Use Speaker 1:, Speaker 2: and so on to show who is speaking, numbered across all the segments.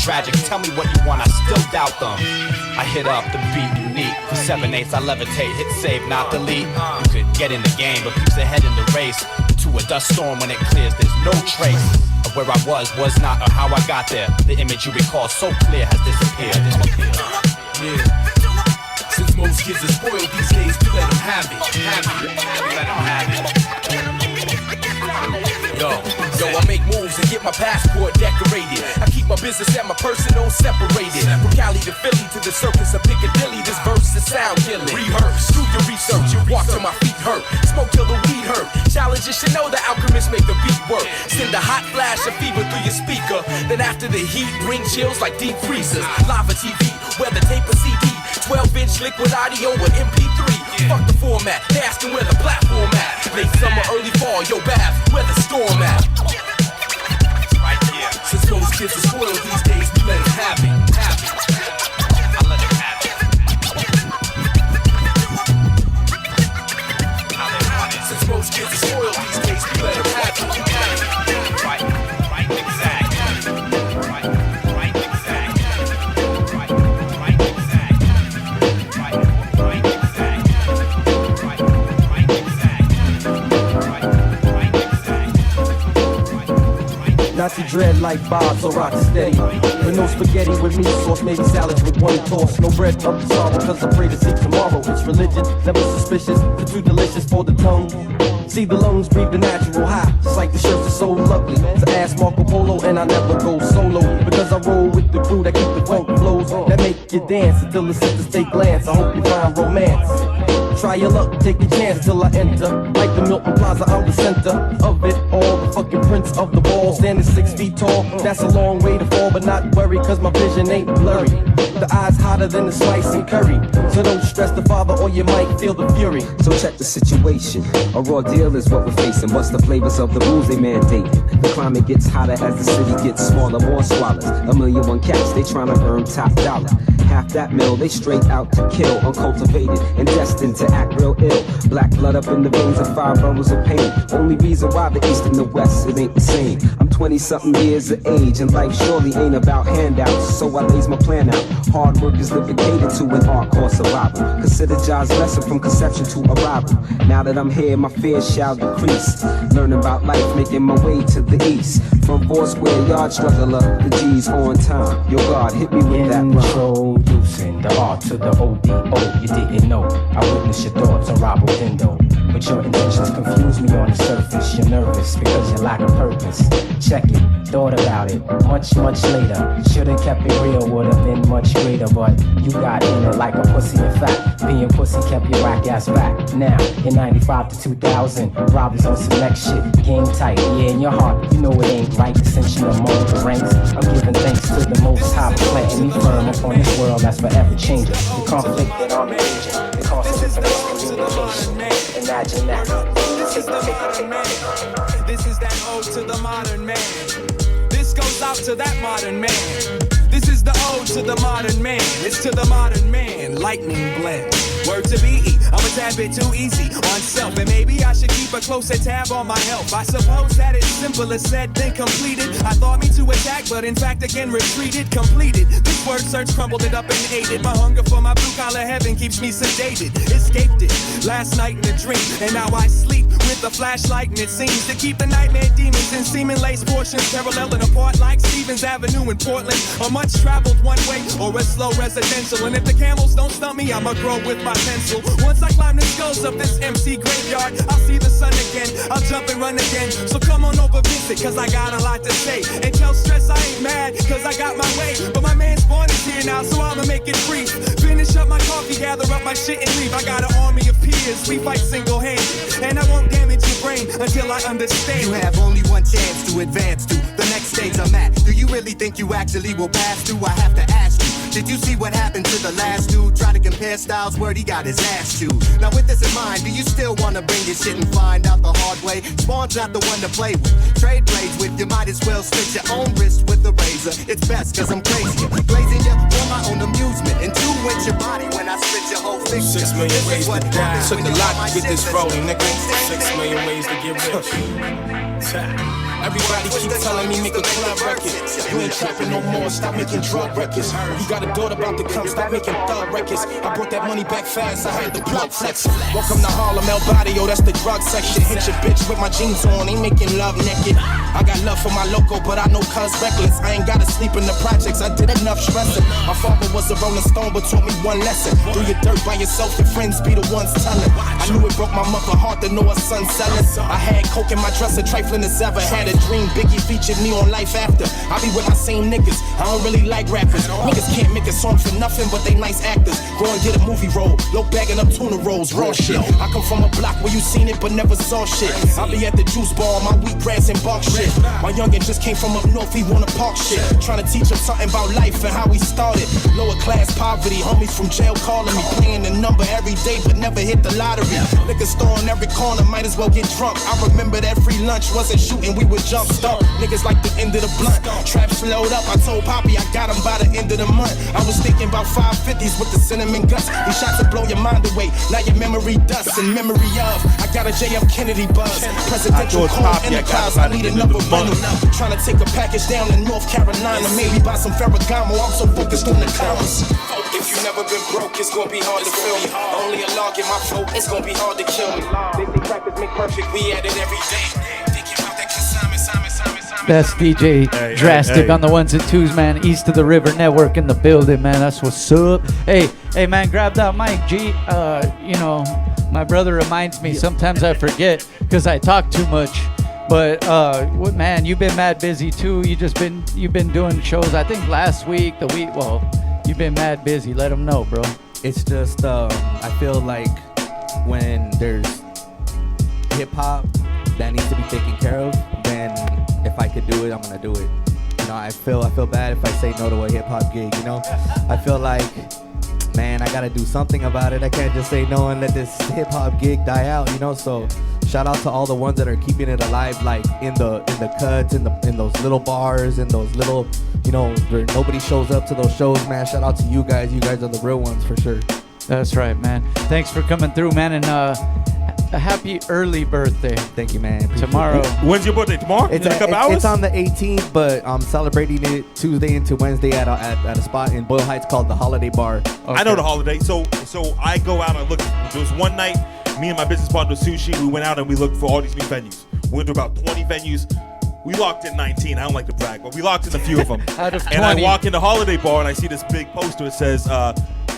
Speaker 1: tragic. Tell me what you want, I still doubt them. I hit up the beat unique. For 7/8 I levitate, hit save, not delete. You could get in the game, but peeps ahead in the race. To a dust storm when it clears, there's no trace of where I was not, or how I got there. The image you recall so clear has disappeared.
Speaker 2: Yeah. Since most kids are spoiled these days, we let them have it.
Speaker 1: Let them have it.
Speaker 2: Yo, I make moves and get my passport decorated. I keep my business and my personal separated. From Cali to Philly to the circus of Piccadilly, this verse is sound killing. Rehearse, do your research, you walk till my feet hurt. Smoke till the weed hurt. Challenges should know the alchemists make the beat work. Send a hot flash of fever through your speaker. Then after the heat, bring chills like deep freezers. Lava TV, whether tape or CD. 12-inch liquid audio or MP3. Fuck the format, they asking where the platform at. Late summer, early fall, yo Bath, where the storm at.
Speaker 1: Right here.
Speaker 2: Since most kids are spoiled these days, we let them have it.
Speaker 1: I let them have it. How they want it.
Speaker 2: Since most kids are spoiled these days, we let them have it.
Speaker 1: Right, exact. Right, exact.
Speaker 3: Nazi dread like Bob, so rock steady. With no spaghetti with meat sauce, maybe salads with one toss. No bread up to sorrow, cause I pray to see tomorrow. It's religion, never suspicious, but too delicious for the tongue. See the lungs breathe the natural high, just like the shirts are so lovely. So ask Marco Polo and I never go solo, because I roll with the crew that keep the funk flows that make you dance until the sisters take glance. I hope you find romance. Try your luck, take a chance till I enter. Like the Milton Plaza, I'm the center of it all. The fucking prince of the ball, standing 6 feet tall. That's a long way to fall, but not worry, cause my vision ain't blurry. The eyes hotter than the slicing curry. So don't stress the father or you might feel the fury.
Speaker 4: So check the situation. A raw deal is what we're facing. What's the flavors of the rules they mandate? The climate gets hotter as the city gets smaller. More swallows, 1,000,001 cats, they tryna earn top dollar. Half that mill, they straight out to kill. Uncultivated and destined to act real ill. Black blood up in the veins of 5 boroughs of pain. Only reason why the east and the west, it ain't the same. I'm 20-something years of age, and life surely ain't about handouts. So I lays my plan out. Hard work is living catered to an art called survival. Consider Job's lesson from conception to arrival. Now that I'm here, my fears shall decrease. Learning about life, making my way to the east. From 4 square yard struggler, the G's on time. Yo God, hit me with that rhyme.
Speaker 5: Introducing the R to the ODO. You didn't know. I witnessed your thoughts on Robo Dindo. But your intentions confuse me on the surface. You're nervous because you lack a purpose. Check it, thought about it much later. Should've kept it real, would've been much greater. But you got in it like a pussy. In fact, being pussy kept your whack ass back. Now, in 95 to 2000, Robbers on some next shit. Game tight, yeah, in your heart, you know it ain't right. Dissension among the ranks. I'm giving thanks to the most high, planting me firm upon this world that's forever changing. The conflict that I'm engaging, the constant miscommunication. Imagine that.
Speaker 6: This is that ode to the modern man. This goes out to that modern man. This is the ode to the modern man. It's to the modern man. Lightning blend. Word to be, I'm a tad bit too easy on self, and maybe I should keep a closer tab on my health. I suppose that it's simpler said than completed. I thought me to attack, but in fact again retreated, completed. This word search crumbled it up and ate it. My hunger for my blue collar heaven keeps me sedated. Escaped it last night in a dream, and now I sleep with a flashlight, and it seems to keep the nightmare demons in seeming lace portions paralleling apart like Stevens Avenue in Portland. A much traveled one way or a slow residential, and if the camels don't stump me, I'ma grow with my pencil. Once I climb the skulls of this MC graveyard, I'll see the sun again, I'll jump and run again. So come on over visit, cause I got a lot to say. And tell stress I ain't mad, cause I got my way. But my man Spawn is here now, so I'ma make it brief. Finish up my coffee, gather up my shit and leave. I got an army of peers, we fight single-handed, and I won't damage your brain until I understand.
Speaker 7: You have only one chance to advance to the next stage I'm at. Do you really think you actually will pass through? I have to ask you, did you see what happened to the last dude? Try to compare styles, word he got his ass chewed. Now with this in mind, do you still wanna bring your shit and find out the hard way? Spawn's not the one to play with. Trade blades with, you might as well slit your own wrist with a razor. It's best cause I'm crazy. Blazing you for my own amusement. And 2 with your body when I split your whole fixture.
Speaker 2: 6 million ways to die. Took a lot to get this rolling, nigga. 6 million ways to get rich. Everybody keep telling me make a club record. You ain't trapping no more, stop making drug records. You got a daughter about to come, stop making thug records. I brought that money back fast, I had the blood flex. Welcome to Harlem, El Barrio, that's the drug section. Hit your bitch with my jeans on, ain't making love naked. I got love for my loco, but I know cuz reckless. I ain't gotta sleep in the projects, I did enough stressing. My father was a rolling stone, but taught me one lesson. Do your dirt by yourself, your friends be the ones telling. I knew it broke my mother heart to know her son selling. I had coke in my dresser, trifling as ever. Had a dream, Biggie featured me on Life After. I be with my same niggas, I don't really like rappers. Niggas can't make a song for nothing, but they nice actors. Go and get a movie role, low bagging up tuna rolls, raw shit. I come from a block where you seen it, but never saw shit. I be at the juice bar, my wheatgrass and bark shit. My youngin' just came from up north, he wanna park shit. Trying to teach him something about life and how we started. Lower class poverty, homies from jail calling me. Playing the number every day, but never hit the lottery. Liquor store on every corner, might as well get drunk. I remember that free lunch wasn't shooting, we would jump start. Niggas like the end of the blunt. Trap slowed up, I told Poppy I got him by the end of the month. I was thinking about 550s with the cinnamon guts. These shots will blow your mind away, now your memory dust. In memory of, I got a JF Kennedy buzz. Presidential call in the clouds, I need another rental. Trying to take a package down in North Carolina, maybe buy some Ferragamo, I'm so focused on the commas. If you never been broke, it's gonna be hard to feel me. Only a log in my flow, it's gonna be hard to kill me. They say practice make perfect, we at it every day. Thinking about that consignment, Simon.
Speaker 8: That's DJ Drastic on the ones and twos, man. East of the River Network in the building, man. That's what's up. Hey, man, grab that mic, G. You know, my brother reminds me sometimes I forget because I talk too much. But man, you've been mad busy too. You've been doing shows. I think last week, the week. Well, you've been mad busy. Let them know, bro.
Speaker 9: It's just I feel like when there's hip hop that needs to be taken care of, then if I could do it, I'm gonna do it. You know, I feel bad if I say no to a hip hop gig. You know, I feel like, man, I gotta do something about it. I can't just say no and let this hip hop gig die out. You know, so. Shout out to all the ones that are keeping it alive, like in the cuts, in those little bars, in those little, you know, where nobody shows up to those shows, man. Shout out to you guys. You guys are the real ones for sure.
Speaker 8: That's right, man. Thanks for coming through, man, and a happy early birthday.
Speaker 9: Thank you, man.
Speaker 8: Tomorrow.
Speaker 10: When's your birthday? Tomorrow?
Speaker 9: It's
Speaker 10: in a couple hours?
Speaker 9: It's on the 18th, but I'm celebrating it Tuesday into Wednesday at a spot in Boyle Heights called the Holiday Bar.
Speaker 10: Okay. I know the Holiday. So I go out and look. There was one night. Me and my business partner Sushi, we went out and we looked for all these new venues. We went to about 20 venues. We locked in 19. I don't like to brag, but we locked in a few of them.
Speaker 8: Out of 20.
Speaker 10: And I walk in the Holiday Bar and I see this big poster. It says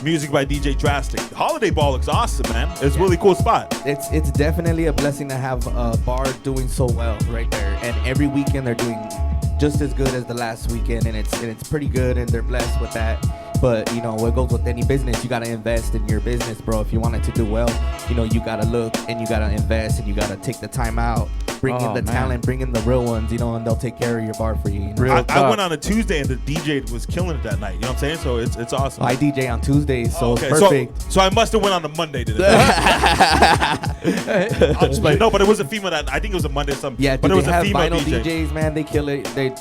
Speaker 10: music by DJ Drastic. The Holiday Bar looks awesome, man. It's a really cool spot.
Speaker 9: It's definitely a blessing to have a bar doing so well right there. And every weekend they're doing just as good as the last weekend, and it's pretty good, and they're blessed with that. But you know, what goes with any business, you gotta invest in your business, bro. If you want it to do well, you know, you gotta look and you gotta invest and you gotta take the time out, bring in the talent, bring in the real ones, you know, and they'll take care of your bar for you. You know?
Speaker 10: I went on a Tuesday and the DJ was killing it that night. You know what I'm saying? So it's awesome.
Speaker 9: I DJ on Tuesdays, so it's perfect.
Speaker 10: So I must have went on a Monday today. I'm just like, no, but it was a female that I think it was a Monday or something.
Speaker 9: Yeah,
Speaker 10: but it was a female
Speaker 9: vinyl
Speaker 10: DJ.
Speaker 9: DJs, man. They kill it. They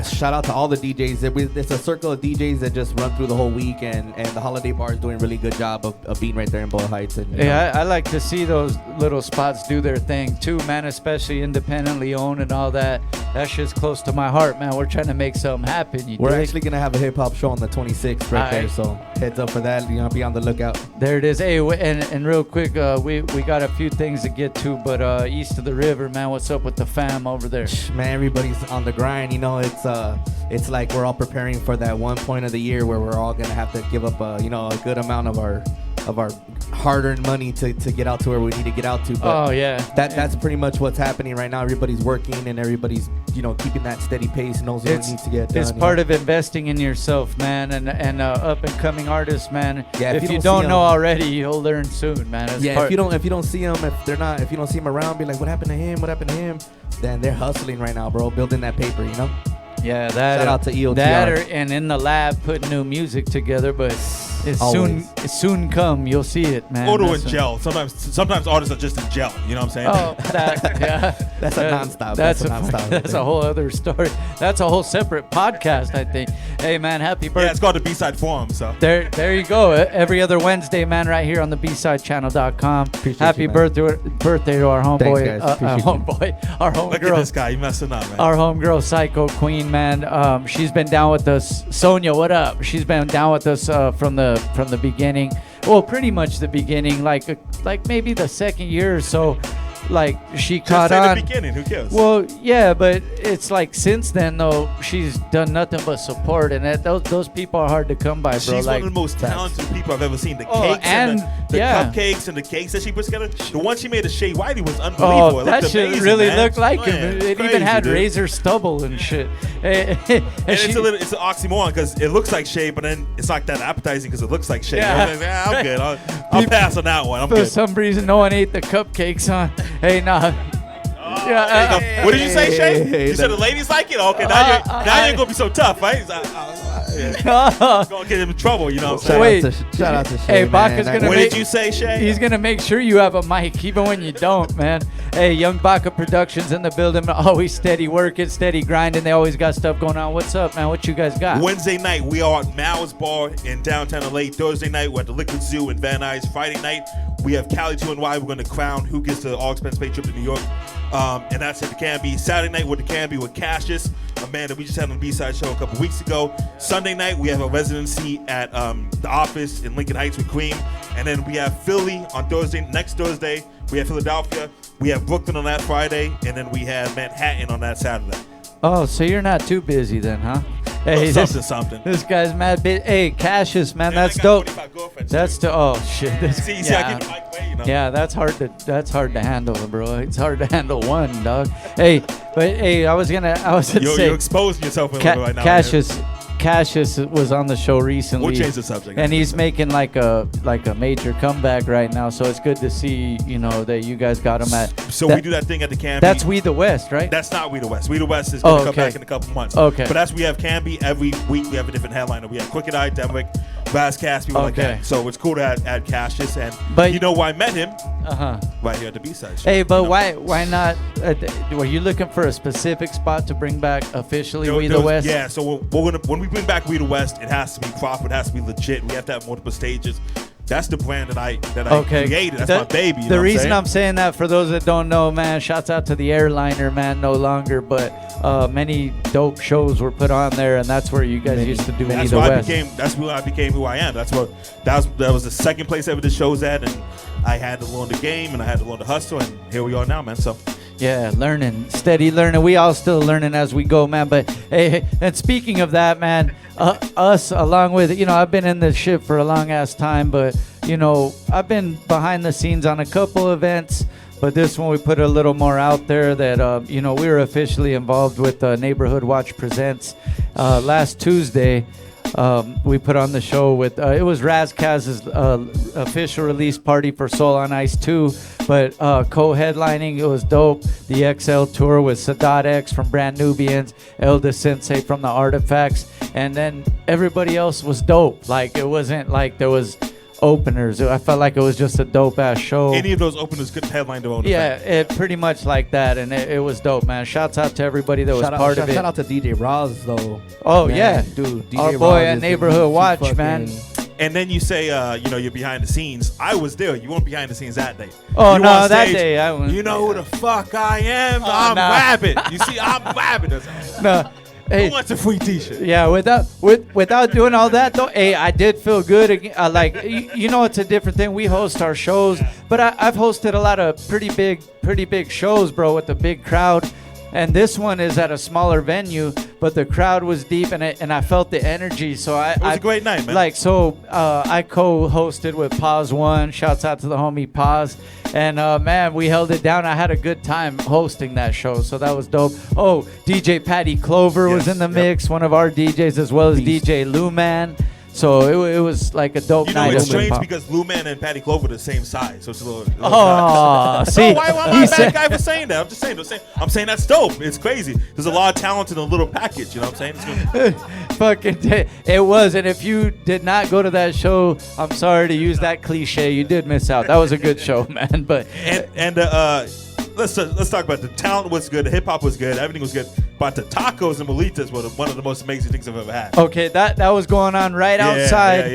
Speaker 9: shout out to all the DJs. It's a circle of DJs that just run through the whole week, and the Holiday Bar is doing a really good job of being right there in Boyle Heights. And
Speaker 8: I like to see those little spots do their thing too, man. Especially independently owned and all that. That shit's close to my heart, man. We're trying to make something happen.
Speaker 9: We're actually gonna have a hip hop show on the 26th right there, so heads up for that. You know, be on the lookout.
Speaker 8: There it is. Hey, and real quick, we got a few things to get to, but east of the river, man, what's up with the fam over there?
Speaker 9: Man, everybody's on the grind. You know, it's like we're all preparing for that one point of the year where we're all gonna have to give up a good amount of our hard-earned money to get out to where we need to get out to. But that's pretty much what's happening right now. Everybody's working and everybody's keeping that steady pace, knows what needs to get done.
Speaker 8: It's part of investing in yourself, man, and up and coming artists, man.
Speaker 9: Yeah,
Speaker 8: if you don't know already, you'll learn soon, man.
Speaker 9: If you don't see them, if you don't see them around, be like, what happened to him? Then they're hustling right now, bro, building that paper, you know.
Speaker 8: Yeah, that.
Speaker 9: Shout out to EOTR.
Speaker 8: And in the lab putting new music together, but it's soon come. You'll see it, man.
Speaker 10: Photo and gel. Sometimes artists are just in gel. You know what I'm saying?
Speaker 8: Oh,
Speaker 9: that's a nonstop.
Speaker 8: That's a whole other story. That's a whole separate podcast, I think. Hey, man, happy birthday.
Speaker 10: Yeah, it's called the B-Side Forum, so.
Speaker 8: There you go. Every other Wednesday, man, right here on the BSideChannel.com. Happy
Speaker 9: you,
Speaker 8: birthday to our homeboy. Our homegirl.
Speaker 10: Look at this guy. You messing up, man.
Speaker 8: Our homegirl, Psycho Queen, man. She's been down with us. Sonia, what up? She's been down with us from the beginning. Well, pretty much the beginning, like maybe the second year or so. Like she caught
Speaker 10: Just say
Speaker 8: on.
Speaker 10: the beginning. Who cares?
Speaker 8: Well, yeah, but it's like since then though, she's done nothing but support, and those people are hard to come by, bro.
Speaker 10: She's
Speaker 8: like,
Speaker 10: one of the most talented people I've ever seen. The
Speaker 8: Oh,
Speaker 10: cakes and
Speaker 8: and-
Speaker 10: the
Speaker 8: yeah.
Speaker 10: cupcakes and the cakes that she puts together. The one she made of Shaye Whitey was unbelievable.
Speaker 8: Oh,
Speaker 10: It
Speaker 8: that
Speaker 10: looked
Speaker 8: shit
Speaker 10: amazing,
Speaker 8: really
Speaker 10: man.
Speaker 8: looked like
Speaker 10: Man,
Speaker 8: him. It
Speaker 10: crazy,
Speaker 8: even had
Speaker 10: dude.
Speaker 8: razor stubble and shit. and
Speaker 10: And
Speaker 8: she-
Speaker 10: it's an oxymoron because it looks like Shaye, but then it's not that appetizing because it looks like Shaye.
Speaker 8: Yeah.
Speaker 10: I'm good. I'll pass on that one. I'm
Speaker 8: for
Speaker 10: good.
Speaker 8: some reason, no one ate the cupcakes, huh? Hey, nah. Yeah,
Speaker 10: There you go. What did you say, Shaye?
Speaker 9: hey,
Speaker 10: You said the ladies like it? Okay, now you're gonna be so tough, right? Gonna get him in trouble, you know what I'm saying?
Speaker 8: Wait.
Speaker 9: Shout out to Shaye,
Speaker 8: Hey,
Speaker 9: man.
Speaker 8: Baca's gonna
Speaker 10: What
Speaker 8: make-
Speaker 10: did you say, Shaye?
Speaker 8: He's gonna make sure you have a mic, even when you don't, man. Hey, Young Baca Productions in the building, always steady working, steady grinding. They always got stuff going on. What's up, man? What you guys got?
Speaker 10: Wednesday night, we are at Mal's Bar in downtown LA. Thursday night, we're at the Liquid Zoo in Van Nuys. Friday night, we have Cali 2NY. We're going to crown who gets the all-expense paid trip to New York. And that's at the Canby. Saturday night with the Canby with Cassius, a man that we just had on the B-Side show a couple weeks ago. Sunday night, we have a residency at The Office in Lincoln Heights with Cream. And then we have Philly on Thursday. Next Thursday, we have Philadelphia. We have Brooklyn on that Friday. And then we have Manhattan on that Saturday.
Speaker 8: Oh, so you're not too busy then, huh? Hey,
Speaker 10: Something.
Speaker 8: This guy's mad busy. Hey, Cassius, man,
Speaker 10: And I
Speaker 8: that's
Speaker 10: got
Speaker 8: dope.
Speaker 10: 25 girlfriends,
Speaker 8: That's
Speaker 10: too.
Speaker 8: oh shit. This,
Speaker 10: See, I
Speaker 8: yeah.
Speaker 10: keep the mic away, you know.
Speaker 8: Yeah, that's hard to handle, bro. It's hard to handle one, dog. Hey, but hey, I was gonna say
Speaker 10: You're exposing yourself a little bit right now.
Speaker 8: Cassius was on the show recently.
Speaker 10: We'll change the subject.
Speaker 8: And he's making like a major comeback right now. So it's good to see, that you guys got him at.
Speaker 10: So we do that thing at the Canby.
Speaker 8: That's We the West, right?
Speaker 10: That's not We the West. We the West is going to come
Speaker 8: okay.
Speaker 10: back in a couple months.
Speaker 8: Okay.
Speaker 10: But that's we have Canby every week. We have a different headliner. We have Crooked Eye, Demrick, Vazquez, people like
Speaker 8: Okay.
Speaker 10: that. So it's cool to add Cassius. And
Speaker 8: But-
Speaker 10: you know where I met him?
Speaker 8: Uh-huh.
Speaker 10: Right here at the B-Side show.
Speaker 8: Hey, but
Speaker 10: You know?
Speaker 8: why not? Were you looking for a specific spot to bring back officially We the
Speaker 10: There was-
Speaker 8: West?
Speaker 10: Yeah, so when we bring back We the West, it has to be proper. It has to be legit. We have to have multiple stages. That's the brand that I created. That's my baby. You know
Speaker 8: The
Speaker 10: what
Speaker 8: reason
Speaker 10: I'm
Speaker 8: I'm saying that, for those that don't know, man, shouts out to the airliner, man, no longer, but many dope shows were put on there, and that's where you guys used to do
Speaker 10: That's
Speaker 8: We the
Speaker 10: why
Speaker 8: West.
Speaker 10: That's where I became who I am. That was the second place I ever did shows at, and I had to learn the game and I had to learn the hustle, and here we are now, man. So
Speaker 8: Yeah, learning, steady learning. We all still learning as we go, man. But hey, and speaking of that, man, us along with, I've been in this shit for a long ass time, but I've been behind the scenes on a couple events. But this one we put a little more out there that, we were officially involved with Neighborhood Watch Presents last Tuesday. We put on the show with, it was Razkaz's official release party for Soul on Ice 2, but co-headlining, it was dope. The XL tour with Sadat X from Brand Nubians, Elda Sensei from the Artifacts, and then everybody else was dope. Like, it wasn't like there was openers. I felt like it was just a dope ass show.
Speaker 10: any of those openers could headline their own
Speaker 8: Yeah,
Speaker 10: event.
Speaker 8: it pretty much like that, and it was dope, man. Shouts out to everybody that was part of it.
Speaker 9: Shout out to DJ Roz, though.
Speaker 8: Oh,
Speaker 9: Man,
Speaker 8: yeah.
Speaker 9: dude. DJ
Speaker 8: Our
Speaker 9: Roz
Speaker 8: boy
Speaker 9: is
Speaker 8: at
Speaker 9: the-
Speaker 8: Neighborhood
Speaker 9: he
Speaker 8: Watch,
Speaker 9: fucking-
Speaker 8: man.
Speaker 10: And then you say, you're behind the scenes. I was there. You weren't behind the scenes that day.
Speaker 8: Oh,
Speaker 10: You
Speaker 8: no,
Speaker 10: were on
Speaker 8: that
Speaker 10: stage,
Speaker 8: day I was.
Speaker 10: You know who the fuck I am?
Speaker 8: Oh,
Speaker 10: I'm
Speaker 8: nah.
Speaker 10: Rabbit. You see, I'm Rabbit.
Speaker 8: No. Hey,
Speaker 10: Who wants a free T-shirt?
Speaker 8: yeah, without doing all that though, hey, I did feel good. Like, it's a different thing. We host our shows, but I've hosted a lot of pretty big shows, bro, with a big crowd. And this one is at a smaller venue, but the crowd was deep, and I felt the energy. So
Speaker 10: It was a great night, man.
Speaker 8: I co-hosted with Paz One. Shouts out to the homie Paz. And man, we held it down. I had a good time hosting that show, so that was dope. Oh, DJ Patty Clover was
Speaker 10: Yes,
Speaker 8: in the
Speaker 10: yep.
Speaker 8: mix, one of our DJs, as well as DJ Lou Man. So it was like a dope
Speaker 10: You know,
Speaker 8: night.
Speaker 10: it's
Speaker 8: of
Speaker 10: strange
Speaker 8: hip-hop.
Speaker 10: because Lou Man and Patty Clover are the same size, so it's a little
Speaker 8: Oh, see,
Speaker 10: why am I a bad guy for saying that? I'm just saying. I'm saying that's dope. It's crazy. There's a lot of talent in a little package. You know what I'm saying? It's good.
Speaker 8: fucking it was. And if you did not go to that show, I'm sorry to use that cliche. You did miss out. That was a good show, man. But
Speaker 10: And let's talk about the talent was good. The hip hop was good. Everything was good. but the tacos and molitas were one of the most amazing things I've ever had.
Speaker 8: Okay, that was going on right outside.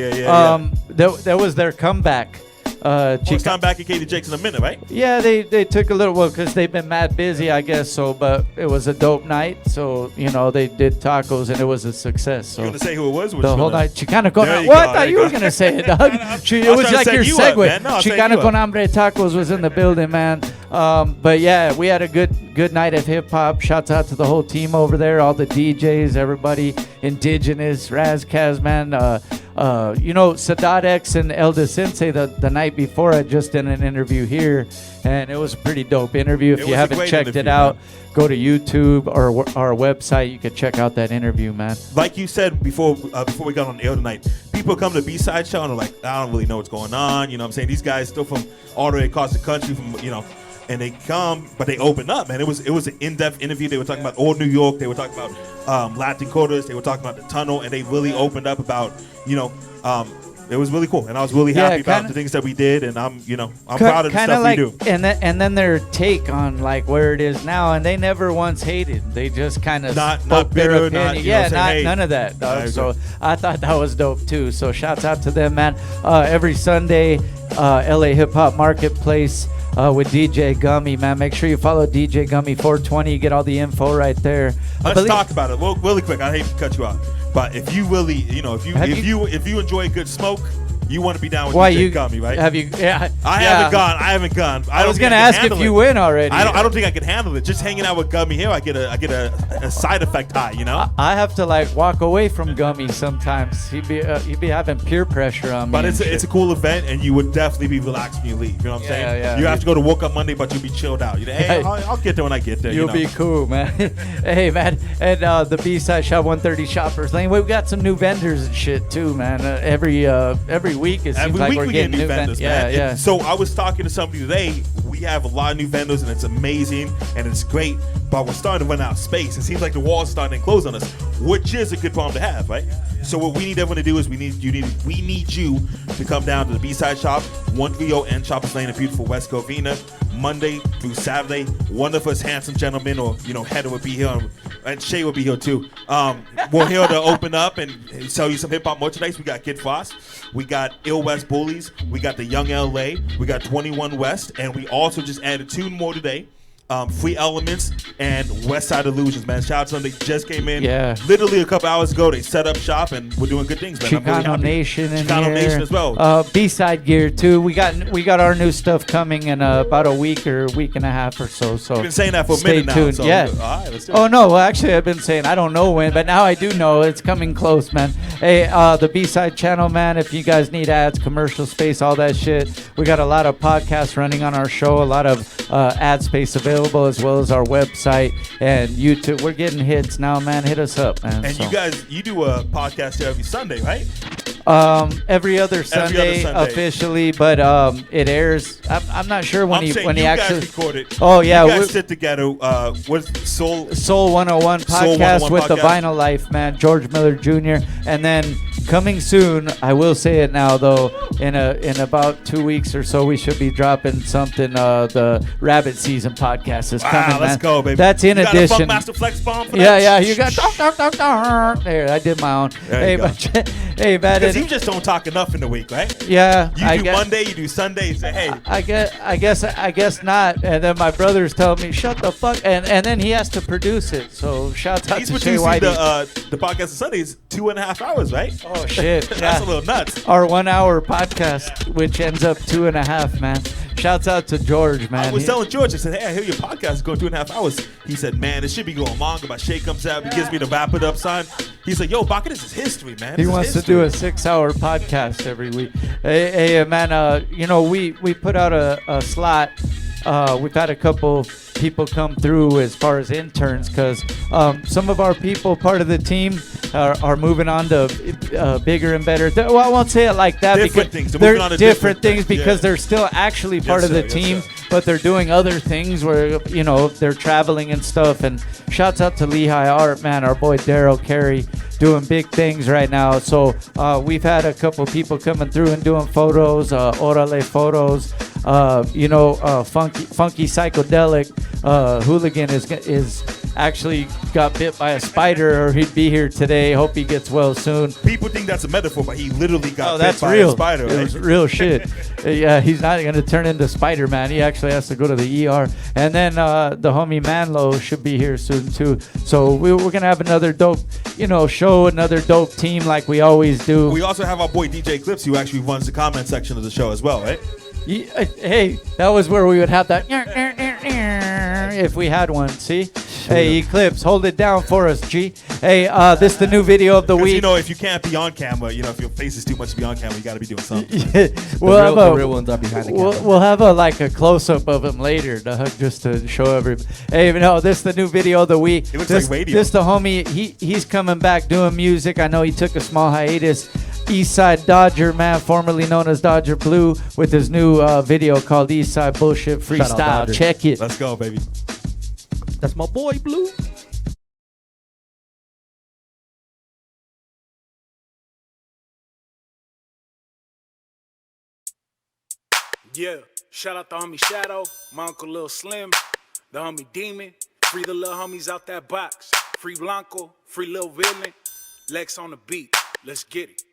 Speaker 8: That was their comeback.
Speaker 10: First time back at Katie Jake's in a minute, right?
Speaker 8: Yeah, they took a little while because they've been mad busy, I guess. So, but it was a dope night. So they did tacos and it was a success. So
Speaker 10: you gonna say who it was?
Speaker 8: The whole night, Chicano con Hambre. What? I thought you were gonna say it, dog. It was like your segue. Chicano con Hambre Tacos was in the building, man. But yeah, we had a good night of hip hop. Shouts out to the whole team over there, all the DJs, everybody, Indigenous, Razkaz, man. Sadat X and Elda Sensei the night before I just did an interview here, and it was a pretty dope interview. If you haven't checked it out, go to YouTube or our website. You can check out that interview, man.
Speaker 10: Like you said before we got on the air tonight, people come to the B-Side show and are like, I don't really know what's going on. You know what I'm saying? These guys still from all the way across the country and they come, but they open up, man. It was an in-depth interview. They were talking about old New York. They were talking about Latin quarters. They were talking about the tunnel, and they really opened up about, it was really cool, and I was really happy about the things that we did, and I'm proud of the stuff we do.
Speaker 8: And then their take on like where it is now, and they never once hated. They just kind of
Speaker 10: not bitter,
Speaker 8: none of that, dog. So I thought that was dope too. So shouts out to them, man. Every Sunday, LA Hip Hop Marketplace. With DJ Gummy, man. Make sure you follow DJ Gummy 420. You get all the info right there.
Speaker 10: Let's talk about it. Well, really quick. I hate to cut you off, but if you really, if you enjoy good smoke, you want to be down with DJ Gummy, right?
Speaker 8: Have you? Yeah.
Speaker 10: I haven't gone.
Speaker 8: I was gonna ask if you win already.
Speaker 10: I don't think I can handle it. Just hanging out with Gummy here, I get a side effect high.
Speaker 8: I have to like walk away from Gummy sometimes. He'd be having peer pressure on me.
Speaker 10: But it's a cool event, and you would definitely be relaxed when you leave. You know what I'm saying?
Speaker 8: Yeah.
Speaker 10: You have to go to work on Monday, but you'll be chilled out. Hey, I'll get there when I get there.
Speaker 8: You'll be cool, man. Hey, man, and the B-Side Shop 130 Shoppers Lane. We got some new vendors and shit too, man. Every week it seems like we're getting new vendors,
Speaker 10: man.
Speaker 8: Yeah.
Speaker 10: So I was talking to somebody today. We have a lot of new vendors, and it's amazing, and it's great. But we're starting to run out of space. It seems like the walls are starting to close on us, which is a good problem to have, right? So what we need everyone to do is we need you to come down to the B-Side Shop, 130 N Shoppers Lane in beautiful West Covina, Monday through Saturday. One of us handsome gentlemen, or Heather would be here, and Shaye would be here too. We're here to open up and sell you some hip hop merchandise. We got Kid Frost, we got Ill West Bullies, we got the Young LA, we got 21 West, and we also just added 2 more today. Free Elements and Westside Illusions, man. Shout out to them. They just came in literally a couple hours ago. They set up shop, and we're doing good things, man.
Speaker 8: Chicano Nation in
Speaker 10: Chicano
Speaker 8: here.
Speaker 10: Nation as well.
Speaker 8: B-Side gear too. We got our new stuff coming in about a week or a week and a half or so. So
Speaker 10: you've been saying that for a minute now.
Speaker 8: Tuned.
Speaker 10: So
Speaker 8: yeah.
Speaker 10: All right, let's do it.
Speaker 8: Oh no, well actually I've been saying I don't know when, but now I do know it's coming close, man. Hey, the B-Side channel, man. If you guys need ads, commercial space, all that shit, we got a lot of podcasts running on our show. A lot of ad space available, as well as our website and YouTube. We're getting hits now, man. Hit us up, man.
Speaker 10: And you do a podcast here every Sunday, right?
Speaker 8: Every other Sunday officially, but it airs. I'm not sure when he actually
Speaker 10: record it.
Speaker 8: Oh yeah,
Speaker 10: you guys sit together. What's
Speaker 8: Soul 101 podcast with the Vinyl Life, man. George Miller Jr. And then coming soon, I will say it now though. In about 2 weeks or so, we should be dropping something. The Rabbit Season podcast is coming, man.
Speaker 10: Let's go, baby.
Speaker 8: That's in addition.
Speaker 10: Got a Funk Master Flex bomb for that?
Speaker 8: Yeah. You got there. I did my own. Hey, man.
Speaker 10: Because you just don't talk enough in the week, right?
Speaker 8: Yeah.
Speaker 10: You do Monday, you do Sunday. You say, hey.
Speaker 8: I guess not. And then my brother's telling me, shut the fuck. And then he has to produce it. So shout out to Shaye Whitey.
Speaker 10: The podcast on Sunday is 2.5 hours, right?
Speaker 8: Oh shit.
Speaker 10: That's a little nuts.
Speaker 8: Our 1 hour podcast, which ends up 2.5, man. Shouts out to George, man.
Speaker 10: I was telling George, I said, hey, I hear your podcast is going 2.5 hours. He said, man, it should be going longer. My Shaye comes out, he gives me the wrap it up sign. He's like, yo, Baca, this is history, man.
Speaker 8: He wants to do a 6-hour podcast every week. Hey, man, we put out a slot. We've had a couple people come through as far as interns, because some of our people, part of the team, are moving on to bigger and better. I won't say it like that,
Speaker 10: different
Speaker 8: because
Speaker 10: things.
Speaker 8: they're different things because they're still actually part of the team. but they're doing other things where, you know, they're traveling and stuff. And shouts out to Lehigh Art, man, our boy Daryl Carey doing big things right now. So we've had a couple people coming through and doing photos, Orale photos. Funky Psychedelic Hooligan is actually got bit by a spider, or he'd be here today. Hope he gets well soon.
Speaker 10: People think that's a metaphor, but he literally got bit
Speaker 8: that's
Speaker 10: by
Speaker 8: real.
Speaker 10: a spider.
Speaker 8: It was real shit. Yeah, he's not going to turn into Spider-Man. He actually has to go to the ER. And then the homie Manlo should be here soon too. So we're going to have another dope, show, another dope team like we always do.
Speaker 10: We also have our boy DJ Eclipse, who actually runs the comment section of the show as well, right?
Speaker 8: Hey, that was where we would have that if we had one. See? Hey, Eclipse, hold it down for us, G. Hey, this is the new video of the week.
Speaker 10: If you can't be on camera, if your face is too much to be on camera, you got to be doing something.
Speaker 9: The real ones are behind the camera.
Speaker 8: We'll have a close-up of him later, just to show everybody. Hey, this is the new video of the week.
Speaker 10: It looks like radio.
Speaker 8: This the homie. He's coming back doing music. I know he took a small hiatus. Eastside Dodger, man, formerly known as Dodger Blue, with his new video called Eastside Bullshit Freestyle. Check it.
Speaker 10: Let's go, baby.
Speaker 9: That's my boy, Blue.
Speaker 11: Yeah, shout out to homie Shadow, my uncle Lil Slim, the homie Demon, free the little homies out that box, free Blanco, free Lil Villain, Lex on the beat, let's get it.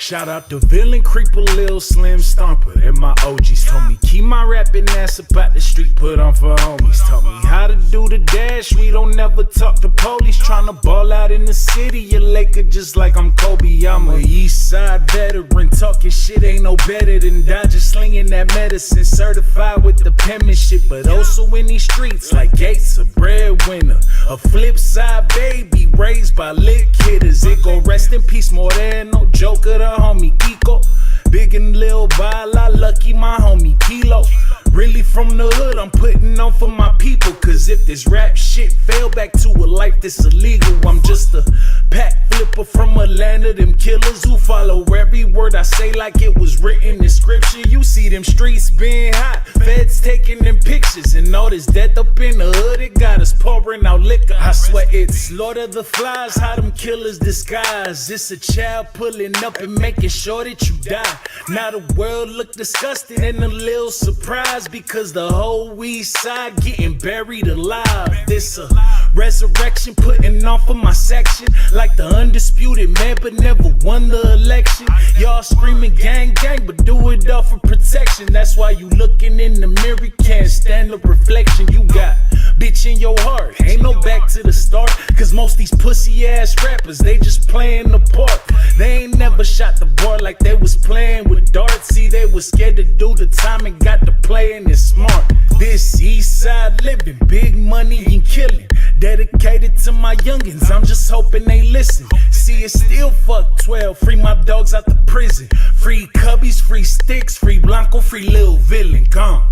Speaker 11: Shout out to Villain, Creeper, Lil Slim, Stomper, and my OGs told me keep my rapping ass about the street, put on for homies. Taught me how to do the dash, we don't never talk to police. Tryna ball out in the city, you Laker just like I'm Kobe. I'm a East Side veteran, talking shit ain't no better than Dodger, slinging that medicine, certified with the penmanship. But also in these streets like Gates, a breadwinner, a flip side baby, raised by lit kidders. It go rest in peace more than no Joker. The homie Kiko, big and Lil Vala, lucky my homie Kilo. Really from the hood, I'm putting on for my people. Cause if this rap shit fell back to a life that's illegal, I'm just a pack flipper from Atlanta. Them killers who follow every word I say like it was written in scripture. You see them streets being hot, feds taking them pictures, and all this death up in the hood, it got us pouring out liquor. I swear it's Lord of the Flies, how them killers disguise. It's a child pulling up and making sure that you die. Now the world look disgusted and a little surprised, because the whole East Side getting buried alive. This a resurrection, putting on for my section, like the undisputed man but never won the election. Y'all screaming gang gang, but do it all for protection. That's why you looking in the mirror, can't stand the reflection. You got bitch in your heart, ain't no back to the start. Cause most these pussy ass rappers, they just playing the part. They ain't never shot the bar like they was playing with darts. See, they was scared to do the time and got to playing it smart. This East Side living, big money and killing, dedicated to my youngins, I'm just hoping they listen. See, it's still fuck 12, free my dogs out the prison, free Cubbies, free Sticks, free Blanco, free Lil Villain, gone.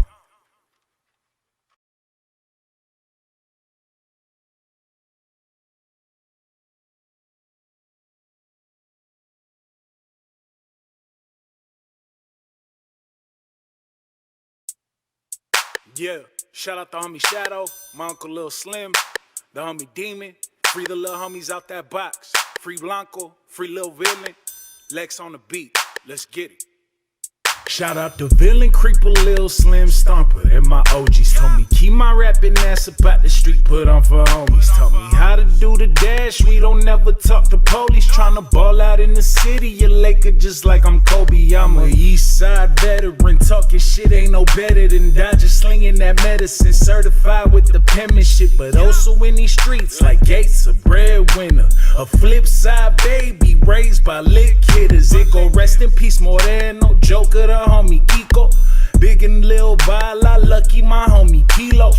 Speaker 11: Yeah, shout out to homie Shadow, my uncle Lil Slim, the homie Demon, free the little homies out that box, free Blanco, free Lil Villain, Lex on the beat, let's get it. Shout out to Villain, Creeper, Lil Slim, Stomper, and my OGs told me keep my rapping ass about the street, put on for homies. Taught me how to do the dash, we don't never talk to police. Tryna ball out in the city, you Laker just like I'm Kobe. I'm a East Side veteran, talking shit ain't no better than Dodger, slinging that medicine, certified with the penmanship. But also in these streets like Gates, a breadwinner, a flip side baby, raised by lit kidders. It go rest in peace more than no Joker. The homie Kiko, big and Lil Vala, lucky my homie Kilo.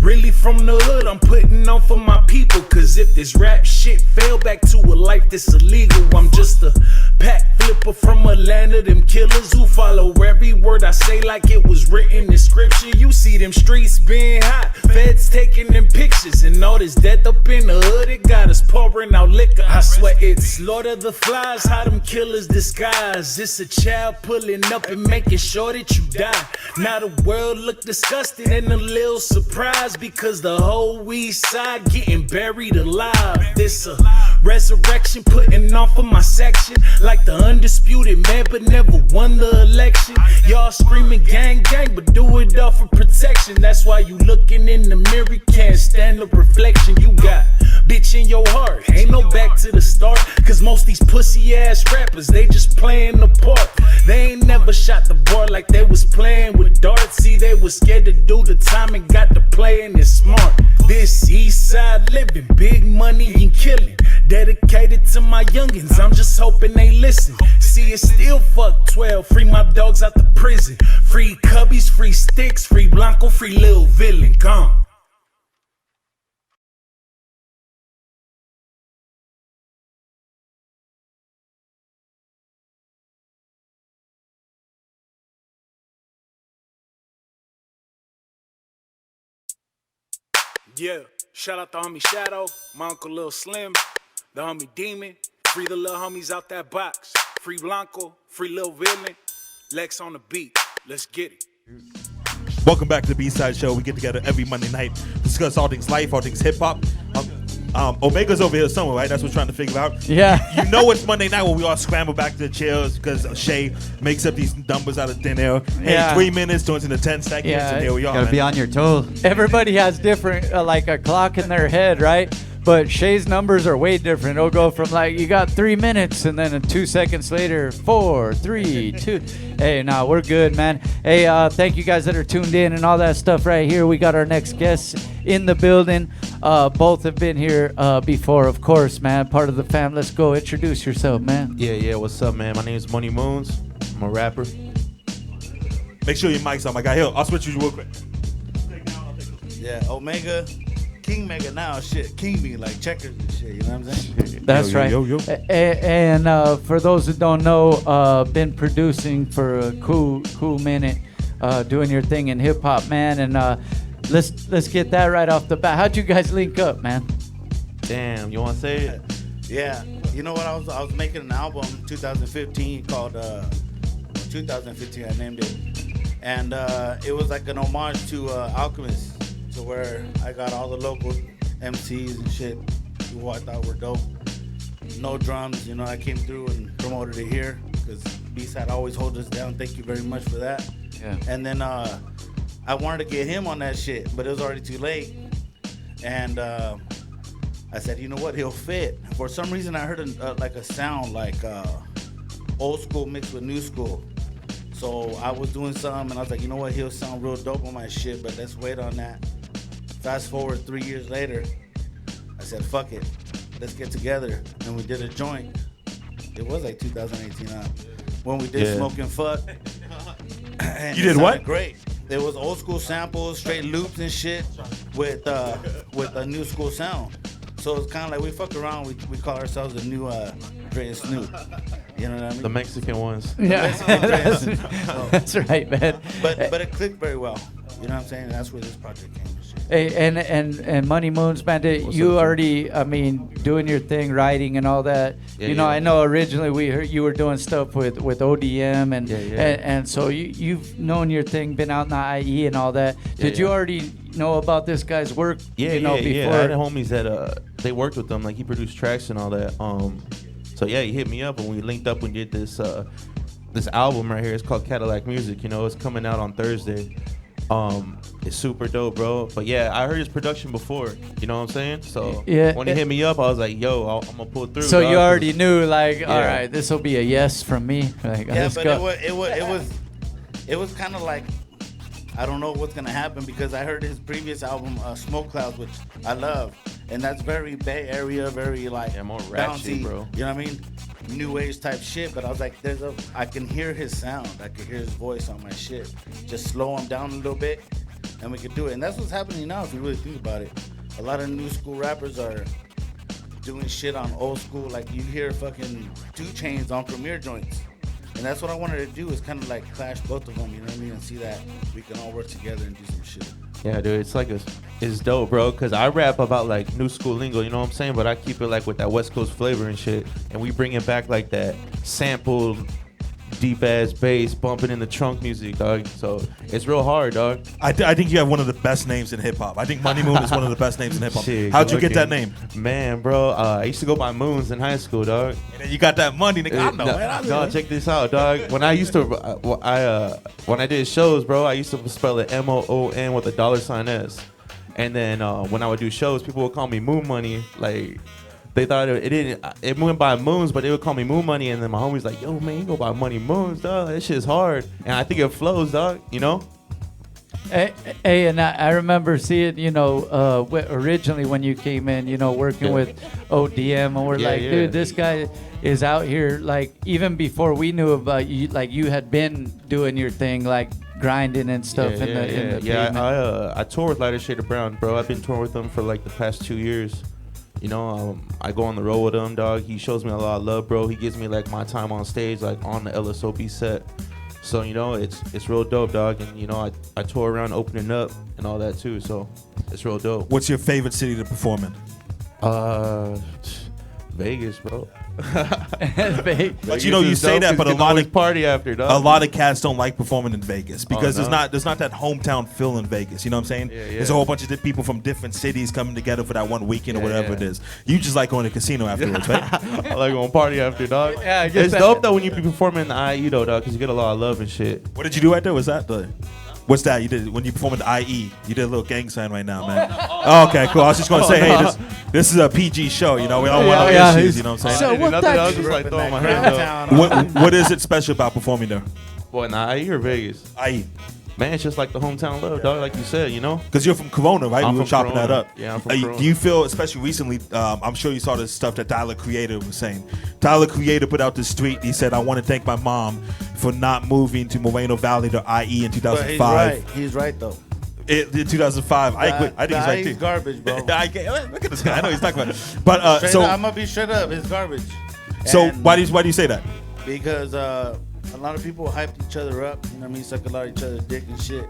Speaker 11: Really from the hood, I'm putting on for my people. Cause if this rap shit fell back to a life that's illegal, I'm just a pack flipper from Atlanta. Them killers who follow every word I say like it was written in scripture. You see them streets being hot, feds taking them pictures, and all this death up in the hood, it got us pouring out liquor. I swear it's Lord of the Flies, how them killers disguise. It's a child pulling up and making sure that you die. Now the world look disgusted and a little surprised because the whole east side getting buried alive. This a resurrection putting on for my section, like the undisputed man but never won the election. Y'all screaming gang gang but do it all for protection. That's why you looking in the mirror, can't stand the reflection. You got bitch in your heart, ain't no back to the start. Cause most these pussy ass rappers, they just playing the part. They ain't never shot the bar like they was playing with darts. See, they was scared to do the time and got to playing it smart. This east side living, big money and killing, dedicated to my youngins, I'm just hoping they listen. See, it's still fuck 12, free my dogs out the prison. Free cubbies, free sticks, free Blanco, free Lil Villain, gone. Yeah, shout out to homie Shadow, my uncle Lil Slim, the homie Demon, free the little homies out that box, free Blanco, free Lil Villain, Lex on the beat, let's get it.
Speaker 10: Welcome back to the B-Side Show. We get together every Monday night, discuss all things life, all things hip-hop. Omega's over here somewhere, right? That's what we're trying to figure out.
Speaker 8: Yeah.
Speaker 10: You know it's Monday night when we all scramble back to the chairs because Shaye makes up these numbers out of thin air. Hey,
Speaker 8: Yeah.
Speaker 10: 3 minutes turns into 10 seconds,
Speaker 8: Yeah.
Speaker 10: and here we are,
Speaker 12: Gotta
Speaker 10: man.
Speaker 12: be on your toes.
Speaker 8: Everybody has different, like a clock in their head, right? But Shay's numbers are way different. It'll go from like, you got 3 minutes, and then 2 seconds later, 4, 3, 2. Hey, nah, we're good, man. Hey, thank you guys that are tuned in and all that stuff right here. We got our next guests in the building. Both have been here before, of course, man. Part of the fam. Let's go. Introduce yourself, man.
Speaker 13: Yeah, what's up, man? My name is Money Moons. I'm a rapper.
Speaker 10: Make sure your mic's on, my guy. Here, I'll switch you real quick.
Speaker 14: Yeah, Omega, King Mega now, shit. King me like checkers and shit, you know what I'm saying?
Speaker 8: That's right.
Speaker 10: Yo.
Speaker 8: And for those who don't know, been producing for a cool minute, doing your thing in hip hop, man. And let's get that right off the bat. How'd you guys link up, man?
Speaker 13: Damn, you want to say it?
Speaker 14: Yeah, you know what? I was making an album 2015 called 2015. I named it, and it was like an homage to Alchemist. To where I got all the local MCs and shit who I thought were dope. No drums, you know, I came through and promoted it here because B-Side always holds us down. Thank you very much for that.
Speaker 8: Yeah.
Speaker 14: And then I wanted to get him on that shit, but it was already too late. And I said, you know what, he'll fit. For some reason, I heard a sound like old school mixed with new school. So I was doing something, and I was like, you know what, he'll sound real dope on my shit, but let's wait on that. Fast forward 3 years later, I said, fuck it, let's get together. And we did a joint. It was like 2018, when we did Smoke and Fuck. And
Speaker 10: You did what?
Speaker 14: Great. There was old school samples, straight loops and shit with a new school sound. So it's kind of like we fuck around, we call ourselves the new Dre and Snoop. You know what I mean?
Speaker 13: The Mexican ones.
Speaker 8: Yeah, that's right, man.
Speaker 14: But it clicked very well. You know what I'm saying? And that's where this project came.
Speaker 8: Hey, and Money Moons, man, you already, I mean, doing your thing, writing and all that.
Speaker 13: Yeah,
Speaker 8: you know,
Speaker 13: yeah.
Speaker 8: I know originally we heard you were doing stuff with ODM and so you've known your thing, been out in the IE and all that. Did you already know about this guy's work?
Speaker 13: Yeah,
Speaker 8: before?
Speaker 13: I had homies that they worked with them, like he produced tracks and all that. So yeah, he hit me up and we linked up and did this album right here. It's called Cadillac Music. You know, it's coming out on Thursday. It's super dope, bro. But yeah, I heard his production before. You know what I'm saying? So when he hit me up, I was like, "Yo, I'm gonna pull through."
Speaker 8: So
Speaker 13: dog.
Speaker 8: you already knew, like, all right, this will be a yes from me. Like,
Speaker 14: Yeah,
Speaker 8: let's
Speaker 14: but
Speaker 8: go.
Speaker 14: it was kind of like, I don't know what's gonna happen because I heard his previous album, Smoke Clouds, which I love, and that's very Bay Area, very like
Speaker 13: more rap
Speaker 14: bouncy,
Speaker 13: shit, bro.
Speaker 14: You know what I mean? New age type shit. But I was like, I can hear his sound, I can hear his voice on my shit. Just slow him down a little bit, and we could do it. And that's what's happening now, if you really think about it. A lot of new school rappers are doing shit on old school. Like, you hear fucking 2 Chainz on Premier joints. And that's what I wanted to do, is kind of like clash both of them, you know what I mean? And see that we can all work together and do some shit.
Speaker 13: Yeah, dude, it's dope, bro. Cause I rap about like new school lingo, you know what I'm saying? But I keep it like with that West Coast flavor and shit, and we bring it back like that sample, deep ass bass bumping in the trunk music, dog. So it's real hard, dog.
Speaker 10: I think you have one of the best names in hip hop. I think Money Moon is one of the best names in hip hop. How'd you get that name?
Speaker 13: Man, bro, I used to go by Moons in high school, dog.
Speaker 10: And then you got that money, nigga. I know, man.
Speaker 13: Dog, check this out, dog. When I used to, when I did shows, bro, I used to spell it MOON with a $S. And then when I would do shows, people would call me Moon Money, like. They thought it went by Moons, but they would call me Moon Money, and then my homie's like, yo, man, you go by Money Moons, dog. That shit's hard. And I think it flows, dog, you know?
Speaker 8: Hey, and I remember seeing, originally when you came in, working with ODM, and we're dude, this guy is out here, like, even before we knew about you, like, you had been doing your thing, like, grinding and stuff in the pavement.
Speaker 13: I tour with Lighter Shade of Brown, bro. I've been touring with them for, like, the past 2 years. You know, I go on the road with him, dog. He shows me a lot of love, bro. He gives me, like, my time on stage, like, on the LSOP set. So, it's real dope, dog. And, I tour around opening up and all that, too. So, it's real dope.
Speaker 10: What's your favorite city to perform in?
Speaker 13: Vegas, bro.
Speaker 10: But you say that, but a lot of
Speaker 13: party after, dog.
Speaker 10: A lot of cats don't like performing in Vegas because there's not that hometown feel in Vegas. You know what I'm saying?
Speaker 13: Yeah.
Speaker 10: There's a whole bunch of people from different cities coming together for that one weekend or whatever it is. You just like going to the casino afterwards, right?
Speaker 13: I like going party after, dog.
Speaker 8: Yeah, I guess
Speaker 13: it's dope though when you be performing in the IE though, dog, because you get a lot of love and shit.
Speaker 10: What did you do right there? Was that what's that you did when you performed the IE? You did a little gang sign right now, man. Oh, okay, cool. I was just gonna say, hey, this is a PG show. We don't want no issues. You know what I'm saying?
Speaker 8: So
Speaker 13: I was just like throwing my hand up.
Speaker 10: What is it special about performing there?
Speaker 13: What, in the IE or Vegas?
Speaker 10: IE.
Speaker 13: Man, it's just like the hometown love, dog, like you said,
Speaker 10: Because you're from Corona, right?
Speaker 13: I'm
Speaker 10: We were
Speaker 13: from
Speaker 10: chopping
Speaker 13: Corona.
Speaker 10: that up.
Speaker 13: Yeah, I'm from Corona.
Speaker 10: Do you feel, especially recently, I'm sure you saw the stuff that Tyler Creator was saying. Tyler Creator put out this tweet. He said, I want to thank my mom for not moving to Moreno Valley to IE in 2005.
Speaker 14: He's right, though.
Speaker 10: In 2005. I think he's right, too.
Speaker 14: Garbage, bro.
Speaker 10: Look at this guy. I know he's talking about it. But,
Speaker 14: I'm going to be straight up. It's garbage.
Speaker 10: So why do you say that?
Speaker 14: Because a lot of people hyped each other up. You know what I mean? Suck a lot of each other's dick and shit.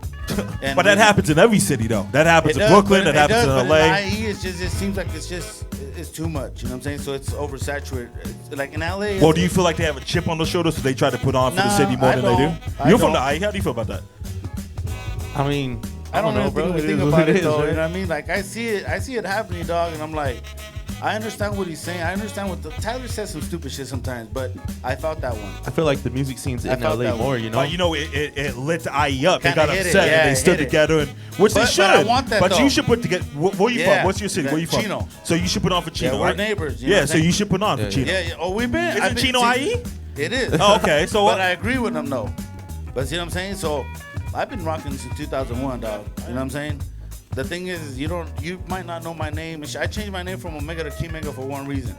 Speaker 14: And
Speaker 10: but that happens in every city, though. That happens in Brooklyn. That happens in LA.
Speaker 14: In IE, it seems like it's too much. You know what I'm saying? So it's oversaturated. Like in LA.
Speaker 10: Well, do you feel like they have a chip on their shoulders, so they try to put on for the city more than they do? You're from the IE. How do you feel about that?
Speaker 13: I mean,
Speaker 14: I don't know, bro.
Speaker 13: Think
Speaker 14: about it though. Right? You know what I mean? Like I see it happening, dog, and I'm like, I understand what he's saying. I understand Tyler says some stupid shit sometimes, but I felt that one.
Speaker 13: I feel like the music scene's in LA more,
Speaker 10: But it lit the IE up. They
Speaker 14: Kinda
Speaker 10: got
Speaker 14: hit
Speaker 10: upset
Speaker 14: it,
Speaker 10: and they stood together, and which they should.
Speaker 14: But I want that,
Speaker 10: But
Speaker 14: though.
Speaker 10: you should put together. Where you from? What's your city? Where you from?
Speaker 14: Chino.
Speaker 10: So you should put on for Chino,
Speaker 14: we're
Speaker 10: right?
Speaker 14: neighbors. You know what
Speaker 10: Yeah,
Speaker 14: I'm
Speaker 10: so
Speaker 14: saying?
Speaker 10: you should put on for Chino.
Speaker 14: Yeah. Oh, we've been.
Speaker 10: Isn't Chino IE?
Speaker 14: It is.
Speaker 10: Oh, okay. So
Speaker 14: but I agree with him though. But see what I'm saying? So I've been rocking since 2001, dog. You know what I'm saying? The thing is, you might not know my name. I changed my name from Omega to King Mega for one reason.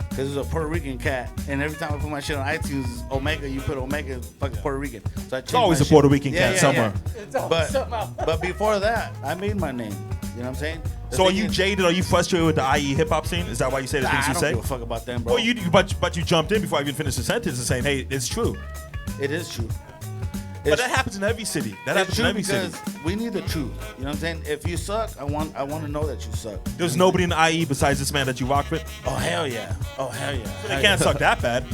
Speaker 14: Because it's a Puerto Rican cat, and every time I put my shit on iTunes, Omega, you put Omega, fucking Puerto Rican. So I changed
Speaker 10: always a Puerto Rican cat somewhere.
Speaker 14: But before that, I made my name. You know what I'm saying?
Speaker 10: So are you jaded? Are you frustrated with the IE hip hop scene? Is that why you say the things you say?
Speaker 14: I don't give a fuck about them, bro.
Speaker 10: Well, but you jumped in before I even finished the sentence and saying, hey, it's true.
Speaker 14: It is true.
Speaker 10: But that happens in every city. That happens in every city.
Speaker 14: Because we need the truth. You know what I'm saying? If you suck, I want to know that you suck.
Speaker 10: There's nobody in the IE besides this man that you rock with?
Speaker 14: Oh, hell yeah. Oh, hell yeah.
Speaker 10: So they can't suck that bad.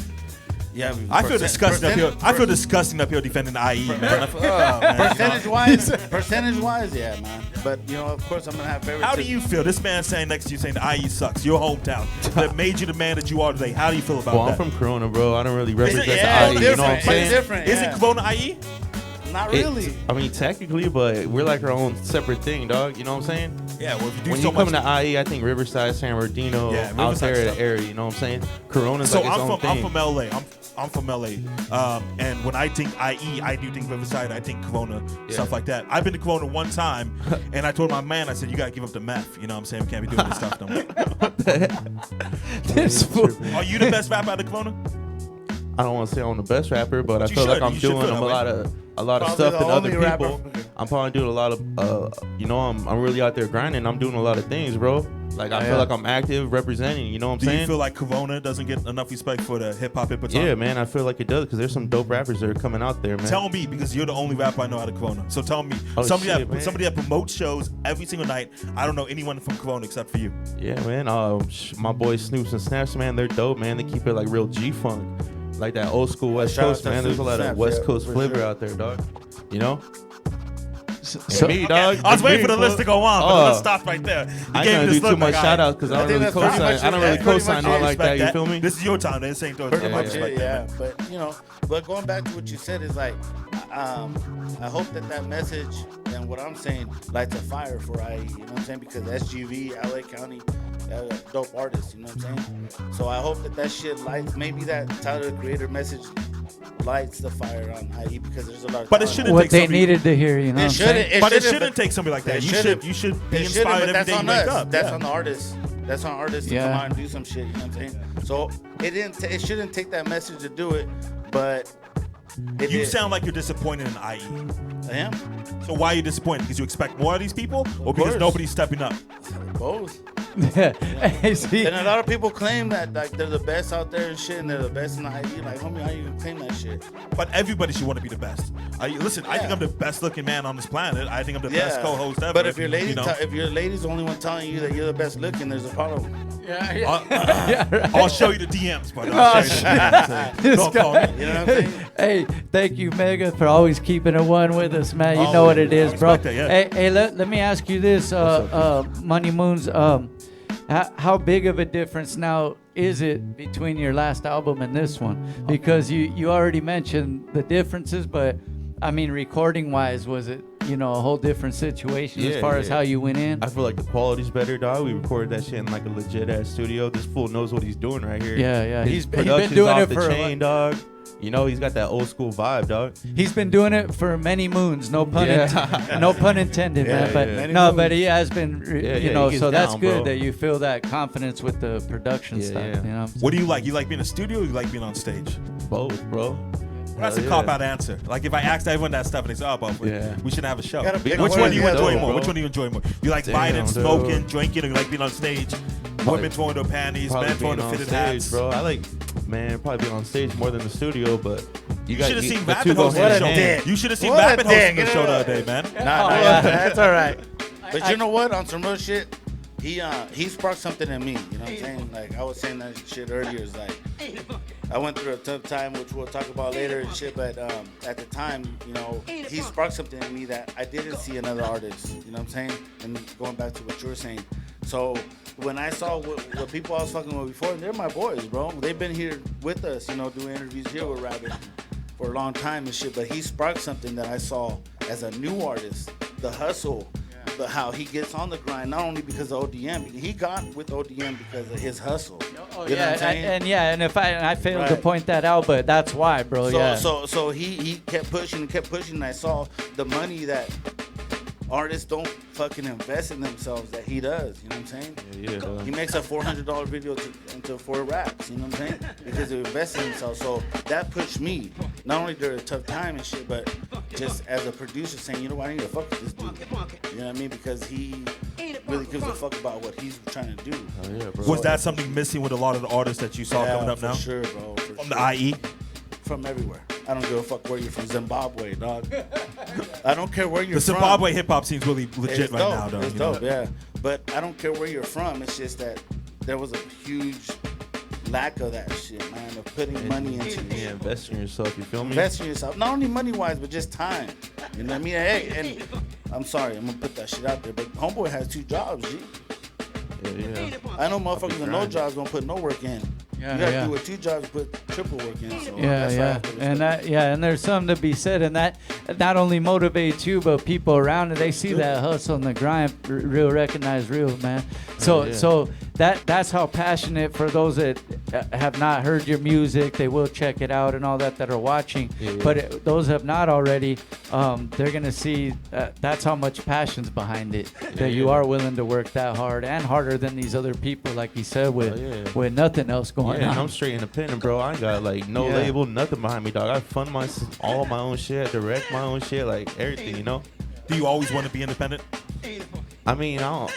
Speaker 14: Yeah,
Speaker 10: I feel disgusting up here. I feel disgusting up here defending the IE, man.
Speaker 14: Percentage-wise, yeah, man. But, of course, I'm going to have favorites.
Speaker 10: How do you feel? This man saying next to you saying the IE sucks. Your hometown that made you the man that you are today. How do you feel about that?
Speaker 13: I'm from Corona, bro. I don't really represent the IE.
Speaker 14: You
Speaker 13: know what I'm saying?
Speaker 14: Different,
Speaker 10: Is it Corona IE?
Speaker 14: Not really.
Speaker 13: I mean, technically, but we're like our own separate thing, dog. You know what I'm saying?
Speaker 10: Yeah, well, if you do
Speaker 13: when
Speaker 10: so
Speaker 13: you come
Speaker 10: much
Speaker 13: to IE, I think Riverside, San Bernardino, out there in the area, you know what I'm saying? Corona's like its own thing.
Speaker 10: I'm from LA. I'm from LA. And when I think IE, I do think Riverside, I think Corona, stuff like that. I've been to Corona one time, and I told my man, I said, you got to give up the meth. You know what I'm saying? We can't be doing this stuff no more.
Speaker 8: This fool.
Speaker 10: Are you the best rapper out of Corona?
Speaker 13: I don't want to say I'm the best rapper, but I
Speaker 10: you
Speaker 13: feel like
Speaker 10: should.
Speaker 13: I'm
Speaker 10: You should
Speaker 13: doing
Speaker 10: feel
Speaker 13: them
Speaker 10: that
Speaker 13: a
Speaker 10: way.
Speaker 13: lot a lot of
Speaker 14: Probably
Speaker 13: stuff
Speaker 14: the
Speaker 13: than other
Speaker 14: only rapper
Speaker 13: people.
Speaker 14: fucking-
Speaker 13: I'm probably doing a lot of, I'm really out there grinding. I'm doing a lot of things, bro. Like I feel like I'm active, representing. You know what I'm
Speaker 10: Do
Speaker 13: saying?
Speaker 10: you feel like Corona doesn't get enough respect for the hip hop?
Speaker 13: Yeah, man, I feel like it does because there's some dope rappers that are coming out there, man.
Speaker 10: Tell me, because you're the only rapper I know out of Corona. So tell me,
Speaker 13: Oh,
Speaker 10: somebody
Speaker 13: shit, man.
Speaker 10: that promotes shows every single night. I don't know anyone from Corona except for you.
Speaker 13: Yeah, man. My boys Snoops and Snaps, man, they're dope, man. They keep it like real G-funk, like that old school West
Speaker 14: Shout out
Speaker 13: Coast,
Speaker 14: to
Speaker 13: man. There's a
Speaker 14: Snoops
Speaker 13: lot
Speaker 14: and
Speaker 13: of
Speaker 14: Snaps,
Speaker 13: West
Speaker 14: yeah,
Speaker 13: Coast
Speaker 14: for
Speaker 13: flavor
Speaker 14: sure.
Speaker 13: out there, dog. You know?
Speaker 8: So,
Speaker 13: me, dog.
Speaker 10: I was waiting
Speaker 13: Me,
Speaker 10: for the list to go on, but let's stop right there. You
Speaker 13: I
Speaker 10: gave
Speaker 13: ain't
Speaker 10: me
Speaker 13: gonna
Speaker 10: this
Speaker 13: do too
Speaker 10: look
Speaker 13: much
Speaker 10: like,
Speaker 13: shout outs because I don't really
Speaker 14: think that's pretty
Speaker 13: co-sign.
Speaker 14: much
Speaker 13: I don't
Speaker 14: it.
Speaker 13: really
Speaker 14: That's pretty
Speaker 13: co-sign
Speaker 14: much
Speaker 13: it
Speaker 14: it.
Speaker 13: like that. You
Speaker 10: Respect
Speaker 13: feel me?
Speaker 10: This is your time. This ain't yours.
Speaker 14: Pretty
Speaker 10: I
Speaker 14: much
Speaker 10: respect
Speaker 14: it,
Speaker 10: that,
Speaker 14: yeah.
Speaker 10: man.
Speaker 14: But but going back to what you said is like, I hope that message and what I'm saying lights a fire for IE. You know what I'm saying? Because SGV, LA County, dope artists. You know what I'm saying? So I hope that shit lights. Maybe that Tyler the Creator message lights the fire on IE because there's a lot of.
Speaker 10: But it
Speaker 14: talent.
Speaker 10: shouldn't
Speaker 8: what
Speaker 10: take
Speaker 8: they
Speaker 10: somebody-
Speaker 8: needed to hear, you know.
Speaker 14: It shouldn't.
Speaker 10: But it shouldn't take somebody like that. You should be
Speaker 14: It shouldn't,
Speaker 10: inspired
Speaker 14: but
Speaker 10: every
Speaker 14: that's
Speaker 10: day you
Speaker 14: on
Speaker 10: wake
Speaker 14: us.
Speaker 10: up.
Speaker 14: That's
Speaker 10: Yeah.
Speaker 14: on the artist. That's on artists to
Speaker 8: Yeah.
Speaker 14: come out and do some shit. You know what I'm saying? So it didn't. It shouldn't take that message to do it, but it
Speaker 10: You
Speaker 14: did.
Speaker 10: sound like you're disappointed in IE.
Speaker 14: I am.
Speaker 10: So why are you disappointed? Because you expect more of these people, or because
Speaker 14: course.
Speaker 10: nobody's stepping up?
Speaker 14: Both.
Speaker 8: Hey, see,
Speaker 14: And a lot of people claim that like they're the best out there and shit, and they're the best in the IE. Like, homie, how you gonna claim that shit?
Speaker 10: But everybody should want to be the best. Listen, I think
Speaker 14: Yeah.
Speaker 10: I'm the best looking man on this planet. I think I'm the best co-host ever.
Speaker 14: But if your lady,
Speaker 10: you know?
Speaker 14: if your lady's the only one telling you that you're the best looking, there's a problem.
Speaker 10: I'll show you the DMs, but I'll show you the DMs.
Speaker 8: This
Speaker 10: Don't call
Speaker 8: guy.
Speaker 10: me.
Speaker 14: You know what I'm saying?
Speaker 8: Hey, thank you, Mega, for always keeping it one with us, man. You know what it is, bro.
Speaker 10: respect that, yeah.
Speaker 8: Hey, let me ask you this, Money Moons. How big of a difference now is it between your last album and this one? Because you already mentioned the differences, but I mean, recording-wise, was it a whole different situation as far as how you went in?
Speaker 13: I feel like the quality's better, dog. We recorded that shit in like a legit ass studio. This fool knows what he's doing right here.
Speaker 8: Yeah.
Speaker 13: His
Speaker 8: He's been
Speaker 13: production's
Speaker 8: doing
Speaker 13: off
Speaker 8: it
Speaker 13: the
Speaker 8: for
Speaker 13: chain, dog. You know, he's got that old school vibe, dog.
Speaker 8: He's been doing it for many moons, no pun intended, man. But
Speaker 14: many
Speaker 8: no,
Speaker 14: moons.
Speaker 8: but he has been,
Speaker 13: he gets
Speaker 8: so that's
Speaker 13: down,
Speaker 8: good
Speaker 13: bro.
Speaker 8: that you feel that confidence with the production stuff.
Speaker 13: yeah.
Speaker 8: You know,
Speaker 10: What do you like? You like being in a studio, or you like being on stage?
Speaker 13: Both, bro.
Speaker 10: That's a
Speaker 13: Hell
Speaker 10: cop
Speaker 13: yeah.
Speaker 10: out answer. Like if I asked everyone that stuff and they say, "Oh, but we should have a show."
Speaker 14: Gotta pick
Speaker 10: Which
Speaker 14: one
Speaker 10: one do you
Speaker 14: or the
Speaker 10: enjoy
Speaker 14: other,
Speaker 10: more?
Speaker 13: bro.
Speaker 10: Which one do you enjoy more? You like
Speaker 13: Damn,
Speaker 10: biting,
Speaker 13: dude.
Speaker 10: smoking, drinking, or you like being on stage? Women throwing their panties,
Speaker 13: Probably
Speaker 10: men throwing
Speaker 13: being
Speaker 10: their
Speaker 13: on
Speaker 10: fitted
Speaker 13: stage,
Speaker 10: hats.
Speaker 13: bro. I like, man, probably being on stage more than the studio, but
Speaker 10: You should have seen
Speaker 13: the
Speaker 10: Rappin'
Speaker 13: two go
Speaker 10: hosting
Speaker 13: hand
Speaker 10: the
Speaker 13: in
Speaker 10: show.
Speaker 13: hand.
Speaker 14: dick.
Speaker 10: You should have seen
Speaker 14: What a
Speaker 10: Rappin' hosting
Speaker 14: dick,
Speaker 10: the
Speaker 14: you
Speaker 10: show the
Speaker 14: know?
Speaker 10: other day, man.
Speaker 14: Nah, that's all right. But you know what? On some real shit, he sparked something in me. You know what I'm saying? Like I was saying that shit earlier. Is like I went through a tough time, which we'll talk about later and shit. But at the time, he sparked something in me that I didn't see another artist. You know what I'm saying? And going back to what you were saying, so when I saw what people I was fucking with before, they're my boys, bro. They've been here with us, doing interviews here with Rabbit for a long time and shit. But he sparked something that I saw as a new artist, the hustle. But how he gets on the grind, not only because of ODM, he got with ODM because of his hustle. You know what I'm saying?
Speaker 8: and if I failed to
Speaker 14: Right.
Speaker 8: point that out, but that's why, bro.
Speaker 14: So he kept pushing and kept pushing, and I saw the money that artists don't fucking invest in themselves that he does. You know what I'm saying?
Speaker 13: Yeah.
Speaker 14: He makes a $400 video into 4 racks. You know what I'm saying? Because he invests in himself. So that pushed me, not only during a tough time and shit, but just as a producer saying, you know what, I need to fuck with this dude. You know what I mean? Because he really gives a fuck about what he's trying to do.
Speaker 13: Oh, yeah, bro.
Speaker 10: Was that something missing with a lot of the artists that you saw coming up
Speaker 14: for
Speaker 10: now?
Speaker 14: sure, bro.
Speaker 10: From the IE?
Speaker 14: From everywhere. I don't give a fuck where you're from. Zimbabwe, dog. I don't care where you're
Speaker 10: The
Speaker 14: from.
Speaker 10: Zimbabwe hip hop seems really legit
Speaker 14: It's
Speaker 10: right
Speaker 14: dope.
Speaker 10: now, though.
Speaker 14: It's
Speaker 10: you know?
Speaker 14: dope, yeah. But I don't care where you're from. It's just that there was a huge lack of that shit, man, of putting money into it.
Speaker 13: Yeah, invest in yourself, you feel me?
Speaker 14: Invest in yourself. Not only money-wise, but just time. You know what I mean? Hey, and I'm sorry, I'm going to put that shit out there, but Homeboy has 2 jobs, G.
Speaker 13: Yeah.
Speaker 14: I know motherfuckers with no jobs don't put no work in.
Speaker 8: Yeah,
Speaker 14: you got to
Speaker 8: yeah.
Speaker 14: do with 2 jobs, put triple work in. So
Speaker 8: Yeah,
Speaker 14: that's why I have to respect
Speaker 8: and there's something to be said, and that not only motivates you, but people around it. They see that hustle and the grind, real recognize real, man. So
Speaker 13: Yeah.
Speaker 8: so that's how passionate, for those that have not heard your music, they will check it out and all that are watching.
Speaker 13: Yeah.
Speaker 8: But those have not already, they're gonna see that's how much passion's behind it. That you are willing to work that hard and harder than these other people, like he said, with nothing else going on.
Speaker 13: And I'm straight independent, bro. I ain't got like no label, nothing behind me, dog. I fund all my own shit, I direct my own shit, like everything, you know.
Speaker 10: Do you always want to be independent?
Speaker 13: I mean, I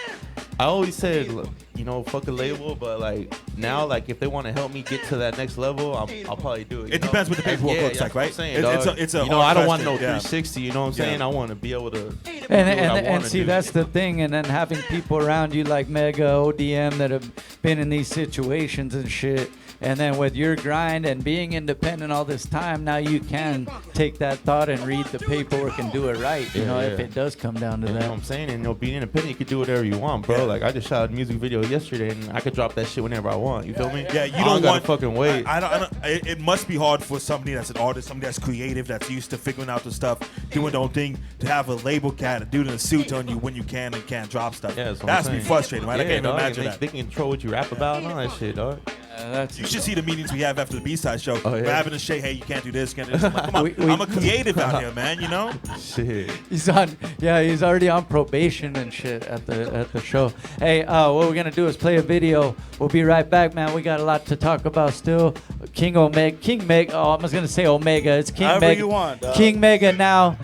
Speaker 13: always said, you know, fuck a label, but like now, like if they want to help me get to that next level, I'll probably do it.
Speaker 10: It depends what the paperwork looks like, right?
Speaker 13: It's a you know, I don't want no 360. You know what I'm saying? I want to be able to.
Speaker 8: And see, that's the thing. And then having people around you like Mega, ODM, that have been in these situations and shit. And then with your grind and being independent all this time, now you can take that thought and read the paperwork and do it right, you know, if it does come down to that.
Speaker 13: You know what I'm saying? And, you know, being independent, you can do whatever you want, bro. Like, I just shot a music video yesterday, and I could drop that shit whenever I want. You feel me?
Speaker 10: Yeah, you don't
Speaker 13: gotta fucking wait.
Speaker 10: I don't, it must be hard for somebody that's an artist, somebody that's creative, that's used to figuring out the stuff, doing their own thing, to have a label cat, a dude in a suit telling you when you can and can't drop stuff.
Speaker 13: Yeah,
Speaker 10: that's be frustrating, right? I can't even imagine that.
Speaker 13: They can control what you rap about and all that shit, dog.
Speaker 10: You should see the meetings we have after the B-side show. We're having a Shaye, hey, you can't do this, can't do this. I'm like, come on, I'm a creative out here, man, you know?
Speaker 13: Shit.
Speaker 8: He's already on probation and shit at the show. Hey, what we're gonna do is play a video. We'll be right back, man. We got a lot to talk about still. King Mega. Oh, I was gonna say Omega. It's King
Speaker 14: However
Speaker 8: Mega.
Speaker 14: you want, dog.
Speaker 8: King Mega now.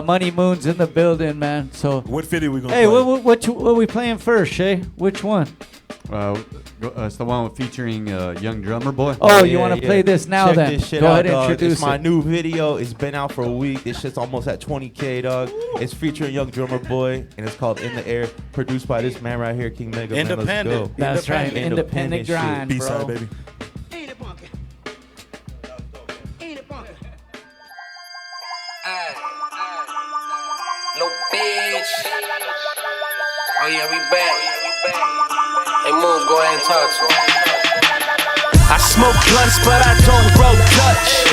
Speaker 8: Money Moon's in the building, man. So
Speaker 10: what video we gonna
Speaker 8: play?
Speaker 10: Hey,
Speaker 8: what are we playing first, Shaye? Which one?
Speaker 12: It's the one featuring Young Drummer Boy.
Speaker 8: Oh, you want to play this now?
Speaker 13: Check
Speaker 8: then
Speaker 13: this shit
Speaker 8: go
Speaker 13: out,
Speaker 8: ahead and
Speaker 13: dog.
Speaker 8: introduce
Speaker 13: It's my
Speaker 8: it.
Speaker 13: new video. It's been out for a week. This shit's almost at 20K, dog. It's featuring Young Drummer Boy, and it's called In the Air, produced by this man right here, King Mega. Man, let's go.
Speaker 8: That's right, independent grind,
Speaker 10: B-side,
Speaker 8: bro.
Speaker 10: baby.
Speaker 15: No bitch. Oh yeah, we back. Hey Moon, go ahead and talk to him. I smoke blunts, but I don't roll Dutch.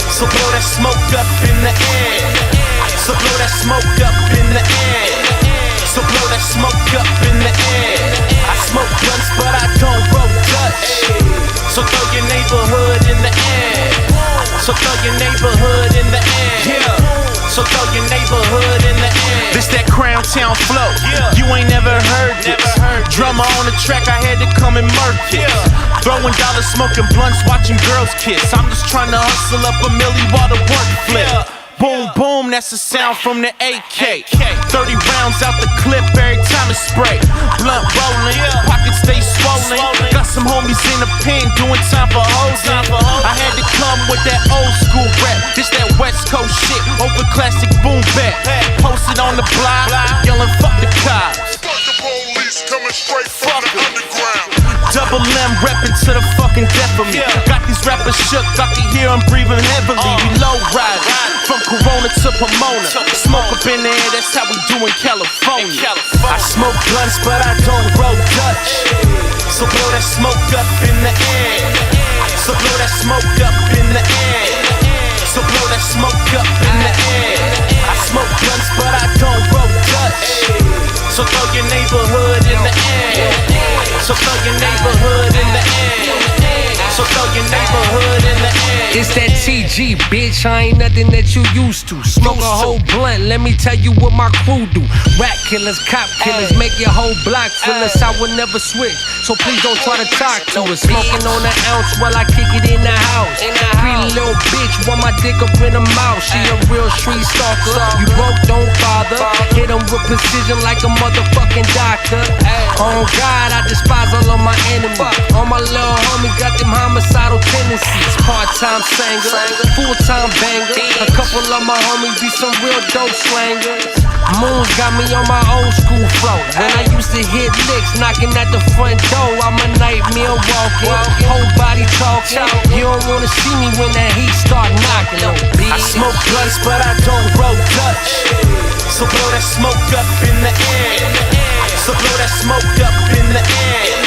Speaker 15: So blow that smoke up in the air. So blow that smoke up in the air. So blow that smoke up in the air. I smoke blunts, but I don't roll Dutch. So throw your neighborhood in the air. So throw your neighborhood in the air. Yeah. So throw your neighborhood in the air. This that Crown Town flow. Yeah. You ain't never heard this. Drummer on the track, I had to come and murk it. Yeah. Throwing dollars, smoking blunts, watching girls kiss. I'm just trying to hustle up a milli while the work flip. Yeah. Boom, boom, that's the sound from the AK. 30 rounds out the clip every time it spray. Blunt rolling, pockets stay swollen. Got some homies in the pen doing time for hosing. I had to come with that old school rap. This that West Coast shit over classic boom bap. Posted on the block, yelling fuck the cops.
Speaker 16: Fuck the police coming straight from the underground.
Speaker 15: Double M reppin' to the fucking death of me. Got these rappers shook, got to hear I'm breathing heavily. We low ride, from Corona to Pomona. Smoke up in the air, that's how we do in California. I smoke blunts, but I don't roll Dutch. So blow that smoke up in the air. So blow that smoke up in the air. So blow that smoke up in the air. I smoke blunts, but I don't roll Dutch. So throw your neighborhood in the air. So throw your neighborhood in the air. So throw your neighborhood in the air. It's that TG, bitch. I ain't nothing that you used to. Smoke a whole blunt, let me tell you what my crew do. Rat killers, cop killers, make your whole block feel us. I would never switch, so please don't try to talk to us. Smoking on an ounce while I kick it in the house. Pretty little bitch, want my dick up in her mouth. She a real street stalker. You broke, don't bother. Hit him with precision like a motherfucking doctor. On God, I despise all of my enemies. All my little homie got them homicidal tendencies. Part-time singer, full-time banger. A couple of my homies be some real dope slangers. Moons got me on my old school flow. When I used to hit licks, knocking at the front door, I'm a nightmare walking, whole body talking. You don't wanna see me when that heat start knocking. I smoke blunts, but I don't roll Dutch. So blow that smoke up in the air. So blow that smoke up in the air.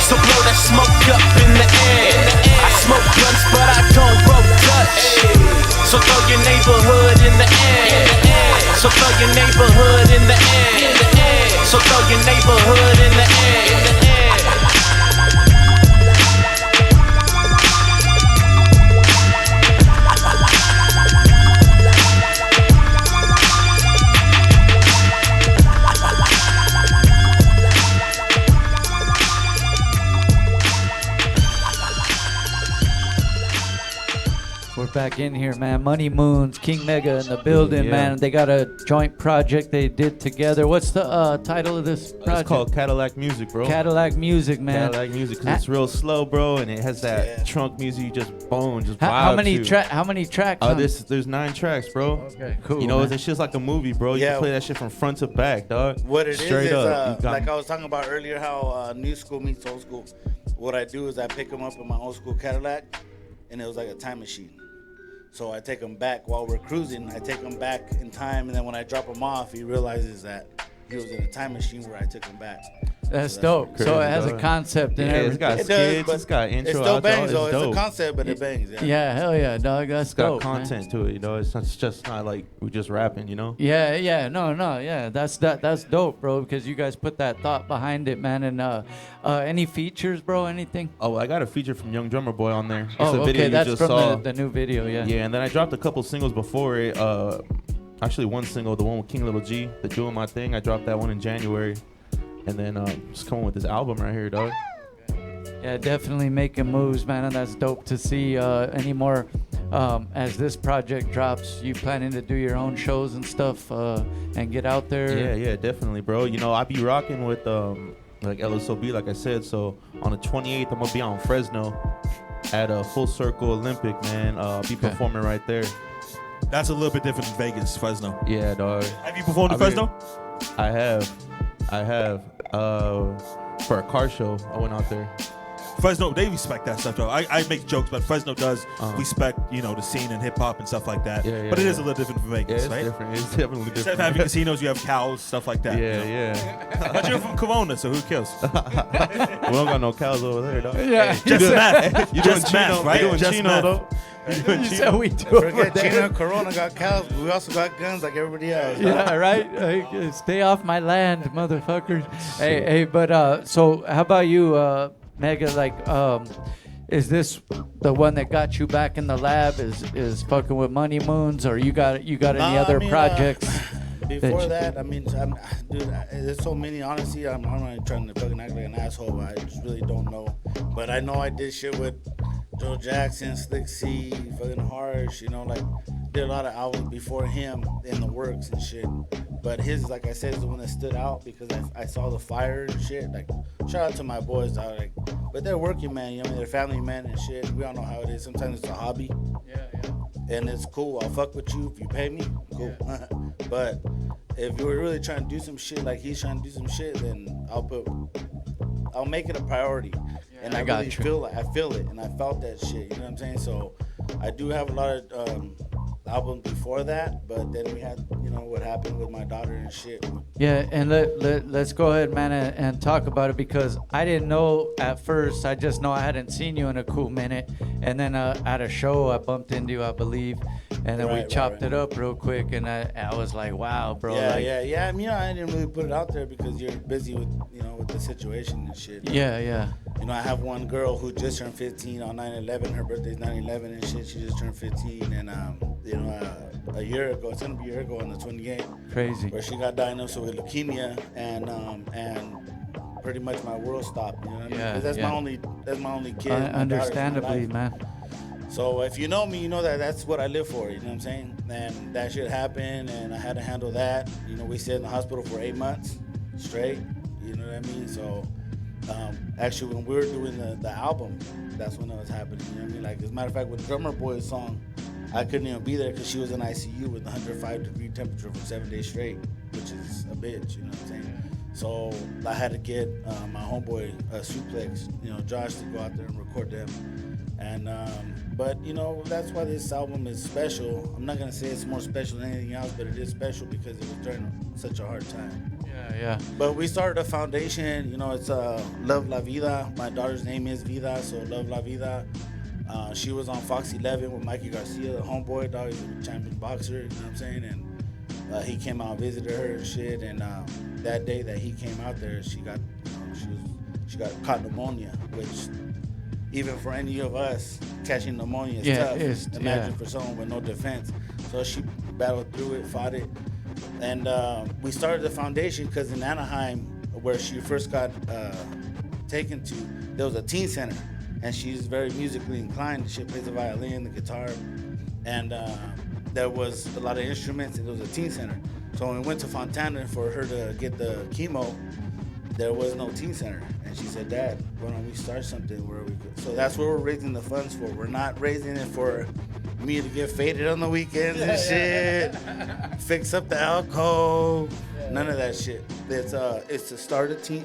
Speaker 15: So blow that smoke up in the air. I smoke blunts, but I don't roll Dutch. So throw your neighborhood in the air. So throw your neighborhood in the air. So throw your neighborhood in the air.
Speaker 8: We're back in here, man. Money Moons, King Mega in the building,
Speaker 13: Yeah.
Speaker 8: man. They got a joint project they did together. What's the title of this project?
Speaker 13: It's called Cadillac Music, bro.
Speaker 8: Cadillac Music, man.
Speaker 13: Cadillac Music, 'cause it's real slow, bro, and it has that trunk music you just just
Speaker 8: How
Speaker 13: vibe
Speaker 8: many
Speaker 13: to.
Speaker 8: How many tracks? on-
Speaker 13: There's 9 tracks, bro.
Speaker 8: Okay, cool.
Speaker 13: You know,
Speaker 8: man.
Speaker 13: it's just like a movie, bro. You
Speaker 14: Yeah.
Speaker 13: can play that shit from front to back, dog.
Speaker 14: What it is
Speaker 13: Straight up. You got
Speaker 14: like I was talking about earlier, how new school meets old school. What I do is I pick them up in my old school Cadillac, and it was like a time machine. So I take him back while we're cruising. I take him back in time, and then when I drop him off, he realizes that he was in a time machine where I took him back.
Speaker 8: That's dope. So it has a concept and
Speaker 13: Yeah,
Speaker 8: everything.
Speaker 13: it's got
Speaker 14: It does,
Speaker 13: skits,
Speaker 14: but
Speaker 13: it's got intro,
Speaker 14: it still
Speaker 13: outro,
Speaker 14: bangs, though.
Speaker 13: it's
Speaker 14: It's a
Speaker 13: dope.
Speaker 14: concept, but it bangs. Yeah.
Speaker 8: Yeah, hell yeah, dog. That's
Speaker 13: It's got
Speaker 8: dope, man.
Speaker 13: content to it, you know. It's just not like we just rapping, you know.
Speaker 8: Yeah, no, yeah, that's dope, bro. Because you guys put that thought behind it, man. And any features, bro? Anything?
Speaker 13: Oh, I got a feature from Young Drummer Boy on there. It's
Speaker 8: Oh,
Speaker 13: a video
Speaker 8: okay,
Speaker 13: you
Speaker 8: that's
Speaker 13: just
Speaker 8: from
Speaker 13: saw.
Speaker 8: the new video, yeah.
Speaker 13: Yeah, and then I dropped a couple singles before it. Actually, one single, the one with King Little G, the Doing My Thing. I dropped that one in January, and then just coming with this album right here, dog.
Speaker 8: Yeah, definitely making moves, man, and that's dope to see. Any more as this project drops? You planning to do your own shows and stuff and get out there?
Speaker 13: Yeah, definitely, bro. You know, I be rocking with like LSOB, like I said. So on the 28th, I'm gonna be on Fresno at a Full Circle Olympic, man. Be performing right there.
Speaker 10: That's a little bit different than Vegas, Fresno.
Speaker 13: Yeah, dog.
Speaker 10: Have you performed in Fresno?
Speaker 13: I have. For a car show, I went out there.
Speaker 10: Fresno, they respect that stuff, though. I make jokes, but Fresno does respect, you know, the scene and hip hop and stuff like that.
Speaker 13: Yeah,
Speaker 10: but it is a little different from Vegas,
Speaker 13: it's
Speaker 10: right?
Speaker 13: different. It's definitely different.
Speaker 10: Instead of having casinos, you have cows, stuff like that.
Speaker 13: Yeah,
Speaker 10: you know?
Speaker 13: yeah.
Speaker 10: But you're from Corona, so who cares?
Speaker 13: We don't got no cows over there, dog.
Speaker 8: Yeah.
Speaker 10: Just math.
Speaker 13: You doing
Speaker 10: Just
Speaker 13: Chino,
Speaker 10: math, right?
Speaker 13: You doing
Speaker 10: Just
Speaker 13: Chino,
Speaker 10: math.
Speaker 13: though? You doing
Speaker 8: You
Speaker 13: Chino?
Speaker 8: said we do over
Speaker 14: Forget
Speaker 8: there.
Speaker 14: Chino, Corona got cows, but we also got guns like everybody else.
Speaker 8: Yeah, right. Stay off my land, motherfuckers. Hey, but so how about you, Mega? Like, is this the one that got you back in the lab? Is fucking with Money Moons, or you got any other projects?
Speaker 14: Before that, I mean, dude, there's so many. Honestly, I'm not trying to fucking act like an asshole, but I just really don't know. But I know I did shit with Joe Jackson, Slick C, fucking Harsh, you know, like, did a lot of albums before him in the works and shit. But his, like I said, is the one that stood out because I saw the fire and shit. Like, shout out to my boys, dog. Like, but they're working, man. You know, they're family men and shit. We all know how it is. Sometimes it's a hobby.
Speaker 8: Yeah.
Speaker 14: And it's cool. I'll fuck with you if you pay me. Cool. Yeah. But if you're really trying to do some shit like he's trying to do some shit, then I'll make it a priority.
Speaker 8: Yeah,
Speaker 14: and I really feel it. I feel it, and I felt that shit. You know what I'm saying? So I do have a lot of albums before that, but then we had, you know, what happened with my daughter and shit.
Speaker 8: Yeah, and let's go ahead, man, and talk about it because I didn't know at first. I just know I hadn't seen you in a cool minute, and then at a show I bumped into you, I believe, and then we chopped it up real quick, and I was like, wow, bro.
Speaker 14: Yeah,
Speaker 8: like,
Speaker 14: yeah. I mean, you know, I didn't really put it out there because you're busy with, you know, with the situation and shit.
Speaker 8: Yeah.
Speaker 14: You know, I have one girl who just turned 15 on 9/11. Her birthday's 9/11 and shit. She just turned 15, and you know, a year ago, it's gonna be a year ago on the 28th.
Speaker 8: Crazy.
Speaker 14: Where she got diagnosed with leukemia, and pretty much my world stopped. You know what I mean? 'Cause that's my only kid. My daughter's my
Speaker 8: Understandably,
Speaker 14: life.
Speaker 8: man.
Speaker 14: So if you know me, you know that that's what I live for. You know what I'm saying? And that shit happened, and I had to handle that. You know, we stayed in the hospital for 8 months straight. You know what I mean? So actually, when we were doing the album, that's when it was happening. You know what I mean? Like, as a matter of fact, with Drummer Boy's song, I couldn't even be there because she was in ICU with 105-degree temperature for 7 days straight, which is a bitch. You know what I'm saying? So I had to get my homeboy Suplex, you know, Josh, to go out there and record them. And but you know, that's why this album is special. I'm not gonna say it's more special than anything else, but it is special because it was during such a hard time.
Speaker 8: Yeah.
Speaker 14: But we started a foundation. You know, it's Love La Vida. My daughter's name is Vida, so Love La Vida. She was on Fox 11 with Mikey Garcia, the homeboy, dog. He's a champion boxer. You know what I'm saying? And he came out and visited her and shit. And that day that he came out there, she got caught pneumonia, which even for any of us, catching pneumonia is tough. Imagine for someone with no defense. So she battled through it, fought it. And we started the foundation because in Anaheim, where she first got taken to, there was a teen center. and she's very musically inclined. She plays the violin, the guitar, and there was a lot of instruments, and it was a teen center. So when we went to Fontana for her to get the chemo, there was no teen center. And she said, Dad, why don't we start something where we could? So that's what we're raising the funds for. We're not raising it for me to get faded on the weekends and shit, fix up the alcohol, none of that shit. It's to start a teen,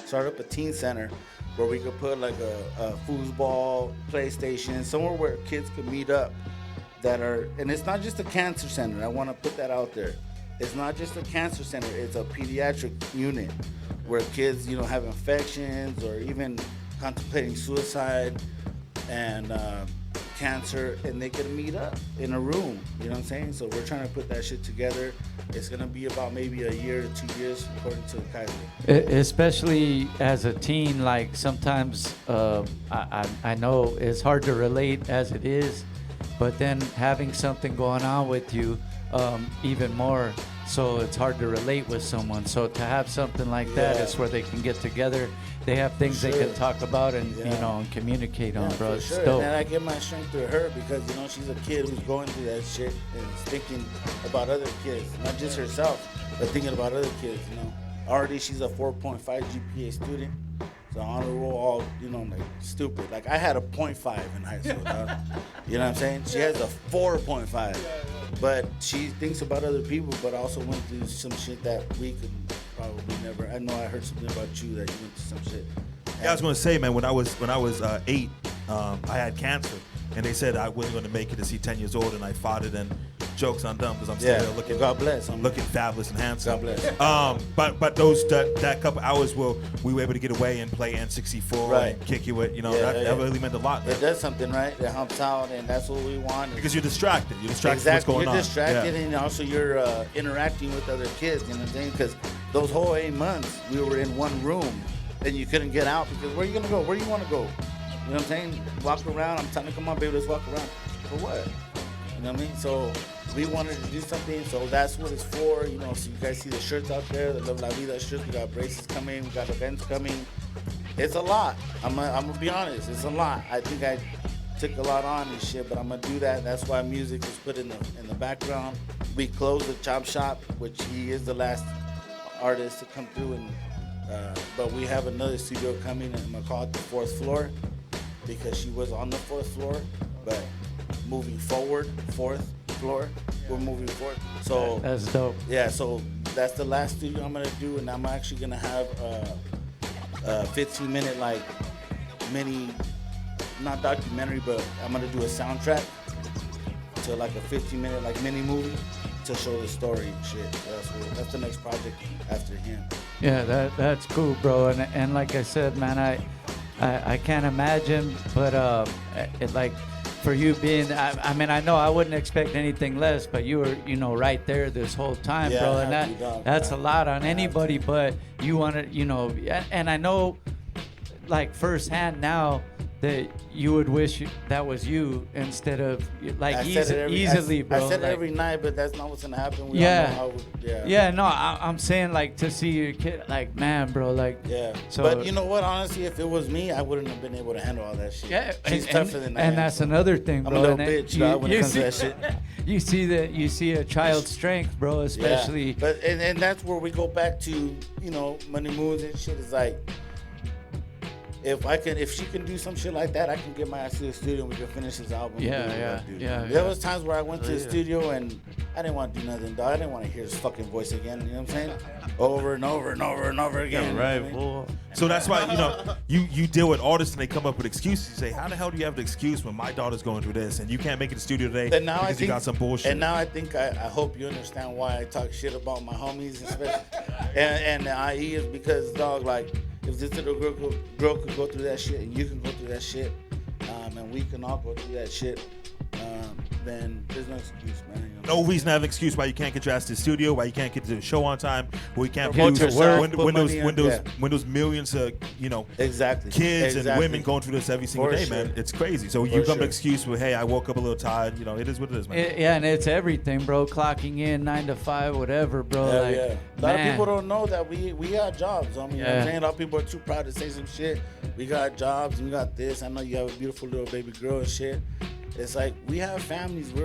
Speaker 14: start up a teen center where we could put like a foosball, PlayStation, somewhere where kids could meet up that are, and it's not just a cancer center. I want to put that out there. It's not just a cancer center. It's a pediatric unit where kids, have infections or even contemplating suicide and cancer, and they can meet up in a room. You know what I'm saying? So we're trying to put that shit together. It's gonna be about maybe a year to 2 years, according to Kaiser.
Speaker 8: Especially as a teen, like sometimes I know it's hard to relate as it is, but then having something going on with you, even more. So it's hard to relate with someone. So to have something like that is where they can get together. They have things they can talk about and and communicate on, bro.
Speaker 14: For
Speaker 8: It's
Speaker 14: sure.
Speaker 8: dope.
Speaker 14: And I get my strength through her because she's a kid who's going through that shit and is thinking about other kids, not just herself, but thinking about other kids. Already she's a 4.5 GPA student. So honor roll, all like stupid. Like I had a 0.5 in high school, dog. You know what I'm saying? She has a 4.5, but she thinks about other people, but also went through some shit that we could probably never. I know I heard something about you that you went through some shit.
Speaker 10: Yeah, I was gonna say, man, when I was 8, I had cancer, and they said I wasn't gonna make it to see 10 years old, and I fought it. And jokes on them because I'm still looking.
Speaker 14: God bless.
Speaker 10: I'm looking fabulous and handsome.
Speaker 14: God bless.
Speaker 10: But that couple hours we were able to get away and play N64 and kick it. That really meant a lot. Man.
Speaker 14: It does something, right? It helps out, and that's what we want.
Speaker 10: Because you're distracted. You're distracted
Speaker 14: exactly.
Speaker 10: from what's going on.
Speaker 14: You're distracted, and also you're interacting with other kids. You know what I'm saying? Because those whole 8 months, we were in one room, and you couldn't get out because where are you gonna go? Where do you want to go? You know what I'm saying? Walk around. I'm telling you, come on, baby, let's walk around. For what? You know what I mean? So we wanted to do something, so that's what it's for. So you guys see the shirts out there, the Love La Vida shirts. We got braces coming, we got events coming. It's a lot. I'm gonna be honest, it's a lot. I think I took a lot on and shit, but I'm gonna do that. That's why music is put in the background. We closed the Chop Shop, which he is the last artist to come through, and but we have another studio coming, and I'm gonna call it the 4th floor because she was on the 4th floor, but moving forward, 4th floor, we're moving forward. So
Speaker 8: that's dope.
Speaker 14: Yeah, so that's the last studio I'm gonna do, and I'm actually gonna have a 15-minute like mini, not documentary, but I'm gonna do a soundtrack to like a 15-minute like mini movie to show the story and shit. So that's the next project after him.
Speaker 8: Yeah, that's cool, bro. And like I said, man, I can't imagine, but for you being, I mean, I know I wouldn't expect anything less, but you were, right there this whole time, bro. And that's a lot on anybody, but you want to, and I know, like, firsthand now that you would wish that was you instead of, like, easily, bro.
Speaker 14: I said it every night, but that's not what's going to happen. We all know how
Speaker 8: no, I'm saying, like, to see your kid, like, man, bro, like.
Speaker 14: Yeah.
Speaker 8: So,
Speaker 14: but you know what? Honestly, if it was me, I wouldn't have been able to handle all that shit.
Speaker 8: Yeah.
Speaker 14: She's tougher than I am.
Speaker 8: And that's another thing, bro.
Speaker 14: I'm a little bitch, dog, when it comes to that shit.
Speaker 8: You see a child's strength, bro, especially.
Speaker 14: Yeah. But and that's where we go back to, Money Moves and shit. Is like, if she can do some shit like that, I can get my ass to the studio and we can finish this album.
Speaker 8: Yeah.
Speaker 14: There was times where I went to the studio and I didn't want to do nothing, dog. I didn't want to hear his fucking voice again. You know what I'm saying? Over and over and over and over again.
Speaker 10: Yeah, right, boy. So that's why, you deal with artists and they come up with excuses. You say, how the hell do you have the excuse when my daughter's going through this and you can't make it to the studio today because you got some bullshit?
Speaker 14: And now I think I hope you understand why I talk shit about my homies, especially. and the IE is because, dog, like, if this little girl could go through that shit and you can go through that shit, and we can all go through that shit, then there's no excuse, man. You
Speaker 10: No reason to have an excuse why you can't get your ass to the studio, why you can't get to the show on time, why you can't
Speaker 14: Promote
Speaker 10: produce
Speaker 14: yourself,
Speaker 10: when,
Speaker 14: put
Speaker 10: when those
Speaker 14: money in,
Speaker 10: when those
Speaker 14: yeah.
Speaker 10: when those millions of
Speaker 14: exactly
Speaker 10: kids and
Speaker 14: exactly.
Speaker 10: women going through this every single
Speaker 14: For
Speaker 10: day,
Speaker 14: sure.
Speaker 10: man. It's crazy. So
Speaker 14: For
Speaker 10: you come
Speaker 14: sure.
Speaker 10: an excuse with, hey, I woke up a little tired. It is what it is, man.
Speaker 8: Yeah, and it's everything, bro. Clocking in 9 to 5, whatever, bro.
Speaker 14: Hell
Speaker 8: like,
Speaker 14: yeah. A lot of
Speaker 8: man.
Speaker 14: people don't know that we got jobs. I mean, you know what
Speaker 8: Yeah.
Speaker 14: I'm saying? A lot of people are too proud to say some shit. We got jobs and we got this. I know you have a beautiful little baby girl and shit. It's like we have families. We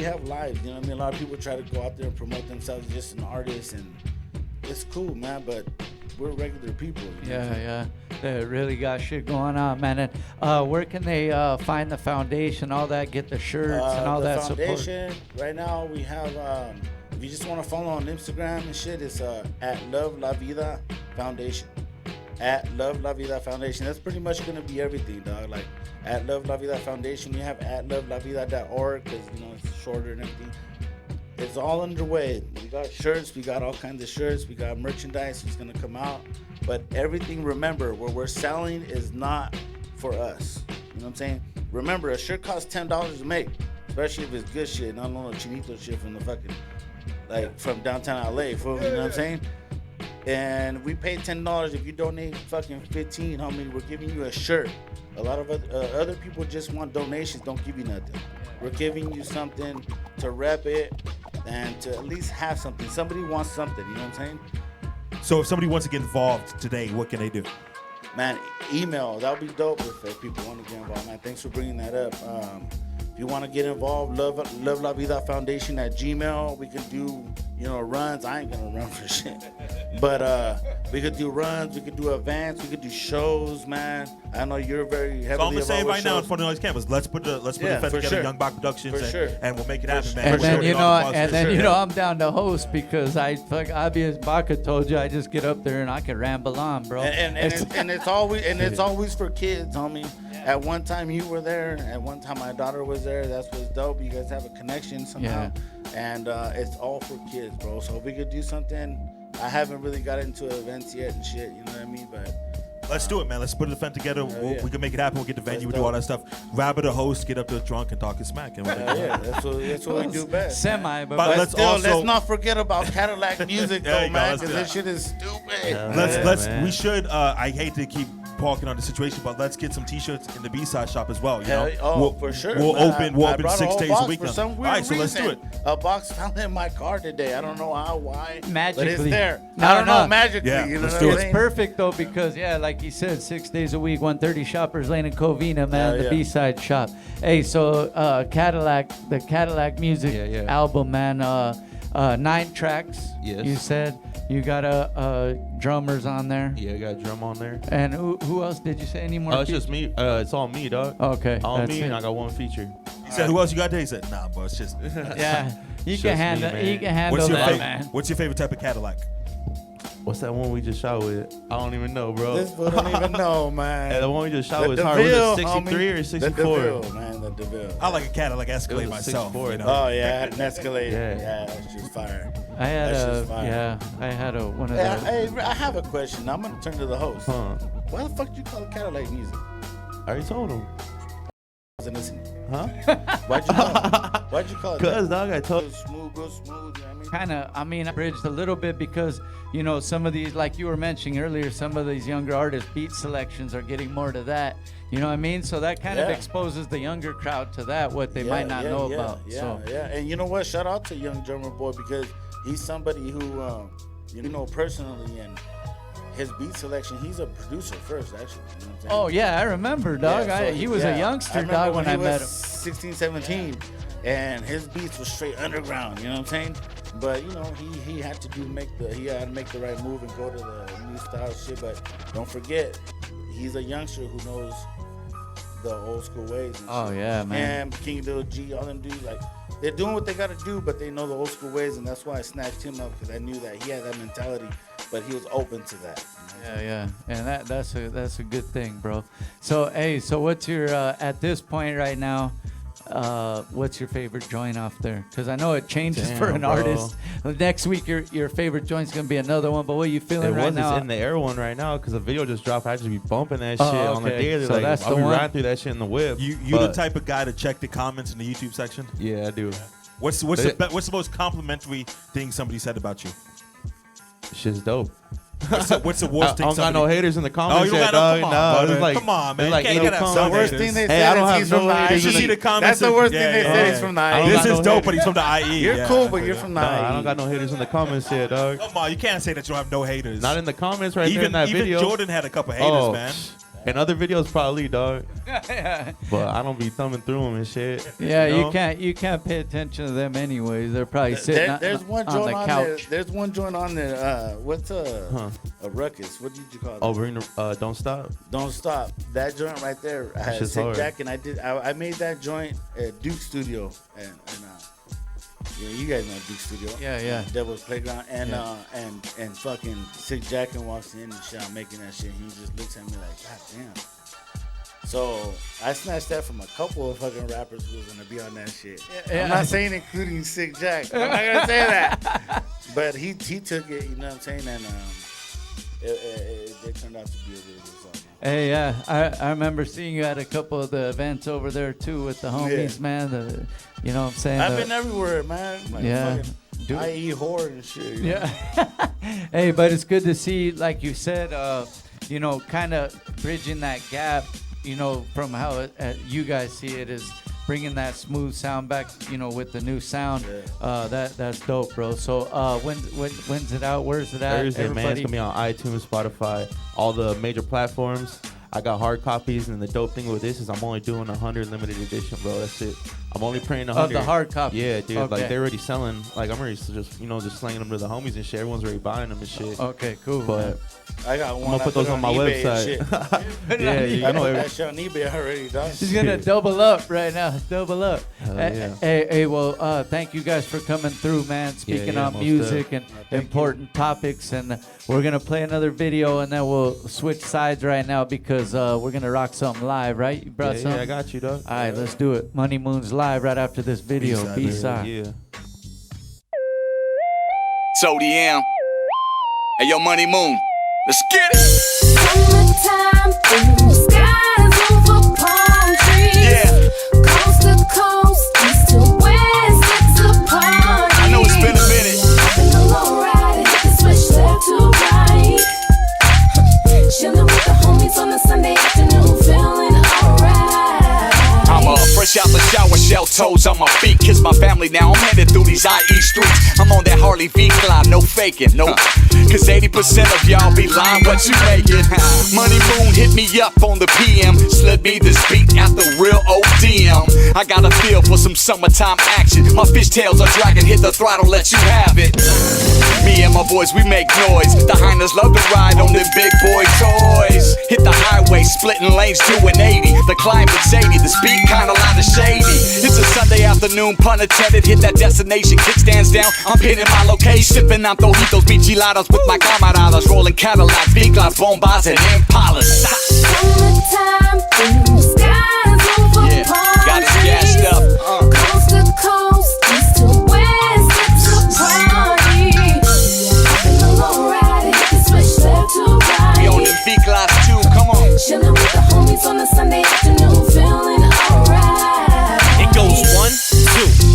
Speaker 14: have lives. You know what I mean? A lot of people try to go out there and promote themselves as just an artist, and it's cool, man. But we're regular people. You know what I'm saying?
Speaker 8: Yeah. They really got shit going on, man. And where can they find the foundation, all that, get the shirts and all
Speaker 14: the
Speaker 8: that
Speaker 14: foundation,
Speaker 8: support?
Speaker 14: right now we have, if you just want to follow on Instagram and shit, it's at Love La Vida Foundation. At Love La Vida Foundation. That's pretty much going to be everything, dog. Like, at Love La Vida Foundation. We have at lovelavida.org because, it's shorter and everything. It's all underway. We got shirts. We got all kinds of shirts. We got merchandise that's going to come out. But everything, remember, what we're selling is not for us. You know what I'm saying? Remember, a shirt costs $10 to make, especially if it's good shit, not no chinito shit from the fucking, from downtown LA. Fool, you know what I'm saying? And we pay $10. If you donate fucking 15, homie, we're giving you a shirt. A lot of other people just want donations, don't give you nothing. We're giving you something to rep it and to at least have something. Somebody wants something, you know what I'm saying?
Speaker 10: So if somebody wants to get involved today, what can they do?
Speaker 14: Man, email. That would be dope if people want to get involved, man. Thanks for bringing that up. If you want to get involved, Love La Vida Foundation at Gmail. We can do, runs. I ain't going to run for shit. But we could do runs. We could do events. We could do shows, man. I know you're very heavily
Speaker 10: So I'm gonna say
Speaker 14: involved
Speaker 10: right
Speaker 14: with
Speaker 10: now in
Speaker 14: shows.
Speaker 10: front of all these cameras, let's put the event
Speaker 14: for
Speaker 10: together,
Speaker 14: sure.
Speaker 10: Young Bach Productions,
Speaker 14: For
Speaker 10: and,
Speaker 14: sure.
Speaker 10: and we'll make it happen, man.
Speaker 8: And
Speaker 10: For
Speaker 8: then,
Speaker 10: sure.
Speaker 8: I'm down to host because obvious Baca told you I just get up there and I can ramble on, bro.
Speaker 14: And it's always for kids, homie. At one time you were there. At one time my daughter was there. That's what's dope. You guys have a connection somehow. And it's all for kids, bro. So if we could do something, I haven't really got into events yet and shit. You know what I mean? But
Speaker 10: let's do it, man. Let's put an event together. We can make it happen. We'll get the venue. We'll do all that stuff. Rabbit a host, get up there drunk and talking smack. And
Speaker 14: that's what we do best.
Speaker 8: Semi,
Speaker 10: but
Speaker 14: let's not forget about Cadillac music though, man, because this shit is stupid.
Speaker 10: We should. I hate to keep talking on the situation, but let's get some T-shirts in the B-side shop as well.
Speaker 14: For sure.
Speaker 10: We'll
Speaker 14: man.
Speaker 10: open
Speaker 14: I brought
Speaker 10: 6 days a week.
Speaker 14: For some weird
Speaker 10: all right, so let's do
Speaker 14: reason,
Speaker 10: it.
Speaker 14: A box found in my car today. I don't know how, why.
Speaker 8: Magically.
Speaker 14: But it's there.
Speaker 8: No,
Speaker 14: I don't know,
Speaker 8: no.
Speaker 14: magically.
Speaker 10: Yeah,
Speaker 14: you know
Speaker 10: let's
Speaker 14: what
Speaker 10: do
Speaker 14: I'm
Speaker 10: it.
Speaker 14: saying?
Speaker 8: It's perfect though because like you said, 6 days a week, 130 Shoppers Lane in Covina, man, the B-side shop. Hey, so the Cadillac music album, man, 9 tracks.
Speaker 13: Yes.
Speaker 8: You said you got drummers on there.
Speaker 13: Yeah, I got a drum on there.
Speaker 8: And who else did you say? Any more?
Speaker 13: Oh, it's just me. It's all me, dog.
Speaker 8: Okay,
Speaker 13: All
Speaker 8: that's
Speaker 13: me,
Speaker 8: it.
Speaker 13: and I got one feature.
Speaker 10: He said, "Who else you got there?" He said, "Nah, bro, it's just."
Speaker 8: Yeah, you
Speaker 13: It's
Speaker 8: can
Speaker 13: just
Speaker 8: handle.
Speaker 13: me, man.
Speaker 8: You can handle that, man.
Speaker 10: What's your favorite type of Cadillac?
Speaker 13: What's that one we just shot with? I don't even know, bro.
Speaker 14: This fool don't even know, man.
Speaker 13: And the one we just shot
Speaker 14: The
Speaker 13: was hard. Was
Speaker 14: DeVille,
Speaker 13: it 63
Speaker 14: homie.
Speaker 13: or 64?
Speaker 14: The DeVille, man, the DeVille.
Speaker 10: I like a Cadillac Escalade
Speaker 13: It was a
Speaker 10: myself.
Speaker 13: 64,
Speaker 10: You know?
Speaker 14: Oh yeah, I had an Escalade.
Speaker 13: Yeah.
Speaker 14: Yeah, that's just fire.
Speaker 8: I had
Speaker 14: That's
Speaker 8: a
Speaker 14: just fire.
Speaker 8: one of
Speaker 14: Hey,
Speaker 8: those.
Speaker 14: I have a question. I'm gonna turn to the host.
Speaker 13: Huh.
Speaker 14: Why the fuck do you call it Cadillac music?
Speaker 13: I already told him.
Speaker 14: Wasn't listening.
Speaker 13: Huh?
Speaker 14: Why'd you call it?
Speaker 13: Cause dog, I told.
Speaker 14: Go smooth. You know what I mean?
Speaker 8: Kind of, I bridged a little bit because, some of these, like you were mentioning earlier, some of these younger artists' beat selections are getting more to that. You know what I mean? So that kind of exposes the younger crowd to that, what they might not know about.
Speaker 14: Yeah. And you know what? Shout out to Young Drummer Boy because he's somebody who, personally and his beat selection, he's a producer first, actually. You know what I'm saying?
Speaker 8: Oh, yeah, I remember, dog.
Speaker 14: Yeah, so
Speaker 8: He was a youngster, dog, when I met him.
Speaker 14: 16, 17, and his beats were straight underground, you know what I'm saying? But, he had to make the right move and go to the new style shit. But don't forget, he's a youngster who knows the old school ways. And
Speaker 8: Oh,
Speaker 14: shit.
Speaker 8: yeah, man.
Speaker 14: Him, King Lil G, all them dudes, like, they're doing what they got to do, but they know the old school ways, and that's why I snatched him up, because I knew that he had that mentality, but he was open to that.
Speaker 8: Yeah, and that's a good thing, bro. So, hey, what's your at this point right now? what's your favorite joint off there? Because I know it changes
Speaker 13: Damn,
Speaker 8: for an
Speaker 13: bro.
Speaker 8: artist. Next week, your favorite joint's gonna be another one. But what are you feeling
Speaker 13: It
Speaker 8: right
Speaker 13: was
Speaker 8: now?
Speaker 13: in the air one right now because the video just dropped. I just be bumping that shit
Speaker 8: Oh,
Speaker 13: on the
Speaker 8: okay.
Speaker 13: daily.
Speaker 8: So
Speaker 13: Like,
Speaker 8: that's
Speaker 13: I'll
Speaker 8: the
Speaker 13: be
Speaker 8: one?
Speaker 13: riding through that shit in the whip.
Speaker 10: You the type of guy to check the comments in the YouTube section?
Speaker 13: Yeah, I do.
Speaker 10: What's the most complimentary thing somebody said about you?
Speaker 13: Shit's dope.
Speaker 10: What's the worst thing?
Speaker 13: I don't got no haters in the comments.
Speaker 10: Oh, you don't
Speaker 13: yet,
Speaker 10: got no.
Speaker 13: dog.
Speaker 10: Come on,
Speaker 13: No,
Speaker 10: brother.
Speaker 13: it's like,
Speaker 10: Come on, man.
Speaker 13: it's like
Speaker 10: You can't get
Speaker 13: no
Speaker 10: some
Speaker 14: The worst
Speaker 10: haters.
Speaker 14: thing they
Speaker 13: Hey,
Speaker 14: said
Speaker 13: I don't
Speaker 14: is
Speaker 13: have
Speaker 14: he's
Speaker 13: no
Speaker 14: from the
Speaker 13: haters.
Speaker 14: IE.
Speaker 10: You should see the comments.
Speaker 14: That's the worst thing
Speaker 10: Yeah,
Speaker 14: they
Speaker 10: yeah,
Speaker 14: said.
Speaker 10: yeah.
Speaker 14: He's from the
Speaker 13: I don't
Speaker 14: IE.
Speaker 10: This
Speaker 13: got
Speaker 10: is
Speaker 13: no
Speaker 10: dope,
Speaker 13: haters.
Speaker 10: but he's from the IE.
Speaker 14: You're
Speaker 10: yeah.
Speaker 14: cool, but you're from the
Speaker 13: I don't
Speaker 14: IE.
Speaker 13: got no haters in the comments yet, dog.
Speaker 10: Come on, you can't say that you don't have no haters.
Speaker 13: Not in the comments right there in that
Speaker 10: even
Speaker 13: video.
Speaker 10: Jordan had a couple haters, man.
Speaker 13: And other videos probably, dog. But I don't be thumbing through them and shit.
Speaker 8: Yeah,
Speaker 13: you know?
Speaker 8: you can't pay attention to them anyways. They're probably sitting
Speaker 14: There's one
Speaker 8: on
Speaker 14: joint
Speaker 8: the
Speaker 14: on there.
Speaker 8: couch.
Speaker 14: There's one joint on there. What's a ruckus? What did you call it?
Speaker 13: Oh, bring the Don't Stop.
Speaker 14: Don't Stop. That joint right there. I had
Speaker 13: shit's
Speaker 14: Sick
Speaker 13: hard.
Speaker 14: Jack, and I made that joint at Duke Studio, and yeah, you guys know Duke Studio.
Speaker 8: Yeah.
Speaker 14: Devil's Playground, and fucking Sick Jack walks in and shit. I'm making that shit. He just looks at me like, God damn. So I snatched that from a couple of fucking rappers who was gonna be on that shit.
Speaker 8: Yeah.
Speaker 14: I'm not saying including Sick Jack. I'm not gonna say that. But he took it. You know what I'm saying? And it turned out to be a really good song.
Speaker 8: Hey, yeah, I remember seeing you at a couple of the events over there too with the homies, man. You know what I'm saying?
Speaker 14: I've been everywhere, man. Like
Speaker 8: Yeah.
Speaker 14: IE whore and shit. You know?
Speaker 8: Yeah. Hey, but it's good to see, like you said, you know, kind of bridging that gap, you know, from how you guys see it is bringing that smooth sound back, you know, with the new sound. That's dope, bro. So when's it out? Where's it at?
Speaker 13: Thursday, man. It's gonna be on iTunes, Spotify, all the major platforms. I got hard copies, and the dope thing with this is I'm only doing 100 limited edition, bro. That's it. I'm only printing 100.
Speaker 8: Of the hard copy.
Speaker 13: Yeah, dude.
Speaker 8: Okay.
Speaker 13: Like they're already selling. Like I'm already just slinging them to the homies and shit. Everyone's already buying them and shit.
Speaker 8: Okay, cool.
Speaker 13: But
Speaker 14: I got one.
Speaker 13: I'm gonna put those on my
Speaker 14: eBay
Speaker 13: website. Yeah, you
Speaker 14: I
Speaker 13: know
Speaker 14: put that shit on eBay already, dog.
Speaker 8: He's gonna double up right now. Double up.
Speaker 13: yeah.
Speaker 8: Hey, well, thank you guys for coming through, man. Speaking
Speaker 13: yeah,
Speaker 8: on
Speaker 13: most
Speaker 8: music and important topics, and we're gonna play another video, and then we'll switch sides right now because we're gonna rock something live, right? You brought something.
Speaker 13: Yeah, I got you, dog.
Speaker 8: All right, let's do it. Money Moon's live right after this video. B-side.
Speaker 13: Yeah.
Speaker 17: So DM. Hey, yo, Money Moon. Let's get it.
Speaker 18: Summertime, blue skies over palm trees.
Speaker 17: Yeah.
Speaker 18: Coast to coast, east to west, it's a party.
Speaker 17: I know it's been a minute.
Speaker 18: Been a long ride, hit the switch left to right. Chilling with the homies on a Sunday afternoon, feeling alright.
Speaker 17: I'm fresh out the shower, shell toes on my feet. Kiss my family now, I'm headed through these IE streets. I'm on that Harley V climb, no faking, nope. Cause 80% of y'all be lying what you making. Money Moon hit me up on the PM. Slid me this beat at the real ODM. I got a feel for some summertime action. My fishtails are dragging, hit the throttle, let you have it. Me and my boys, we make noise. The Heiners love to ride on them big boy toys. Hit the highway, splitting lanes, doing 80. The climate's 80, the speed kinda loud and shady. It's a Sunday afternoon, pun intended. Hit that destination, kickstands down. I'm pinning my location. Sipping on Tojitos, Micheladas with my camaradas. Rolling Cadillac, V-Class, Bombas, and Impalas.
Speaker 18: Summertime, blue skies over
Speaker 17: Yeah,
Speaker 18: palm
Speaker 17: got us
Speaker 18: trees.
Speaker 17: gassed up.
Speaker 18: Coast to coast, east to west, it's a party. Been a long ride, hit the switch left to right.
Speaker 17: We on them V-Class too, come on.
Speaker 18: Chilling with the homies on a Sunday afternoon, feeling alright.
Speaker 15: It goes 1,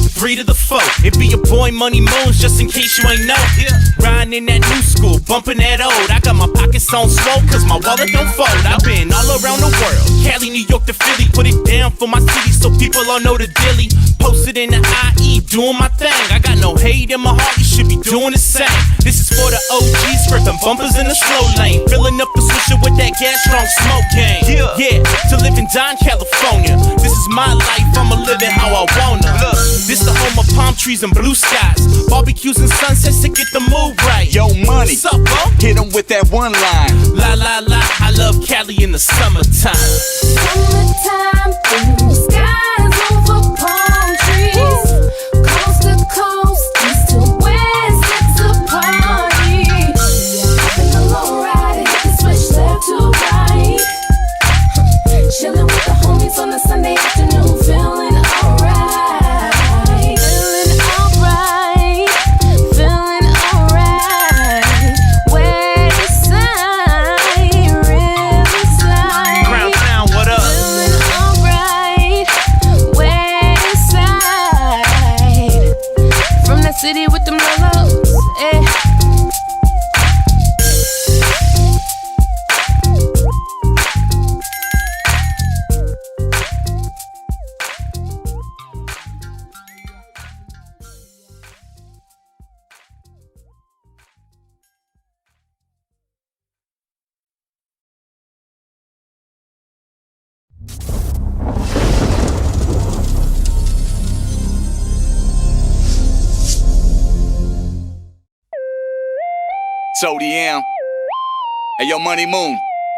Speaker 15: 2, 3 to the 4. It be your boy Money Moons, just in case you ain't know. Riding in that new school, bumping that old. I got my pockets on swole, cause my wallet don't fold. I've been all around the world, Cali, New York to Philly. Put it down for my city so people all know the dilly. Posted in the IE, doing my thing. I got no hate in my heart, you should be doing the same. This is for the OGs, scraping bumpers in the slow lane. Filling up the swisher with that gas, strong smoke game. Yeah, to live in Don, California. This is my life, I'ma live it how I wanna. This the home of palm trees and blue skies. Barbecues and sunsets to get the move right.
Speaker 17: Yo, Money,
Speaker 15: what's up, bro?
Speaker 17: Hit him with that one line.
Speaker 15: La la la, I love Cali in the summertime.
Speaker 18: Summertime, blue skies over palm trees. Coast to coast, east to west, it's a party. Been a long ride, hit the switch left to right. Chilling with the homies on a Sunday afternoon, feeling alright.
Speaker 17: ODM. Hey, yo, Money Moon,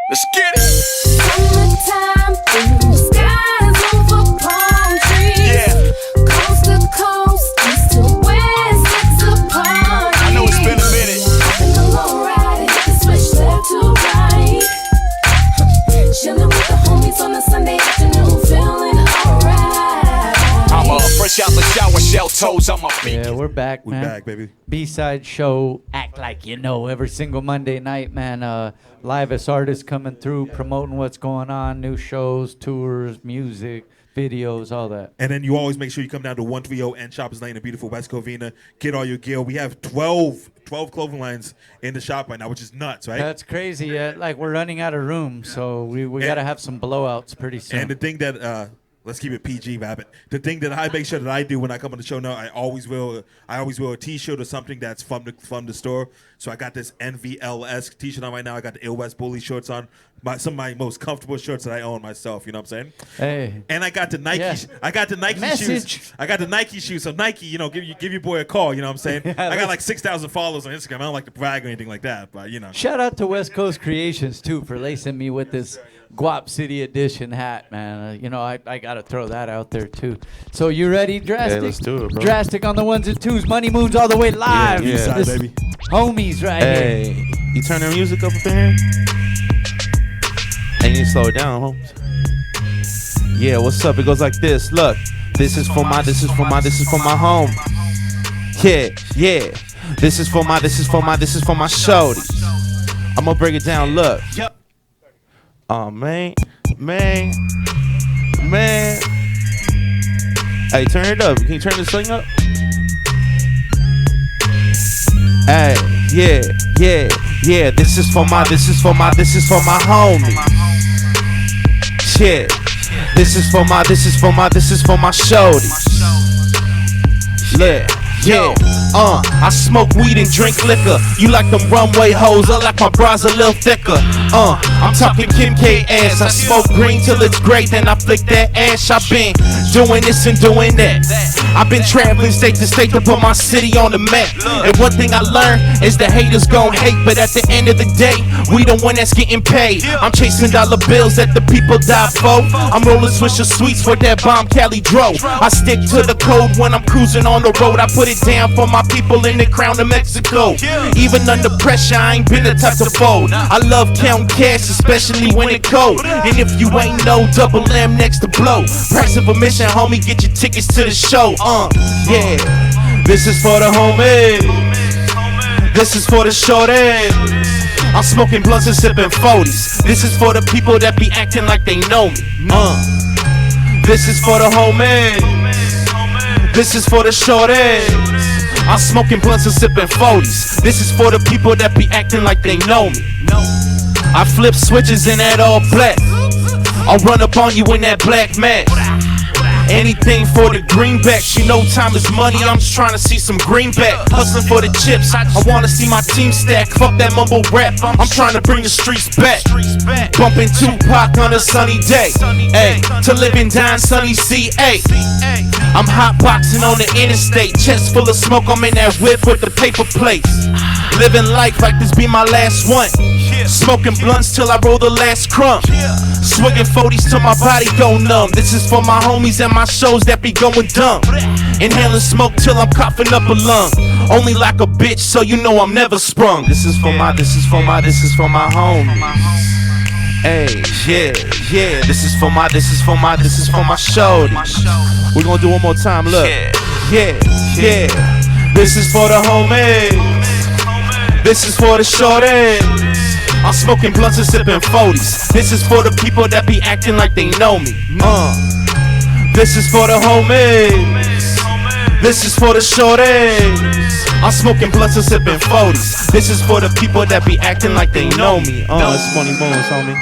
Speaker 17: let's get it.
Speaker 18: Summertime, blue skies over palm trees.
Speaker 17: Yeah.
Speaker 18: Coast to coast, east to west, it's a party.
Speaker 17: I know it's been a minute.
Speaker 18: In the low ride, hit the switch left to right. Chilling with the homies on a Sunday afternoon, feeling alright.
Speaker 17: I'm fresh out the shower, shell toes on my feet.
Speaker 8: Yeah, we're back, man.
Speaker 10: back, baby.
Speaker 8: B-side show, act like you know, every single Monday night, man. Livest artists coming through, promoting what's going on, new shows, tours, music, videos, all that.
Speaker 10: And then you always make sure you come down to 130 and Shoppers Lane in beautiful West Covina. Get all your gear. We have 12 clothing lines in the shop right now, which is nuts, right?
Speaker 8: That's crazy. Like, we're running out of room, so we got to have some blowouts pretty soon.
Speaker 10: And the thing that let's keep it PG, Rabbit. The thing that I make sure that I do when I come on the show now, I always wear a T-shirt or something that's from the store. So I got this NVLS T-shirt on right now. I got the Ill West Bully shorts on. Some of my most comfortable shirts that I own myself. You know what I'm saying?
Speaker 8: Hey.
Speaker 10: And I got the Nike.
Speaker 8: Yeah.
Speaker 10: I got the Nike shoes. I got the Nike shoes. So Nike, give your boy a call. You know what I'm saying? I got like 6,000 followers on Instagram. I don't like to brag or anything like that, but
Speaker 8: Shout out to West Coast Creations too for lacing me with this Guap City Edition hat, man. I gotta throw that out there too. So you ready, Drastic?
Speaker 13: Yeah, let's do it, bro.
Speaker 8: Drastic on the ones and twos. Money Moon's all the way live.
Speaker 13: Yeah.
Speaker 8: This
Speaker 10: baby.
Speaker 8: Homies right
Speaker 13: Hey,
Speaker 8: here.
Speaker 13: you turn the music up in here? And you slow it down, Holmes. Yeah, what's up? It goes like this. Look, this is for my home. Yeah. This is for my shorties. I'm gonna break it down. Look. Oh man. Hey, turn it up. Can you turn this thing up? Hey, yeah. This is for my homie. Yeah. This is for my shorties. Yeah. I smoke weed and drink liquor. You like them runway hoes, I like my bras a little thicker. I'm talking Kim K ass. I smoke green till it's great, then I flick that ash. I've been doing this and doing that. I've been traveling state to state to put my city on the map. And one thing I learned is the haters gon' hate, but at the end of the day, we the one that's getting paid. I'm chasing dollar bills that the people die for. I'm rolling Swisher Sweets for that bomb Cali dro. I stick to the code when I'm cruising on the road. I put it down for my people in the crown of Mexico. Even under pressure, I ain't been the type to fold. I love counting cash, especially when it cold. And if you ain't no double M next to blow. Price of admission, homie, get your tickets to the show. Yeah. This is for the homies. This is for the shorties. I'm smoking blunts and sipping 40s. This is for the people that be acting like they know me. This is for the homies. This is for the shorties. I'm smoking blunts and sipping 40s. This is for the people that be acting like they know me. I flip switches in that all black. I'll run up on you in that black mask. Anything for the greenbacks. You know time is money, I'm just trying to see some greenback. Hustling for the chips, I wanna see my team stack. Fuck that mumble rap, I'm trying to bring the streets back. Bumping Tupac on a sunny day. Ay, to live and die in sunny CA. I'm hotboxing on the interstate. Chest full of smoke, I'm in that whip with the paper plates. Living life like this be my last one. Smoking blunts till I roll the last crumb. Swigging 40s till my body go numb. This is for my homies and my shows that be going dumb. Inhaling smoke till I'm coughing up a lung. Only like a bitch, so you know I'm never sprung. This is for my homies. Hey, yeah. This is for my shorties. We gonna do one more time. Look, yeah. This is for the homies. This is for the shorties. I'm smoking blunts and sipping 40s. This is for the people that be acting like they know me. This is for the homies. This is for the shorties. I'm smoking blunts and sipping 40s. This is for the people that be acting like they know me. It's Money Moons, homie.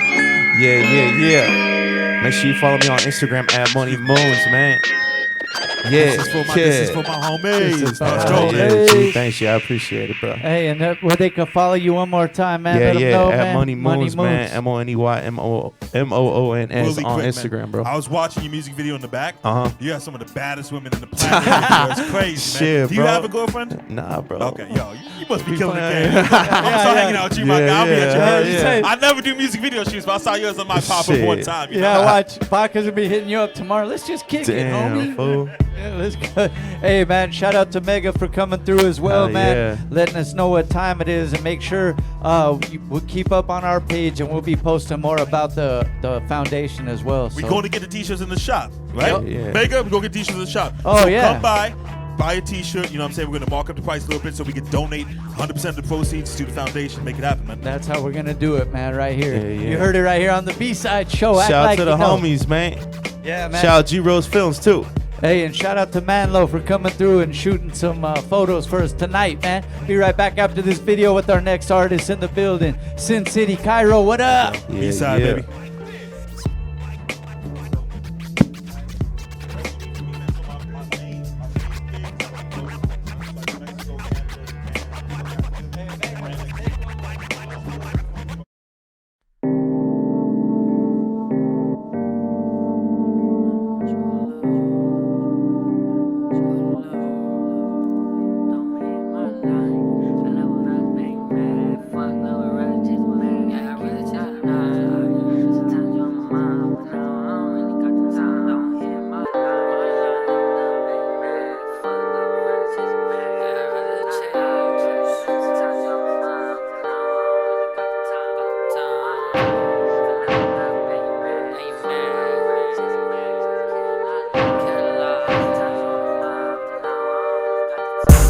Speaker 13: Yeah. Make sure you follow me on Instagram at Money Moons, man.
Speaker 10: This is for my homies. Let's go.
Speaker 13: Yeah, G, thanks, yeah, I appreciate it, bro.
Speaker 8: Hey, and where they can follow you one more time, man.
Speaker 13: Yeah,
Speaker 8: Let 'em
Speaker 13: yeah,
Speaker 8: know,
Speaker 13: at
Speaker 8: man.
Speaker 13: Money Moons, man.
Speaker 8: Moons.
Speaker 13: MoneyMoons
Speaker 10: Really
Speaker 13: on
Speaker 10: quick,
Speaker 13: Instagram,
Speaker 10: man.
Speaker 13: bro.
Speaker 10: I was watching your music video in the back.
Speaker 13: Uh-huh.
Speaker 10: You have some of the baddest women in the planet. Bro. It's crazy, man.
Speaker 13: Shit,
Speaker 10: Do you
Speaker 13: bro.
Speaker 10: have a girlfriend?
Speaker 13: Nah, bro.
Speaker 10: Okay, yo, you must be
Speaker 13: We
Speaker 10: killing the
Speaker 13: playing.
Speaker 10: game. I'm still hanging out with you, my guy. I'll be at your
Speaker 8: yeah.
Speaker 10: house. I never do music video shoots, but I saw yours on my pop up one time. You
Speaker 8: Yeah,
Speaker 10: know?
Speaker 8: watch. Baca's will be hitting you up tomorrow. Let's just kick it,
Speaker 13: Damn,
Speaker 8: homie.
Speaker 13: fool.
Speaker 8: Yeah, let's go. Hey, man, shout out to Mega for coming through as well,
Speaker 13: Hell
Speaker 8: man.
Speaker 13: yeah.
Speaker 8: Letting us know what time it is, and make sure we'll keep up on our page, and we'll be posting more about the foundation as well.
Speaker 10: We're
Speaker 8: so.
Speaker 10: going to get the t-shirts in the shop, right?
Speaker 13: Yeah.
Speaker 10: Mega, we're going to get t-shirts in the shop.
Speaker 8: Oh,
Speaker 10: so
Speaker 8: yeah.
Speaker 10: come by, buy a t-shirt. You know what I'm saying? We're going to mark up the price a little bit so we can donate 100% of the proceeds to the foundation. Make it happen, man.
Speaker 8: That's how we're going to do it, man, right here.
Speaker 13: Yeah, yeah.
Speaker 8: You heard it right here on the B-Side Show. Act
Speaker 13: Shout out
Speaker 8: like
Speaker 13: to the
Speaker 8: you know.
Speaker 13: homies, man.
Speaker 8: Yeah, man.
Speaker 13: Shout out G-Rose Films, too.
Speaker 8: Hey, and shout out to Manlo for coming through and shooting some photos for us tonight, man. Be right back after this video with our next artist in the building, City Cairo. What up?
Speaker 13: Yeah,
Speaker 10: B-side,
Speaker 13: yeah.
Speaker 10: baby.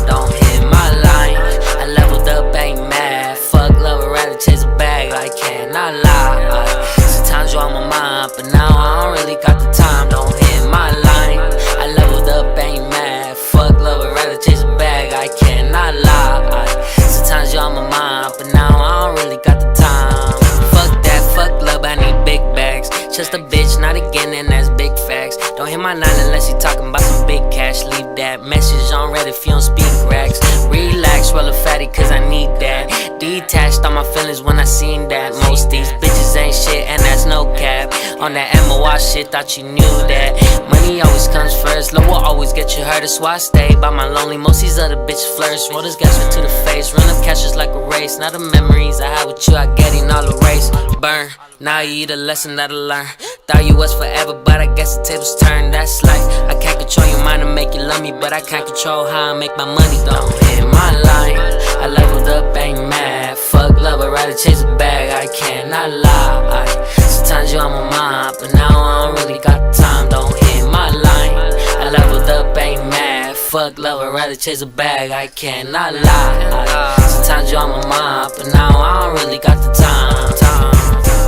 Speaker 19: Don't hit my line. I leveled up, ain't mad. Fuck love, I'd rather chase a bag. I cannot lie. Sometimes you're on my mind, but now I don't really got the time. Don't hit my line. I leveled up, ain't mad. Fuck love, I'd rather chase a bag. I cannot lie. Sometimes you're on my mind, but now I don't really got the time. Fuck that, fuck love, I need big bags. Just a bitch, not again, and that's big facts. Don't hit my line unless you talking about some big cash. Leave that message on red if you don't speak racks. Relax, roll a fatty, cause I need that. Detached on my feelings when I seen that. Most these bitches ain't shit, and that's no cap. On that MOI shit, thought you knew that. Money always comes first, love will always get you hurt. That's why I stay by my lonely. Most these other bitches flourish. Roll this gas to the face, run up cash just like a race. Now the memories I had with you, I get in all erased. Burn, now you eat a lesson that I learn. Thought you was forever, but I guess the tables turned. That's life. I can't control your mind and make you love me, but I can't control how I make my money. Don't hit my line. I leveled up, ain't mad. Fuck love, I'd rather chase a bag. I cannot lie. Sometimes you're on my mind, but now I don't really got the time. Don't hit my line. I leveled up, ain't mad. Fuck love, I'd rather chase a bag. I cannot lie. Sometimes you're on my mind, but now I don't really got the time.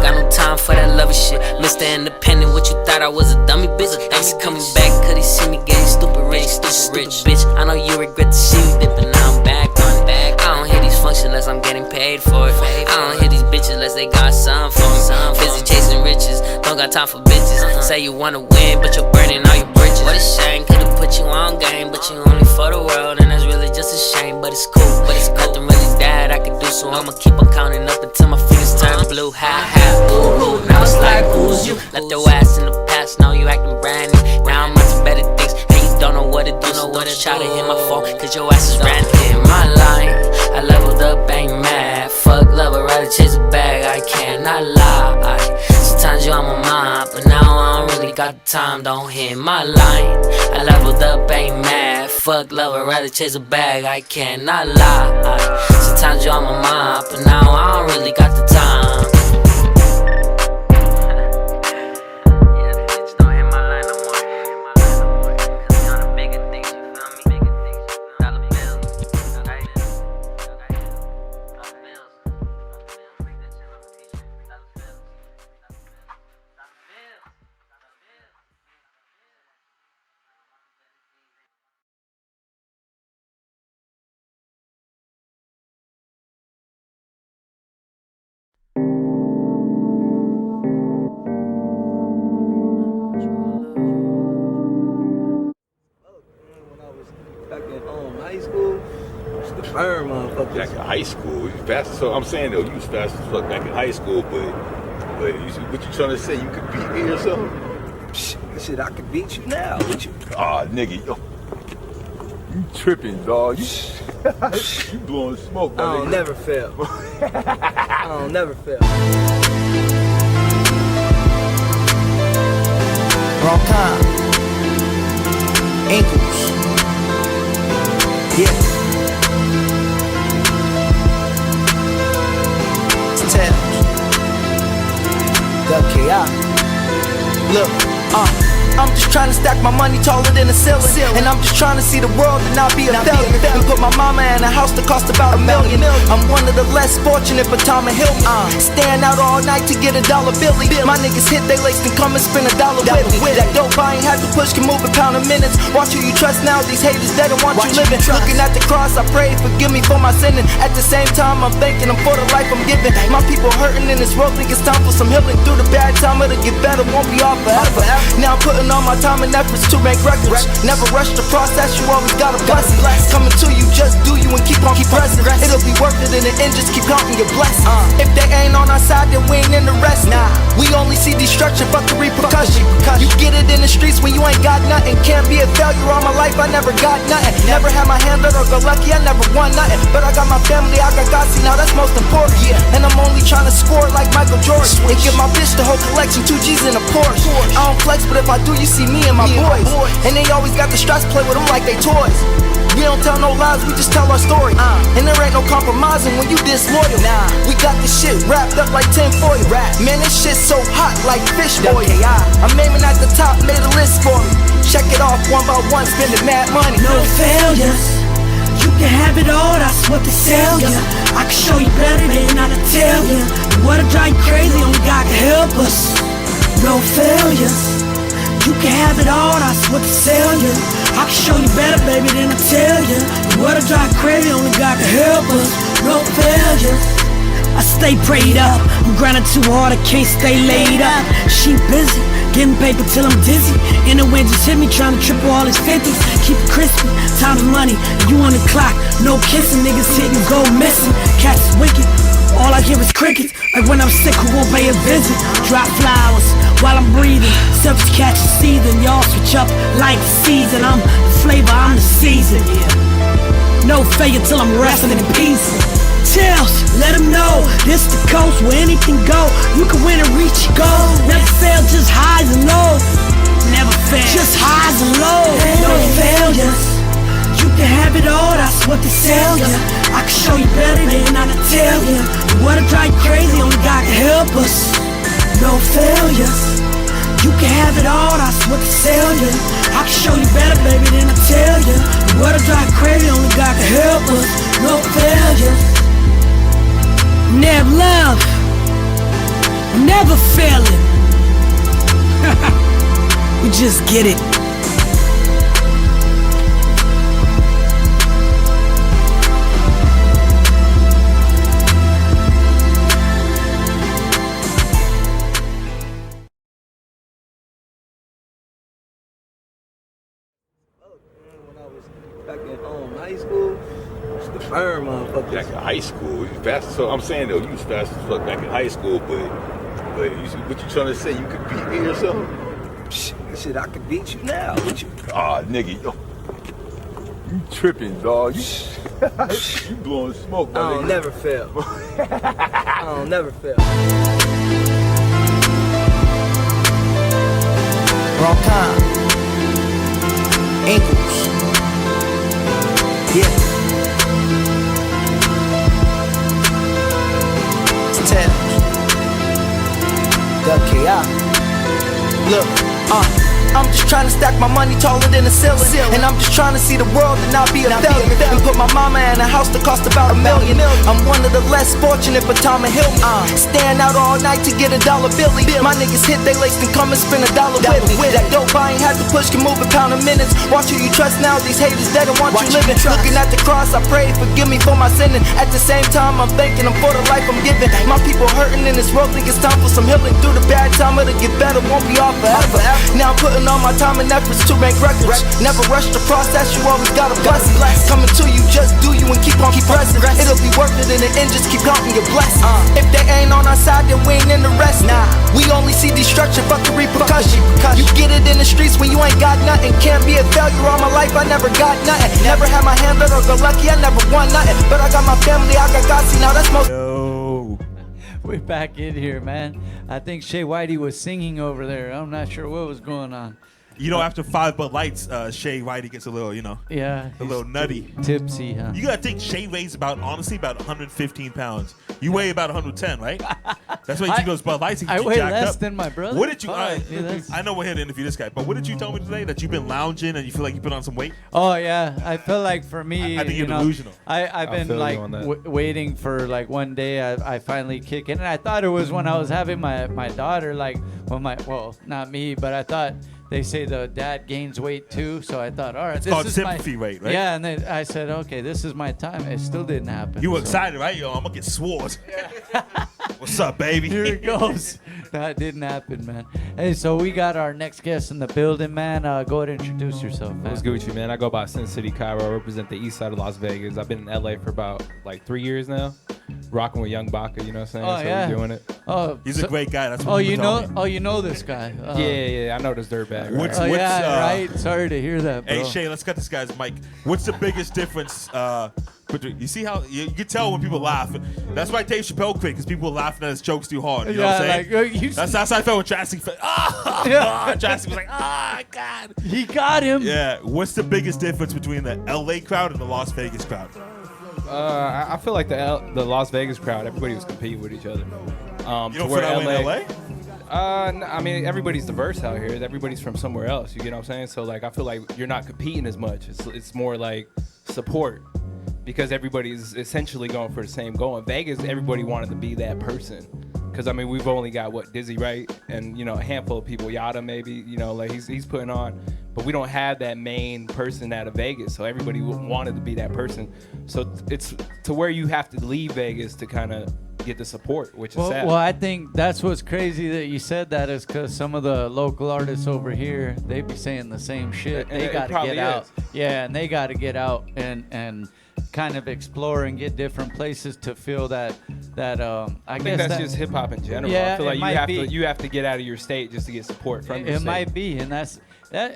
Speaker 19: Got no time for that loving shit. Mr. Independent, what you thought I was a dummy bitch? Thanks for coming back, cause he see me getting stupid rich. Stupid bitch, I know you regret the shit you did, but now I'm back on it. I don't hear these functions unless I'm getting paid for it. I don't hear these bitches unless they got something for me. Busy chasing riches, don't got time for bitches. Say you wanna win, but you're burning all your bridges. What a shame, could've put you on game, but you only for the world, and that's really just a shame. But it's cool, nothing really that I can do, so I'ma keep on counting up until my fingers turn blue. Ooh, now it's like who's you? Left your ass in the past, now you acting brand new. Now I'm on to better things, and you don't know what to do. So don't try to hit my phone, cause your ass is ran in my line. I leveled up, ain't mad. Fuck love, I'd rather chase a bag. I cannot lie. Sometimes you're on my mind, but now I don't really got the time. Don't hit my line. I leveled up, ain't mad. Fuck love, I'd rather chase a bag. I cannot lie. Sometimes you're on my mind, but now I don't really got the time.
Speaker 9: high school, it's the burn, motherfucker.
Speaker 20: Back in high school, you fast. So I'm saying though, you was fast as fuck back in high school, but what you trying to say? You could beat me or something?
Speaker 9: Shit, I could beat you now. What you?
Speaker 20: Ah, nigga, yo, you tripping, dog? You blowing smoke, my
Speaker 9: I don't
Speaker 20: nigga.
Speaker 9: never fail. I don't never fail.
Speaker 21: Wrong time. Ankles. Yeah. Tails. WKI. Look, I'm just trying to stack my money taller than the ceiling. And I'm just trying to see the world and not be a failure. And put my mama in a house that cost about $1 million. I'm one of the less fortunate, but Tom and Hilton. Stand out all night to get $1 billy. My niggas hit they lace and come and spend $1 with me. That dope I ain't had to push can move a pound in minutes. Watch who you trust now, these haters they don't want you living. Looking at the cross, I pray, forgive me for my sinning. At the same time, I'm thanking them for the life I'm giving. My people hurting in this world, think it's time for some healing. Through the bad time, it'll get better, won't be all forever. Now I'm putting all my time and efforts to make records. Never rush the process, you always gotta bless it. Coming to you, just do you and keep on pressing. It'll be worth it in the end, just keep counting your blessings. If they ain't on our side, then we ain't interested. We only see destruction, fuck the repercussion. You get it in the streets when you ain't got nothing. Can't be a failure all my life, I never got nothing. Never had my hand out or got lucky, I never won nothing. But I got my family, I got God, see now that's most important. And I'm only trying to score like Michael Jordan. And give my bitch the whole collection, 2 G's in a Porsche. I don't flex, but if I do, you see me and my boys. And they always got the stress, play with them like they toys. We don't tell no lies, we just tell our story. And there ain't no compromising when you disloyal. We got this shit wrapped up like tinfoil. Man, this shit so hot like fish oil. I'm aiming at the top, made a list for me. Check it off one by one, spending mad money.
Speaker 22: No failures, you can have it all, that's what they sell ya. I can show you better than I can tell ya. What'll drive you crazy, only God can help us. No failures, you can have it all, that's what they sell ya. I can show you better, baby, than I tell ya. What'll drive you crazy, only God can help us. No failures, I stay prayed up. I'm grinding too hard, I can't stay laid up. She busy, getting paper till I'm dizzy. In the wind just hit me, trying to triple all his 50s. Keep it crispy, time is money, you on the clock. No kissing, niggas hitting, go missing. Cats is wicked, all I hear is crickets. Like when I'm sick, who won't pay a visit? Drop flowers while I'm breathing. Selfish catch the season, y'all switch up like the season. I'm the flavor, I'm the season, yeah. No failure till I'm resting in peace. Chills, let them know this the coast where anything go. You can win and reach your goal. Never fail, just highs and lows. Never fail, just highs and lows. No failures, you can have it all, that's what they sell ya. I can show you better than I can tell ya. What'll drive you crazy, only God can help us. No failures, you can have it all, that's what they sell ya. I can show you better, baby, than I tell ya. What'll drive you crazy, only God can help us. No failures. Never love, never failing. We just get it.
Speaker 9: Back in higigh school, it's the burn, motherfucker.
Speaker 20: Back in high school, you fast. So I'm saying though, you was fast as fuck back in high school, but what you trying to say? You could beat me or something?
Speaker 9: Shit, I could beat you now. What you?
Speaker 20: Ah, nigga, yo, you tripping, dog? You blowing smoke, my
Speaker 9: I
Speaker 20: nigga.
Speaker 9: don't never fail. I don't never fail.
Speaker 21: Wrong time. Ankles. Yeah. Tails. WKI. Look, I'm just trying to stack my money taller than the ceiling. And I'm just trying to see the world and not be a failure. And put my mama in a house that cost about $1 million. I'm one of the less fortunate, but Tom and Hilton. Stand out all night to get $1 billy. My niggas hit they lace and come and spend $1 with me. That dope I ain't had to push can move a pound in minutes. Watch who you trust now, these haters they don't want you living. Looking at the cross, I pray, forgive me for my sinning. At the same time, I'm thanking them for the life I'm giving. My people hurting in this world, think it's time for some healing. Through the bad time, it'll get better, won't be all forever. Now I'm putting putting all my time and efforts to make records. Never rush the process, you always got a blessing. Coming to you, just do you and keep on pressing. It'll be worth it in the end, just keep counting your blessings. If they ain't on our side, then we ain't interested. We only see destruction, fuck the repercussion. You get it in the streets when you ain't got nothing. Can't be a failure all my life, I never got nothing. Never had my hand up or got lucky, I never won nothing. But I got my family, I got God, see now that's most.
Speaker 8: We're back in here, man. I think Shaye Whitey was singing over there. I'm not sure what was going on.
Speaker 10: You know, after 5 Bud Lights, Shaye Whitey gets a little,
Speaker 8: yeah,
Speaker 10: a little nutty.
Speaker 8: Tipsy, huh?
Speaker 10: You gotta think Shaye weighs honestly about 115 pounds. You weigh about 110, right? That's why you keep those Bud Lights.
Speaker 8: I weigh less than my brother.
Speaker 10: What did you?
Speaker 8: Yeah,
Speaker 10: I know we're here to interview this guy, but what did you tell me today? That you've been lounging and you feel like you put on some weight?
Speaker 8: Oh yeah, I feel like for me,
Speaker 10: I think you're delusional.
Speaker 8: I've been like waiting for like one day I finally kick in, and I thought it was when I was having my daughter, like not me, but I thought. They say the dad gains weight too, so I thought, all right,
Speaker 10: it's
Speaker 8: this
Speaker 10: called
Speaker 8: is
Speaker 10: sympathy weight, right?
Speaker 8: Yeah, and then I said, okay, this is my time. It still didn't happen.
Speaker 10: You were excited, right? Yo, I'm gonna get swole. What's up, baby?
Speaker 8: Here it goes. That didn't happen, man. Hey, so we got our next guest in the building, man. Go ahead and introduce yourself, man.
Speaker 1: What's Gucci, man? I go by City Cairo. I represent the east side of Las Vegas. I've been in LA for about like 3 years now. Rocking with Young Baca, you know what I'm saying?
Speaker 8: Oh,
Speaker 1: so
Speaker 8: yeah.
Speaker 1: we're doing it.
Speaker 8: Oh,
Speaker 10: he's a great guy. That's what
Speaker 8: you know this guy.
Speaker 1: Yeah, I know this dirtbag.
Speaker 8: Right. Sorry to hear that, bro.
Speaker 10: Hey, Shaye, let's cut this guy's mic. What's the biggest difference? You see how you can tell when people laugh. That's why Dave Chappelle quit, because people were laughing at his jokes too hard. You know what I'm saying? That's how I felt when Tracy. Tracy was like, God.
Speaker 8: He got him.
Speaker 10: Yeah. What's the biggest difference between the LA crowd and the Las Vegas crowd?
Speaker 1: I feel like the Las Vegas crowd, everybody was competing with each other.
Speaker 10: You don't feel that way in LA?
Speaker 1: I mean, everybody's diverse out here. Everybody's from somewhere else. You get what I'm saying? So like, I feel like you're not competing as much. It's more like support, because everybody's essentially going for the same goal. In Vegas, everybody wanted to be that person. Because I mean, we've only got Dizzy, right? And a handful of people, Yada maybe. Like he's putting on, but we don't have that main person out of Vegas. So everybody wanted to be that person. So it's to where you have to leave Vegas to kind of get the support, which is sad.
Speaker 8: Well, I think that's what's crazy that you said that is because some of the local artists over here, they be saying the same shit. They got to get out. Yeah, and they got to get out and kind of explore and get different places to feel that I
Speaker 1: think
Speaker 8: guess
Speaker 1: that's just hip hop in general.
Speaker 8: Yeah,
Speaker 1: I feel like you have to get out of your state just to get support from your
Speaker 8: It
Speaker 1: state.
Speaker 8: might be, and that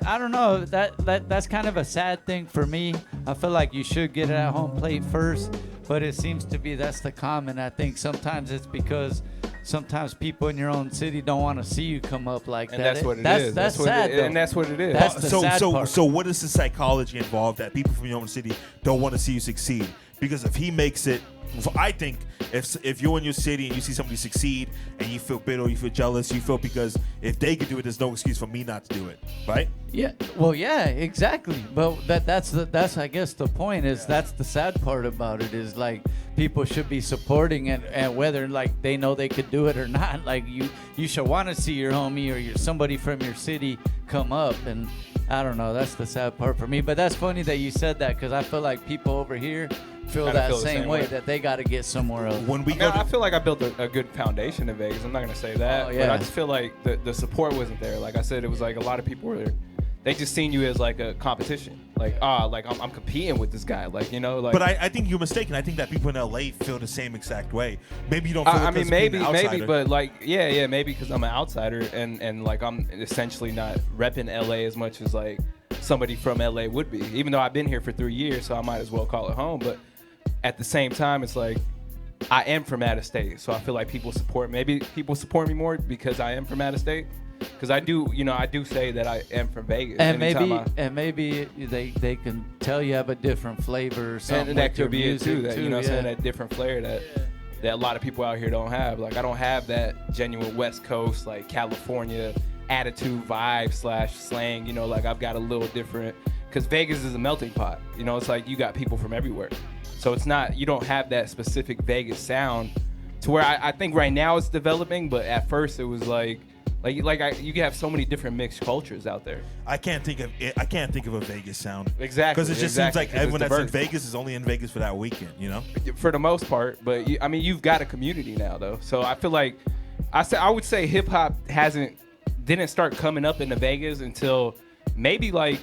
Speaker 8: I don't know, that's kind of a sad thing for me. I feel like you should get it at home plate first, but it seems to be that's the common. I think sometimes it's because sometimes people in your own city don't want to see you come up like
Speaker 1: And
Speaker 8: that.
Speaker 1: that's what it is.
Speaker 8: That's
Speaker 1: what
Speaker 8: sad, though.
Speaker 1: and that's what it is.
Speaker 8: That's the sad part.
Speaker 10: So what is the psychology involved that people from your own city don't want to see you succeed? Because if he makes it, I think if you're in your city and you see somebody succeed and you feel bitter, you feel jealous, you feel because if they can do it, there's no excuse for me not to do it, right?
Speaker 8: Yeah. Well, yeah, exactly. But that's I guess the point is that's the sad part about it is like people should be supporting it, and whether like they know they could do it or not. Like you should want to see your homie or somebody from your city come up, and I don't know. That's the sad part for me. But that's funny that you said that because I feel like people over here feel that same way that they got to get somewhere else.
Speaker 10: When we
Speaker 1: I feel like I built a good foundation in Vegas. I'm not gonna say that,
Speaker 8: Oh, yeah.
Speaker 1: but I just feel like the support wasn't there. Like I said, it was like a lot of people were. They just seen you as like a competition. Like I'm competing with this guy. Like like.
Speaker 10: But I think you're mistaken. I think that people in LA feel the same exact way. Maybe you don't feel
Speaker 1: I mean, maybe,
Speaker 10: outsider.
Speaker 1: but like, yeah, maybe because I'm an outsider and like I'm essentially not repping LA as much as like somebody from LA would be. Even though I've been here for 3 years, so I might as well call it home. But at the same time, it's like I am from out of state, so I feel like people support. Maybe people support me more because I am from out of state. Because I do say that I am from Vegas.
Speaker 8: And maybe they can tell you have a different flavor or something.
Speaker 1: And that
Speaker 8: with your
Speaker 1: could be it too.
Speaker 8: music
Speaker 1: That what I'm saying, that different flair that a lot of people out here don't have. Like I don't have that genuine West Coast like California attitude vibe / slang. Like I've got a little different. Because Vegas is a melting pot. It's like you got people from everywhere. So it's not, you don't have that specific Vegas sound to where I think right now it's developing, but at first it was like you have so many different mixed cultures out there.
Speaker 10: I can't think of a Vegas sound.
Speaker 1: Exactly.
Speaker 10: Because it just seems like everyone that's in Vegas is only in Vegas for that weekend,
Speaker 1: For the most part, but you've got a community now though. So I feel like I would say hip hop hasn't didn't start coming up into Vegas until maybe like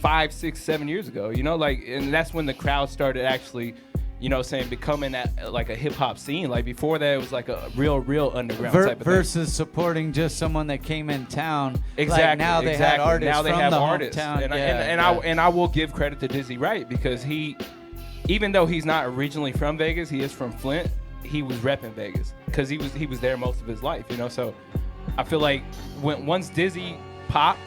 Speaker 1: 5, 6, 7 years ago. You know, like, and that's when the crowd started actually, you know, saying becoming like a hip hop scene. Like before that, it was like a real underground type of
Speaker 8: versus supporting just someone that came in town.
Speaker 1: Exactly.
Speaker 8: Like now they had artists
Speaker 1: Now they
Speaker 8: from
Speaker 1: have
Speaker 8: the
Speaker 1: artists,
Speaker 8: hometown.
Speaker 1: and I will give credit to Dizzy Wright because even though he's not originally from Vegas, he is from Flint. He was repping Vegas because he was there most of his life. You know, so I feel like once Dizzy popped,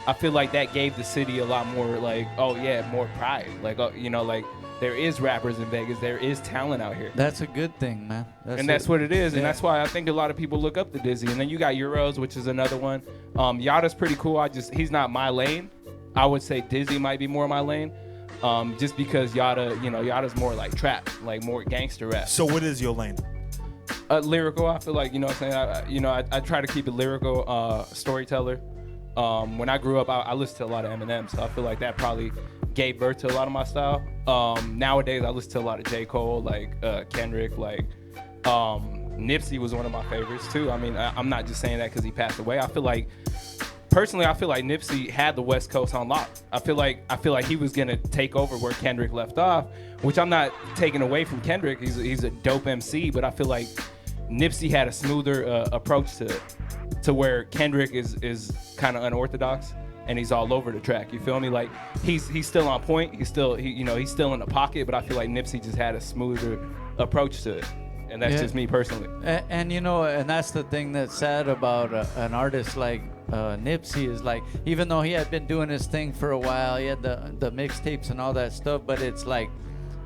Speaker 1: I feel like that gave the city a lot more like, oh yeah, more pride. Like, you know, like there is rappers in Vegas. There is talent out here.
Speaker 8: That's a good thing, man.
Speaker 1: That's what it is. And that's why I think a lot of people look up to Dizzy. And then you got Euros, which is another one. Yada's pretty cool. He's not my lane. I would say Dizzy might be more my lane. Just because Yada's more like trap, like more gangster rap.
Speaker 10: So what is your lane?
Speaker 1: Lyrical. I feel like, you know what I'm saying? I try to keep it lyrical, storyteller. When I grew up, I listened to a lot of Eminem, so I feel like that probably gave birth to a lot of my style. Nowadays, I listen to a lot of J. Cole, like Kendrick, like Nipsey was one of my favorites too. I mean, I'm not just saying that because he passed away. Personally, I feel like Nipsey had the West Coast on lock. I feel like he was gonna take over where Kendrick left off, which I'm not taking away from Kendrick. He's a dope MC, but I feel like Nipsey had a smoother approach to it, to where Kendrick is kind of unorthodox and he's all over the track. You feel me? Like he's still on point. He's still he's still in the pocket, but I feel like Nipsey just had a smoother approach to it. And that's just me personally.
Speaker 8: And you know, and that's the thing that's sad about an artist like Nipsey is like, even though he had been doing his thing for a while, he had the mixtapes and all that stuff, but it's like,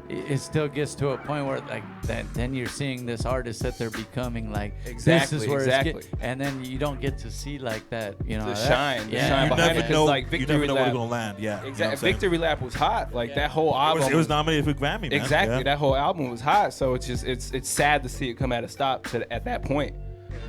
Speaker 8: it still gets to a point where like then you're seeing this artist that they're becoming like, this is where it's and then you don't get to see like that, you know,
Speaker 1: the shine
Speaker 10: you
Speaker 1: behind
Speaker 10: never
Speaker 1: it.
Speaker 10: know,
Speaker 1: Like
Speaker 10: you never know where
Speaker 1: Lap,
Speaker 10: it's gonna land. Yeah,
Speaker 1: exactly.
Speaker 10: You know
Speaker 1: Victory Lap was hot. Like that whole album.
Speaker 10: It was nominated for Grammy. Man.
Speaker 1: Exactly.
Speaker 10: Yeah.
Speaker 1: That whole album was hot. So it's just it's sad to see it come at a stop at that point.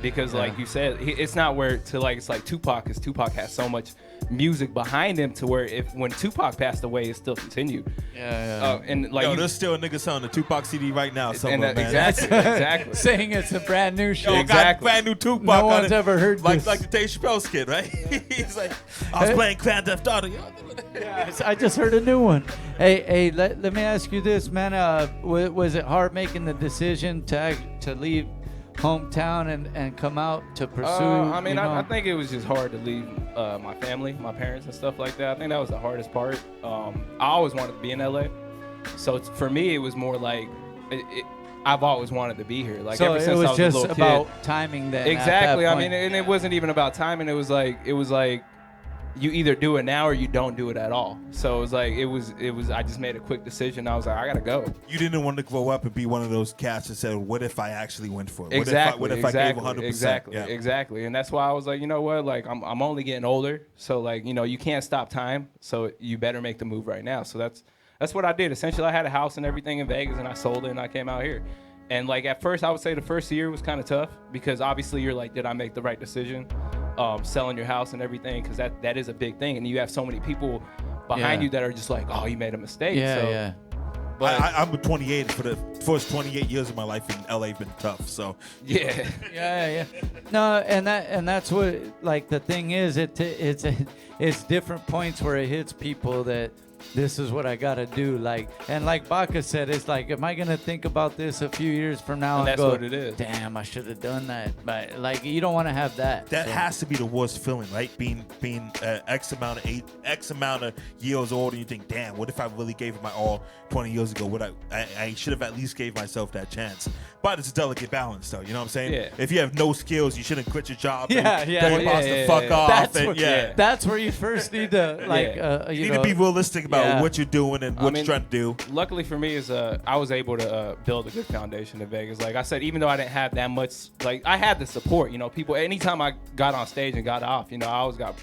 Speaker 1: Because like you said, it's not where it's like Tupac, because Tupac has so much music behind him to where when Tupac passed away, it still continued. And like
Speaker 10: there's still a nigga selling the Tupac CD right now somewhere, man.
Speaker 1: Exactly.
Speaker 8: Saying it's a brand new shit.
Speaker 10: Exactly. Got brand new Tupac.
Speaker 8: No one's ever heard this.
Speaker 10: Like the Dave Chappelle skit, right? He's like, I was playing Grand Theft Auto.
Speaker 8: I just heard a new one. Hey, let me ask you this, man. Was it hard making the decision to leave hometown and come out to pursue?
Speaker 1: I think it was just hard to leave my family, my parents and stuff like that. I think that was the hardest part. I always wanted to be in LA, so for me it was more like I've always wanted to be here. Like
Speaker 8: so
Speaker 1: ever since
Speaker 8: it was
Speaker 1: I was
Speaker 8: just
Speaker 1: a little
Speaker 8: about
Speaker 1: kid.
Speaker 8: timing then.
Speaker 1: Exactly. I mean, and it wasn't even about timing. It was like you either do it now or you don't do it at all. So it was I just made a quick decision. I was like, I gotta go.
Speaker 10: You didn't want to grow up and be one of those cats that said, what if I actually went for it?
Speaker 1: Exactly.
Speaker 10: What if I gave 100%?
Speaker 1: Exactly. And that's why I was like, you know what? Like I'm only getting older. So like, you know, you can't stop time. So you better make the move right now. So that's what I did. Essentially, I had a house and everything in Vegas and I sold it and I came out here. And like at first, I would say the first year was kind of tough because obviously you're like, did I make the right decision? Selling your house and everything, because that is a big thing, and you have so many people behind you that are just like, oh, you made a mistake. But
Speaker 10: I'm 28. For the first 28 years of my life in LA been tough. So
Speaker 8: yeah. No, and that's what, like, the thing is, it's different points where it hits people that this is what I gotta do. Like, and like Baca said, it's like, am I gonna think about this a few years from now and
Speaker 1: that's
Speaker 8: go,
Speaker 1: what it is.
Speaker 8: Damn, I should have done that. But like, you don't want to have that.
Speaker 10: That has to be the worst feeling, right? Being X amount of years old, and you think, damn, what if I really gave it my all 20 years ago? What I should have at least gave myself that chance. But it's a delicate balance, though. You know what I'm saying?
Speaker 1: Yeah.
Speaker 10: If you have no skills, you shouldn't quit your job.
Speaker 8: Yeah.
Speaker 10: Tell your boss to fuck off.
Speaker 8: That's where you first need to
Speaker 10: you need to be realistic about what you're doing and what you're trying to do.
Speaker 1: Luckily for me is I was able to build a good foundation in Vegas. Like I said, even though I didn't have that much, like I had the support. You know, people. Anytime I got on stage and got off, you know, I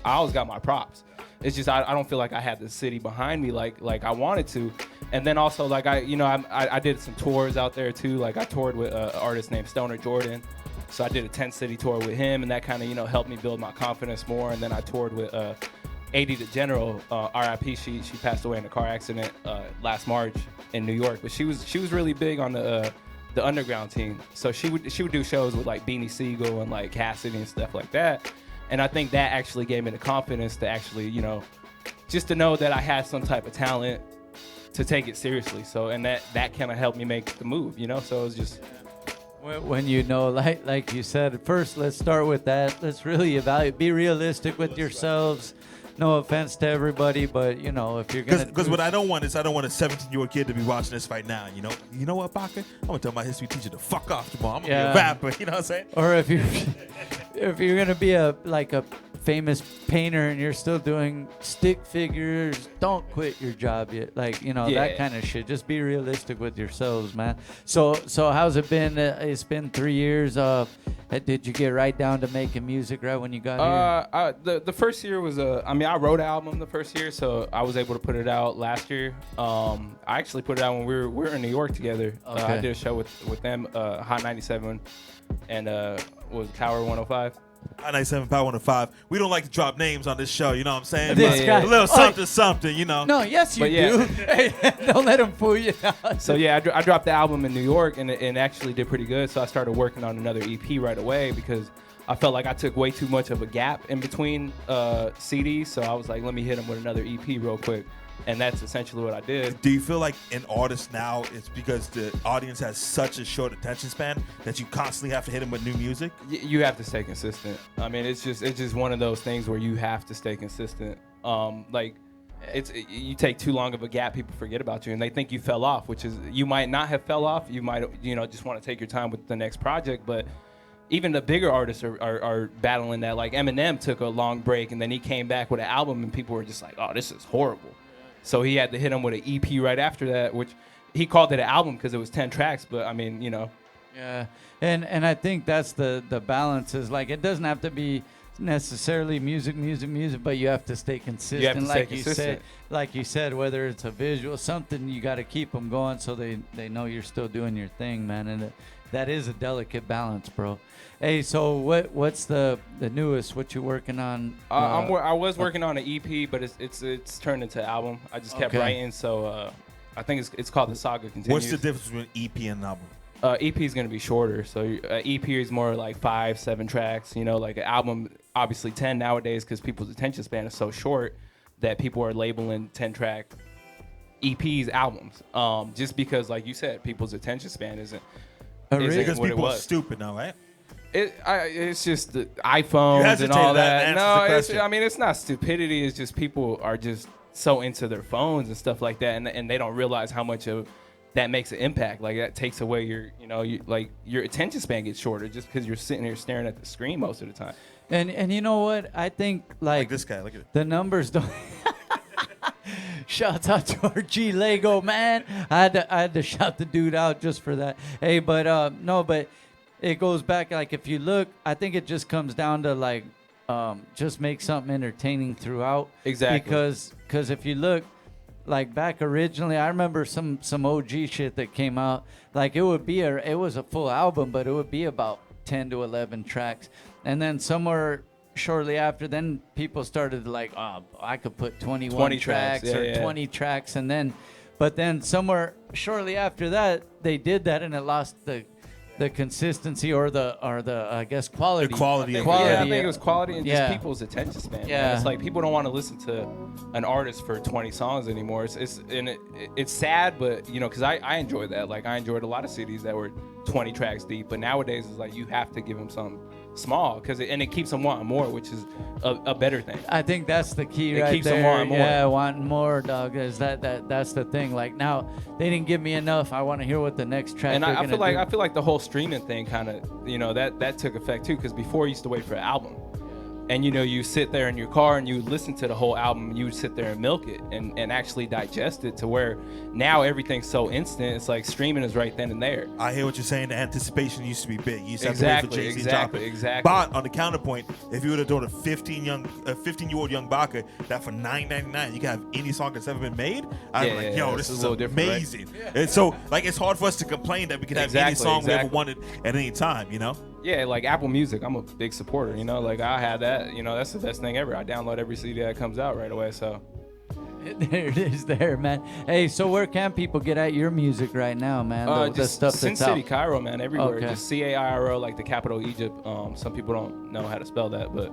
Speaker 1: always got my props. It's just I don't feel like I had the city behind me like I wanted to. And then also like I did some tours out there too. Like I toured with an artist named Stoner Jordan. So I did a 10-city tour with him, and that kind of helped me build my confidence more. And then I toured with 80 the General, RIP. She passed away in a car accident last March in New York. But she was really big on the underground team. So she would do shows with like Beanie Siegel and like Cassidy and stuff like that. And I think that actually gave me the confidence to actually, just to know that I had some type of talent to take it seriously. So, and that kind of helped me make the move, So it was just.
Speaker 8: When like you said, first let's start with that. Let's really evaluate, be realistic with yourselves. No offense to everybody, but if you're gonna,
Speaker 10: because what I don't want is I don't want a 17-year-old kid to be watching this right now. You know what, Baca? I'm gonna tell my history teacher to fuck off tomorrow. I'm gonna be a rapper. You know what I'm saying?
Speaker 8: Or if you're gonna be a famous painter and you're still doing stick figures, don't quit your job yet. That kind of shit. Just be realistic with yourselves, man. So how's it been? It's been 3 years. Did you get right down to making music right when you got
Speaker 1: here? The first year was I wrote an album the first year, so I was able to put it out last year. I actually put it out when we were in New York together.
Speaker 8: Okay.
Speaker 1: I did a show with them, Hot 97, and was Power 105.
Speaker 10: Hot 97, Power 105. We don't like to drop names on this show, you know what I'm saying?
Speaker 8: This guy.
Speaker 10: A little something,
Speaker 8: No, yes you do. Hey, don't let him fool you.
Speaker 1: So yeah, I dropped the album in New York and actually did pretty good. So I started working on another EP right away because I felt like I took way too much of a gap in between CDs. So I was like, let me hit them with another EP real quick. And that's essentially what I did.
Speaker 10: Do you feel like an artist now, it's because the audience has such a short attention span that you constantly have to hit them with new music?
Speaker 1: You have to stay consistent. I mean, it's just one of those things where you have to stay consistent. You take too long of a gap, people forget about you and they think you fell off, which is you might not have fell off. You might just want to take your time with the next project, but even the bigger artists are battling that. Like Eminem took a long break and then he came back with an album and people were just like, oh, this is horrible. So he had to hit him with an EP right after that, which he called it an album because it was 10 tracks. But I mean,
Speaker 8: Yeah, and I think that's the balance is like it doesn't have to be necessarily music, but you have to stay consistent.
Speaker 1: You have to stay consistent.
Speaker 8: Like you said, whether it's a visual, something you got to keep them going so they know you're still doing your thing, man. And that is a delicate balance, bro. Hey, so what's the newest? What you working on?
Speaker 1: I was working on an EP, but it's turned into an album. I just kept writing, so I think it's called The Saga Continues.
Speaker 10: What's the difference between EP and an album?
Speaker 1: EP is going to be shorter, so EP is more like 5-7 tracks. Like an album, obviously 10 nowadays because people's attention span is so short that people are labeling 10-track EPs albums. Just because, like you said, people's attention span isn't.
Speaker 10: Because
Speaker 1: what
Speaker 10: people
Speaker 1: it
Speaker 10: are
Speaker 1: was.
Speaker 10: Stupid now, right?
Speaker 1: It's just the iPhones and all that. No, it's not stupidity. It's just people are just so into their phones and stuff like that, and they don't realize how much of that makes an impact. Like that takes away your attention span gets shorter just because you're sitting here staring at the screen most of the time.
Speaker 8: And you know what? I think like
Speaker 10: this guy. Look at it.
Speaker 8: The numbers don't. Shouts out to our G Lego, man. I had to shout the dude out just for that. Hey, but no, but it goes back. Like if you look, I think it just comes down to like just make something entertaining throughout.
Speaker 1: Exactly.
Speaker 8: Because if you look, like back originally, I remember some OG shit that came out. Like it was a full album, but it would be about 10 to 11 tracks, and then somewhere shortly after, then people started like, oh, I could put 20 tracks or 20 tracks, and then, but then somewhere shortly after that, they did that, and it lost the consistency or the I guess quality.
Speaker 10: The quality.
Speaker 1: I think it was quality and just people's attention span.
Speaker 8: Yeah.
Speaker 1: Man. It's like people don't want to listen to an artist for 20 songs anymore. It's sad, but because I enjoy that. Like I enjoyed a lot of CDs that were 20 tracks deep, but nowadays it's like you have to give them something small because it keeps them wanting more, which is a better thing.
Speaker 8: I think that's the key
Speaker 1: it
Speaker 8: right
Speaker 1: keeps
Speaker 8: there.
Speaker 1: them wanting more.
Speaker 8: Yeah, wanting more, dog. Is that's the thing. Like now they didn't give me enough. I want to hear what the next track.
Speaker 1: And I feel
Speaker 8: do.
Speaker 1: like the whole streaming thing kind of that took effect too, because before you used to wait for an album. And you sit there in your car and you listen to the whole album and you would sit there and milk it and actually digest it, to where now everything's so instant. It's like streaming is right then and there.
Speaker 10: I hear what you're saying. The anticipation used to be big. You used to have
Speaker 1: Exactly,
Speaker 10: to wait for Jay-Z
Speaker 1: exactly,
Speaker 10: to drop it.
Speaker 1: exactly.
Speaker 10: But on the counterpoint, if you would have done a 15-year-old young Baca that for $9.99 you can have any song that's ever been made, I'd be like, yo, this is amazing. Right? And so like it's hard for us to complain that we can have any song we ever wanted at any time,
Speaker 1: Yeah, like Apple Music, I'm a big supporter, like I had that, that's the best thing ever. I download every CD that comes out right away, so.
Speaker 8: There it is there, man. Hey, so where can people get at your music right now, man? The
Speaker 1: Just
Speaker 8: stuff
Speaker 1: Sin
Speaker 8: that's
Speaker 1: City
Speaker 8: out.
Speaker 1: Cairo, man, everywhere.
Speaker 8: Okay.
Speaker 1: Just CAIRO, like the capital Egypt. Some people don't know how to spell that, but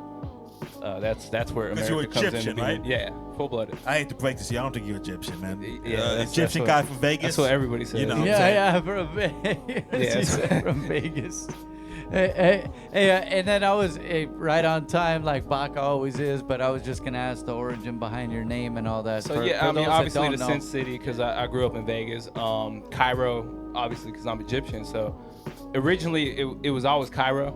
Speaker 1: That's where
Speaker 10: Because
Speaker 1: America
Speaker 10: you're
Speaker 1: comes
Speaker 10: Egyptian,
Speaker 1: in.
Speaker 10: right?
Speaker 1: Yeah, full-blooded.
Speaker 10: I hate to break this to you. I don't think you're Egyptian, man.
Speaker 1: Yeah, that's
Speaker 10: Egyptian
Speaker 1: what-
Speaker 10: guy from Vegas.
Speaker 1: That's what everybody says.
Speaker 10: You know what I'm saying?
Speaker 8: Yeah, from Vegas.
Speaker 1: Yeah.
Speaker 8: He said from Vegas. Hey, and then I was right on time, like Baca always is. But I was just gonna ask the origin behind your name and all that.
Speaker 1: So
Speaker 8: for-
Speaker 1: yeah,
Speaker 8: for
Speaker 1: I mean,
Speaker 8: those that
Speaker 1: obviously
Speaker 8: don't
Speaker 1: the
Speaker 8: know.
Speaker 1: Sin City because I grew up in Vegas. Cairo, obviously because I'm Egyptian. So originally it was always Cairo,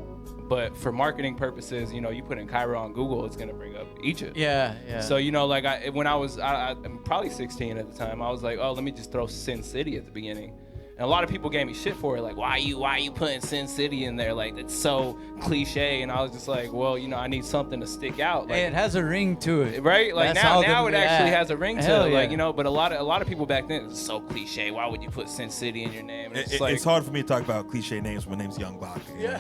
Speaker 1: but for marketing purposes, you know, you put in Cairo on Google, it's gonna bring up Egypt.
Speaker 8: Yeah, yeah.
Speaker 1: So you know, like when I'm probably 16 at the time, I was like, oh, let me just throw Sin City at the beginning. And a lot of people gave me shit for it, like, why you putting Sin City in there? Like, it's so cliche. And I was just like, well, you know, I need something to stick out. Like,
Speaker 8: Hey, it has a ring to it,
Speaker 1: right? Like
Speaker 8: That's
Speaker 1: now
Speaker 8: all
Speaker 1: it actually has a ring to
Speaker 8: Hell
Speaker 1: it.
Speaker 8: yeah.
Speaker 1: Like, you know, but a lot of people back then, it's so cliche. Why would you put Sin City in your name? And it's like,
Speaker 10: It's hard for me to talk about cliche names when my name's Young Baca.
Speaker 8: Yeah.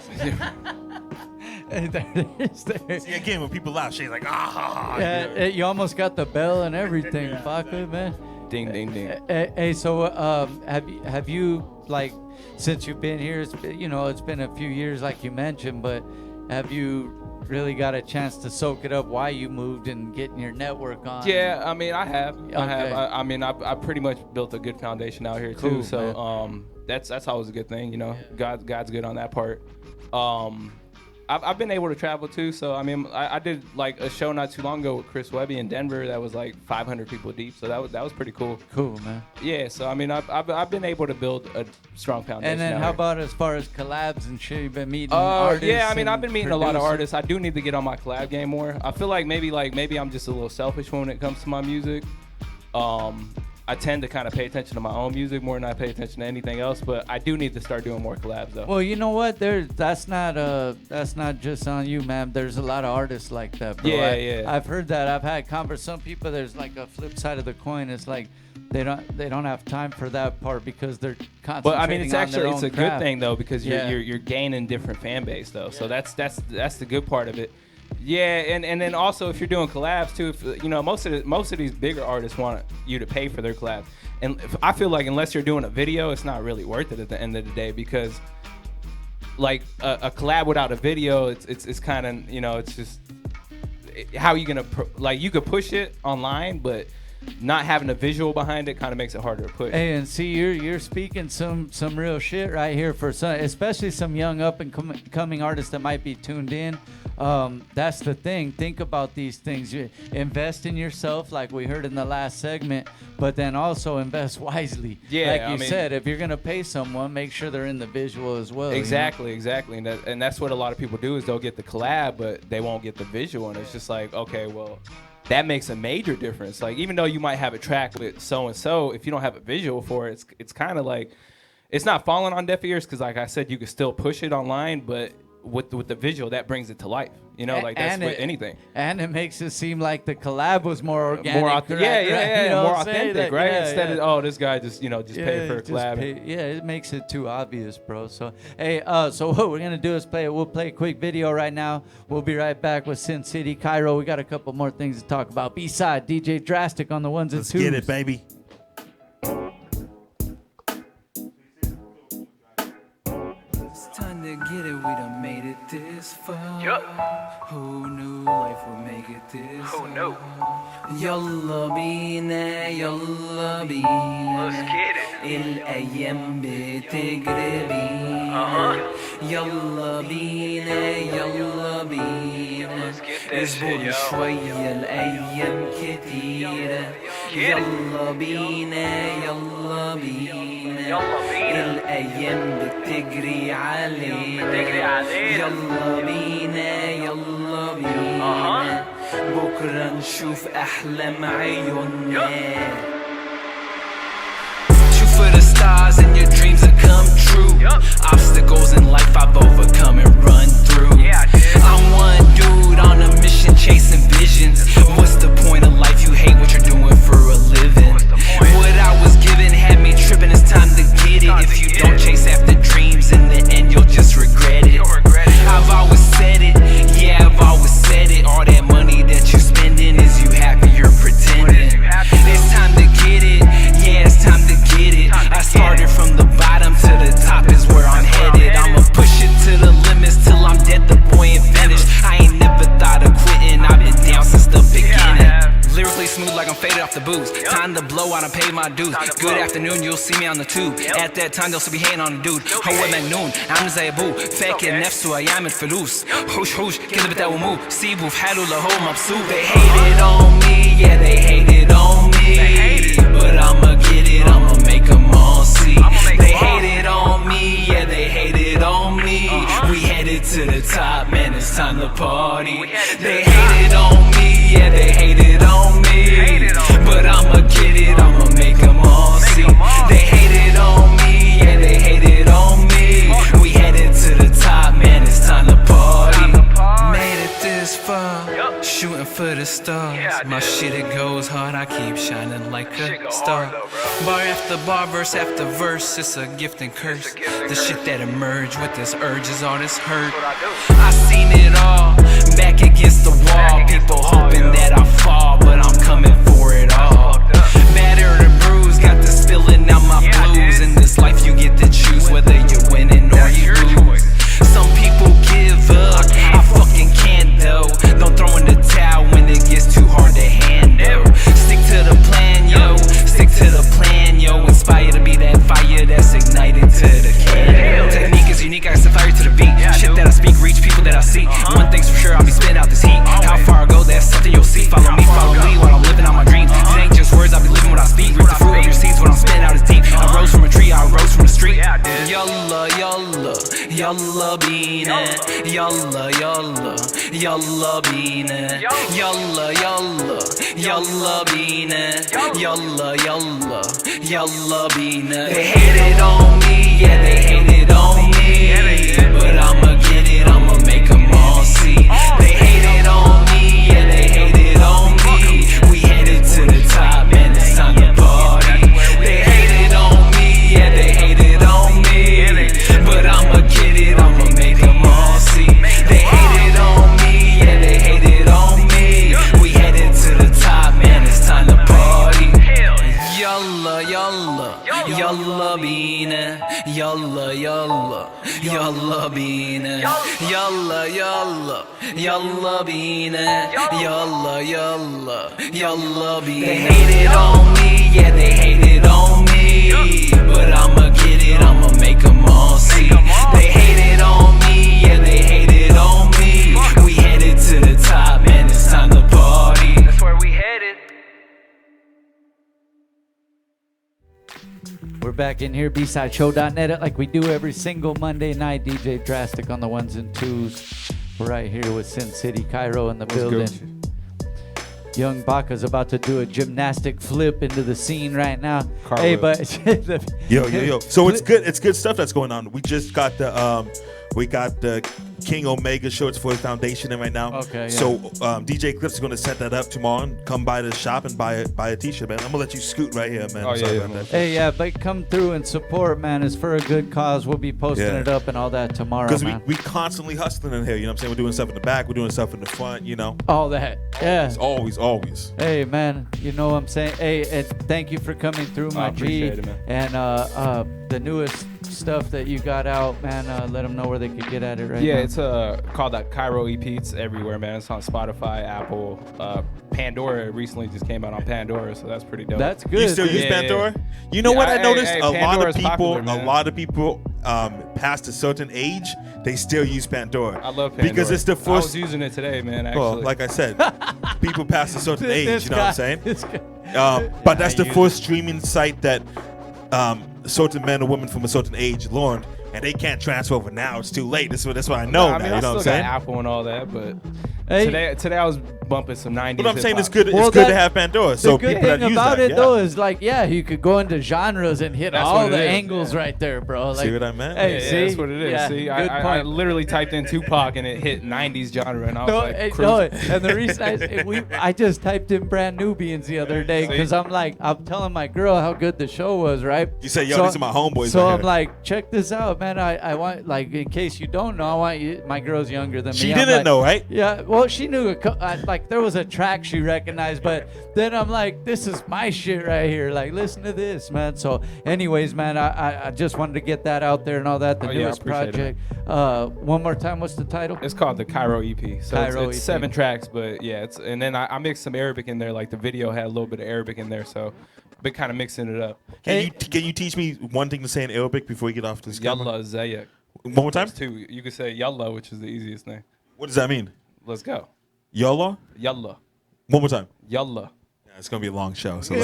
Speaker 10: See, again, when people laugh, Shaye's like, ah.
Speaker 8: Yeah, you almost got the bell and everything, Baca, man.
Speaker 1: Ding, ding, ding.
Speaker 8: Hey, so have you like since you've been here? It's been a few years, like you mentioned, but have you really got a chance to soak it up while you moved and getting your network on?
Speaker 1: Yeah, I mean, I have.
Speaker 8: Okay.
Speaker 1: I mean, I pretty much built a good foundation out here too.
Speaker 8: Cool,
Speaker 1: So that's always a good thing, you know. God's good on that part. I've been able to travel too. So I mean, I did like a show not too long ago with Chris Webby in Denver that was like 500 people deep. So that was pretty cool.
Speaker 8: Cool, man.
Speaker 1: Yeah. So I mean, I've been able to build a strong foundation.
Speaker 8: And then
Speaker 1: out
Speaker 8: how
Speaker 1: here.
Speaker 8: about as far as collabs and shit? You've been meeting artists.
Speaker 1: Yeah, I mean, I've
Speaker 8: and
Speaker 1: been meeting a lot of
Speaker 8: producers?
Speaker 1: artists. I do need to get on my collab game more. I feel like maybe I'm just a little selfish when it comes to my music. I tend to kind of pay attention to my own music more than I pay attention to anything else. But I do need to start doing more collabs though.
Speaker 8: Well, you know what? That's not just on you, man. There's a lot of artists like that, bro.
Speaker 1: Yeah.
Speaker 8: I've heard that. I've had some people. There's like a flip side of the coin. It's like they don't have time for that part because they're concentrating
Speaker 1: But I mean, it's
Speaker 8: on their
Speaker 1: actually
Speaker 8: own
Speaker 1: a good
Speaker 8: craft.
Speaker 1: thing though because
Speaker 8: Yeah.
Speaker 1: you're gaining different fan base though. So that's the good part of it. Yeah, and then also if you're doing collabs too, if, you know, most of these bigger artists want you to pay for their collabs, and I feel like unless you're doing a video, it's not really worth it at the end of the day because like a collab without a video, it's kind of, you know, it's just how are you gonna like you could push it online, but not having a visual behind it kind of makes it harder to push.
Speaker 8: Hey, and see, you're speaking some real shit right here for some, especially some young up and coming artists that might be tuned in. That's the thing. Think about these things. You invest in yourself, like we heard in the last segment, but then also invest wisely.
Speaker 1: Yeah,
Speaker 8: like
Speaker 1: I
Speaker 8: you
Speaker 1: mean-
Speaker 8: said, if you're gonna pay someone, make sure they're in the visual as well. you know?
Speaker 1: Exactly, and that's what a lot of people do is they'll get the collab, but they won't get the visual, and it's just like, okay, well, that makes a major difference. Like even though you might have a track with so and so, if you don't have a visual for it, it's kind of like it's not falling on deaf ears because, like I said, you can still push it online, but with the visual, that brings it to life. You know, like that's with anything.
Speaker 8: And it makes it seem like the collab was more organic.
Speaker 1: More
Speaker 8: right?
Speaker 1: yeah,
Speaker 8: You know
Speaker 1: more
Speaker 8: what I'm saying?
Speaker 1: authentic,
Speaker 8: That-
Speaker 1: right?
Speaker 8: yeah,
Speaker 1: Instead
Speaker 8: yeah.
Speaker 1: of, oh, this guy just paid for a
Speaker 8: just
Speaker 1: collab.
Speaker 8: it makes it too obvious, bro. So hey, so what we're gonna do is we'll play a quick video right now. We'll be right back with Sin City Cairo. We got a couple more things to talk about. B-side, DJ Drastic on the ones and
Speaker 10: Let's
Speaker 8: twos.
Speaker 10: get it, baby.
Speaker 3: It's time to get it, we done made it this far. Who knew life would make it this Who knew? يلا بينا يلا بينا Let's get it. الأيام بتجري بينا يلا بينا يلا بينا اصبر شوية الأيام كتيرة يلا بينا يلا بينا الأيام بتجري علينا يلا بينا يلا بينا بكرة نشوف أحلام عيوننا Shoot for the stars and your dreams will come true. Obstacles in life I've overcome and run through. I'm one dude on a mission chasing visions. What's the point of life? You hate what you're doing for a living. What I was given had me tripping. It's time to get it. If you don't chase after dreams, in the end you'll just regret it. I've always said it. Yeah, I've always said it. All that money that you spending, is you happy? You're pretending. It's time to get it. Yeah, it's time to get it. I started from the bottom to the top is where I'm headed. I'ma push it to the limits till I'm dead. The boy ain't finished. I ain't never thought of quitting. I my dudes. Good afternoon, you'll see me on the tube. At that time, they'll still be hating on the dude. هو مجنون عامل زي ابوه فاكر نفسه هيعمل فلوس. حوش كده بتقوى مو سيبه في حاله لو هو مبسوط. They hated on me, yeah they hated on me, but I'ma get it, I'ma make them all see. They hated on me, yeah they hated on me. We headed to the top, man, it's time to party. They hated on me, yeah they hated on me, but I'ma get it, I'ma make them all see. They hated on me, yeah they hated on me. We headed to the top, man, it's time to party. Made it this far, shooting for the stars. My shit, it goes hard, I keep shining like a star. Bar after bar, verse after verse, it's a gift and curse. The shit that emerged with this urge is all this hurt. I seen it all, back against the wall. People hoping that I fall, but I'm coming for it all. Battered and bruised, got the spilling out my blues. In this life you get to choose whether you're winning or you lose. Some people give up, I fucking can't though. Don't throw in the towel when it gets too hard to handle. Stick to the plan, yo, stick to the plan, yo. Inspire to be that fire that's ignited to the candle. Technique is unique, I set fire to the beat. Shit that I speak, reach people that I see. One thing's for sure, I'll be spitting out this heat. How far I go, that's something you'll see. Follow me while I'm living out my dreams. These ain't just words, I'll be living what I speak. Reap the fruit of your seeds, what I'm spitting out is deep. I rose from a tree, I rose from the street. Yalla, yalla, yalla bina. Yalla, yalla, yalla bina. Yalla, yalla, yalla bina. Yalla, yalla, yalla bina. They hated on me, yeah they hated on me, but I'ma get it, I'ma make them all see. They hated on me, yeah they hated on me. We headed to the top, man, it's time to party. They hated on me, yeah they hated on me, but I'ma get it, I'ma make them all see. They hated on me, yeah they hated on me. We headed to the top, man, it's time to party. Yalla, yalla, yalla bina. Yalla, yalla, yalla bina. Yalla, yalla, yalla bina. Yalla, yalla, yalla bina. They hated on me, yeah they hated on me, but I'ma get it, I'ma make them all see. They hated on me, yeah they hated on me. We headed to the top, man, it's time to party. That's where we headed.
Speaker 8: We're back in here, bsideshow.net, like we do every single Monday night. DJ Drastic on the ones and twos. We're right here with City Cairo in the building. Young Baca's about to do a gymnastic flip into the scene right now. Hey, but
Speaker 10: yo. So it's good. It's good stuff that's going on. We just got the King Omega shorts for his foundation in right now.
Speaker 8: Okay. Yeah.
Speaker 10: So DJ Eclipse is going to set that up tomorrow. And come by the shop and buy a t-shirt, man. I'm gonna let you scoot right here, man.
Speaker 1: Oh, yeah.
Speaker 8: Hey, yeah, but come through and support, man. It's for a good cause. We'll be posting it up and all that tomorrow,
Speaker 10: because
Speaker 8: man.
Speaker 10: we constantly hustling in here. You know what I'm saying? We're doing stuff in the back. We're doing stuff in the front. You know.
Speaker 8: All that. Yeah.
Speaker 10: It's always.
Speaker 8: Hey, man. You know what I'm saying? Hey, and thank you for coming through, my G.
Speaker 1: Appreciate it, man.
Speaker 8: And the newest stuff that you got out, man. Let them know where they could get at it right now.
Speaker 1: Yeah, it's called that Cairo EP. It's everywhere, man. It's on Spotify, Apple, Pandora. It recently just came out on Pandora, so that's pretty dope.
Speaker 8: That's good.
Speaker 10: You still use Pandora? You know what I noticed? A lot of people past a certain age, they still use Pandora.
Speaker 1: I love Pandora.
Speaker 10: Because it's the first.
Speaker 1: I was using it today, man. Actually.
Speaker 10: Well, like I said, people past a certain age. You know what I'm saying?
Speaker 8: This guy.
Speaker 10: But that's the first streaming site that certain men or women from a certain age learned, and they can't transfer over now. It's too late. That's what I know now. You know what I'm saying?
Speaker 1: I still got Apple and all that, but
Speaker 8: Hey.
Speaker 1: today I was bumping some 90s.
Speaker 10: But I'm saying it's
Speaker 1: hip-hop.
Speaker 10: good. It's good to have Pandora. So
Speaker 8: the good
Speaker 10: people that
Speaker 8: thing
Speaker 10: use
Speaker 8: about
Speaker 10: that,
Speaker 8: it though is like, you could go into genres and hit
Speaker 1: That's
Speaker 8: all
Speaker 1: what
Speaker 8: the
Speaker 1: it is,
Speaker 8: angles right there, bro. Like,
Speaker 10: See what I meant?
Speaker 8: Hey,
Speaker 1: Yeah,
Speaker 8: see,
Speaker 1: that's what it is.
Speaker 8: Yeah,
Speaker 1: See,
Speaker 8: good
Speaker 1: I
Speaker 8: point.
Speaker 1: literally typed in Tupac and it hit 90s genre, and I was
Speaker 8: No,
Speaker 1: like,
Speaker 8: and the reason I just typed in Brand Nubians the other day because I'm telling my girl how good the show was, right?
Speaker 10: You say, yo, these are my homeboys.
Speaker 8: So
Speaker 10: right
Speaker 8: I'm
Speaker 10: here.
Speaker 8: like, check this out, man. I want, like, in case you don't know, I want you. My girl's younger than me.
Speaker 10: She
Speaker 8: I'm
Speaker 10: didn't
Speaker 8: like,
Speaker 10: know, right?
Speaker 8: Yeah. Well, she knew. Like, there was a track she recognized, but then I'm like, this is my shit right here. Like, listen to this, man. So, anyways, man, I just wanted to get that out there and all that. The newest
Speaker 1: appreciate
Speaker 8: project. One more time, what's the title?
Speaker 1: It's called the Cairo EP. So
Speaker 8: Cairo
Speaker 1: it's
Speaker 8: EP.
Speaker 1: 7 tracks, but yeah, and then I mixed some Arabic in there. Like the video had a little bit of Arabic in there, so but kind of mixing it up.
Speaker 10: Can you teach me one thing to say in Arabic before we get off this?
Speaker 1: Yalla zayak.
Speaker 10: One more time.
Speaker 1: There's two. You could say yalla, which is the easiest thing.
Speaker 10: What does that mean?
Speaker 1: Let's go.
Speaker 10: Yalla.
Speaker 1: Yalla.
Speaker 10: One more time.
Speaker 1: Yalla.
Speaker 10: Yeah, it's gonna be a long show. So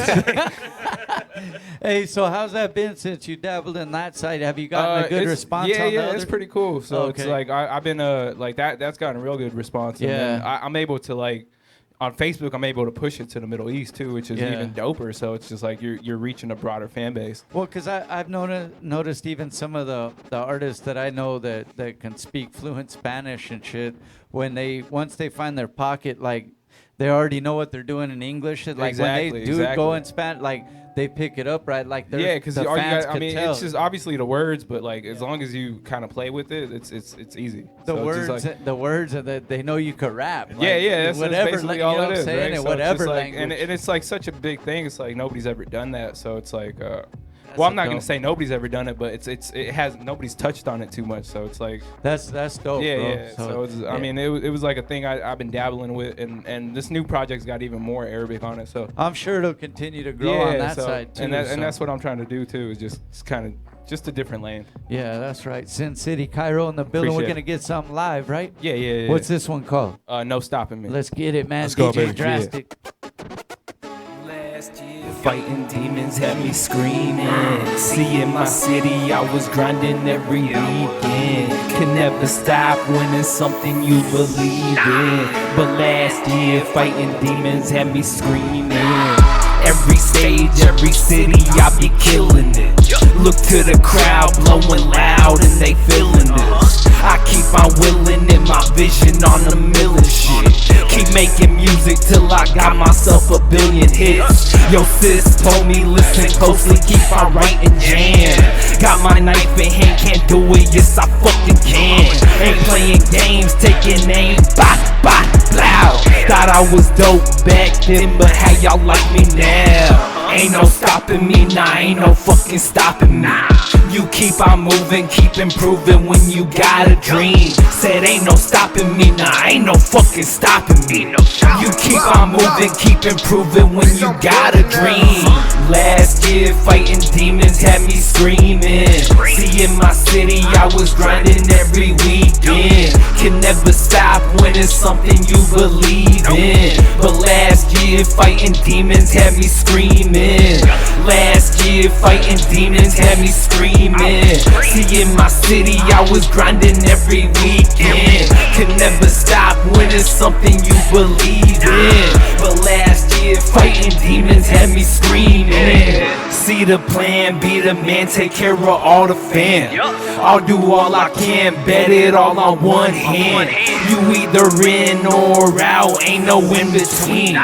Speaker 8: Hey, so how's that been since you dabbled in that side? Have you gotten a good response?
Speaker 1: Yeah,
Speaker 8: on
Speaker 1: yeah,
Speaker 8: the
Speaker 1: it's
Speaker 8: other?
Speaker 1: pretty cool. So it's
Speaker 8: Okay.
Speaker 1: like I've been like that's gotten a real good response. And then
Speaker 8: Yeah.
Speaker 1: I'm able to like on Facebook, I'm able to push it to the Middle East too, which is
Speaker 8: Yeah.
Speaker 1: even doper. So it's just like you're reaching a broader fan base.
Speaker 8: Well, because I've noticed even some of the artists that I know that can speak fluent Spanish and shit, once they find their pocket, like they already know what they're doing in English. And, like when they do go in Spanish, like they pick it up right. Like
Speaker 1: Yeah, because
Speaker 8: the fans
Speaker 1: I
Speaker 8: could
Speaker 1: mean,
Speaker 8: tell.
Speaker 1: it's just obviously the words, but like as long as you kind of play with it, it's easy.
Speaker 8: The
Speaker 1: So it's just
Speaker 8: words,
Speaker 1: like-
Speaker 8: the words, and that they know you could rap.
Speaker 1: Yeah,
Speaker 8: like,
Speaker 1: yeah, that's
Speaker 8: whatever.
Speaker 1: basically
Speaker 8: you
Speaker 1: all
Speaker 8: know
Speaker 1: it
Speaker 8: what
Speaker 1: is.
Speaker 8: I'm saying?
Speaker 1: Right?
Speaker 8: And
Speaker 1: So it's
Speaker 8: whatever
Speaker 1: just like,
Speaker 8: language.
Speaker 1: and it's like such a big thing. It's like nobody's ever done that. So it's like, well, I'm not gonna
Speaker 8: dope.
Speaker 1: say nobody's ever done it, but it has nobody's touched on it too much. So it's like
Speaker 8: that's dope.
Speaker 1: Yeah,
Speaker 8: bro.
Speaker 1: yeah. So it's, I mean, it was like a thing I've been dabbling with, and this new project's got even more Arabic on it. So
Speaker 8: I'm sure it'll continue to grow on that side too.
Speaker 1: and
Speaker 8: so.
Speaker 1: that's what I'm trying to do too. Is just kind of just a different lane.
Speaker 8: Yeah, that's right. Sin City Cairo in the building. We're
Speaker 1: Appreciate
Speaker 8: gonna get something live, right?
Speaker 1: Yeah, yeah, yeah.
Speaker 8: What's this one called?
Speaker 1: No Stopping Me.
Speaker 8: Let's get it, man.
Speaker 1: Let's go,
Speaker 8: DJ
Speaker 1: baby.
Speaker 8: Drastic.
Speaker 3: Fighting demons had me screaming. See, in my city, I was grinding every weekend. Can never stop when it's something you believe in. But last year, fighting demons had me screaming. Every stage, every city, I be killing it. Look to the crowd, blowing loud, and they feeling this. I keep on willing in my vision on a million shit. Keep making music till I got myself a billion hits. Yo, sis told me listen closely, keep on writing jam. Got my knife in hand, can't do it, yes I fucking can. Ain't playing games, taking aim, bop, bop, blow. Thought I was dope back then, but how y'all like me now? Ain't no stopping me, nah, ain't no fucking stopping me. You keep on moving, keep improving when you got a dream. Said ain't no stopping me, nah, ain't no fucking stopping me. You keep on moving, keep improving when you got a dream. Last year fighting demons had me screaming. See, in my city I was grinding every weekend. Can never stop when it's something you believe in. But last year fighting demons had me screaming. Last year fighting demons had me screaming. See, in my city I was grinding every weekend. Can never stop when it's something you believe in. But last year fighting demons had me screaming. See the plan, be the man, take care of all the fam. I'll do all I can, bet it all on one hand. You either in or out, ain't no in between.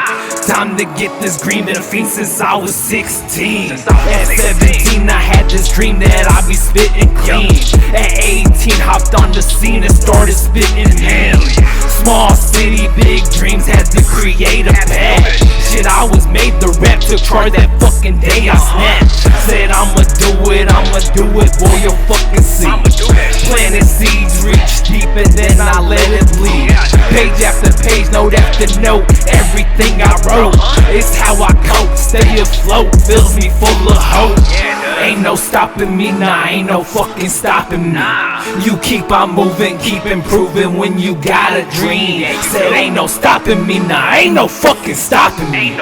Speaker 3: Time to get this green, been a fiend since I was 16. At 17 I had this dream that I'd be spitting clean. At 18 hopped on the scene and started spitting hell. Small city, big dreams, had to create a path. Shit, I was made the rap, took charge that fucking day I snapped. Said I'ma do it, boy, you'll fucking see. Planted seeds, reach deep and then I let it bleed. Page after page, note after note, everything I wrote. It's how I cope, stay afloat, fills me full of hope. Ain't no stopping me, nah, ain't no fucking stopping me. You keep on moving, keep improving when you got a dream. Said ain't no stopping me, nah, ain't no fucking stopping me.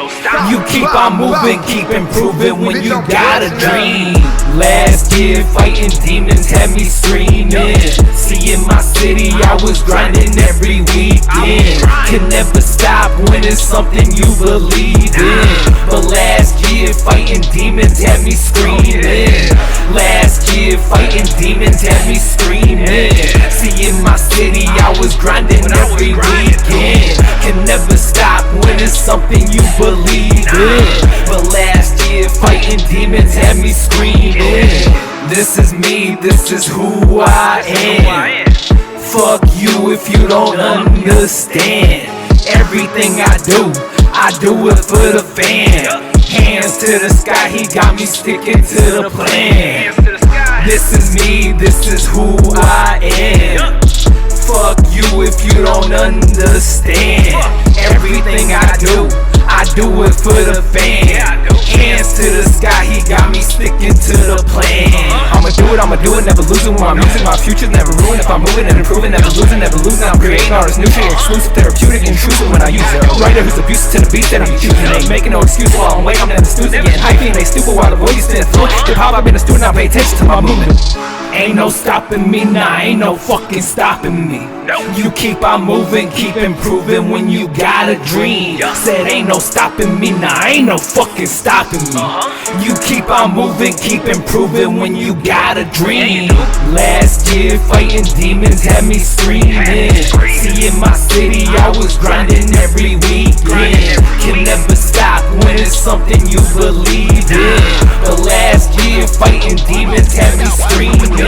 Speaker 3: You keep on moving, keep improving when you got a dream. Last year fighting demons had me screaming. See, in my city I was grinding every weekend. Can never stop when it's something you believe in. But last year fighting demons had me screaming. Last year fighting demons had me screaming. See, in my city I was grinding every weekend. Can never stop when it's something you believe in. But last year fighting demons had me screaming. This is me, this is who I am. Fuck you if you don't understand. Everything I do it for the fam. Hands to the sky, he got me sticking to the plan. This is me, this is who I am. Fuck you if you don't understand. Everything I do it for the fam. Hands to the sky, he got me sticking to the plan. I'ma do it, never losing. When I'm music, my future's never ruined. If I'm moving and improving, never losing. I'm creating artists, nutrient exclusive, therapeutic, intrusive when I use it. A writer who's abusive to the beats that I'm choosing. Ain't making no excuse while I'm waiting, I'm in the studio getting hypey and they stupid while the boy you spin through. Hip hop, I've been a student, I pay attention to my movement. Ain't no stopping me, nah, ain't no fucking stopping me. You keep on moving, keep improving when you got a dream. Said ain't no stopping me, nah, ain't no fucking stopping me. You keep on moving, keep improving when you got a dream. Last year fighting demons had me screaming. See in my city I was grinding every weekend. Can never stop when it's something you believe in. But last year fighting demons had me screaming.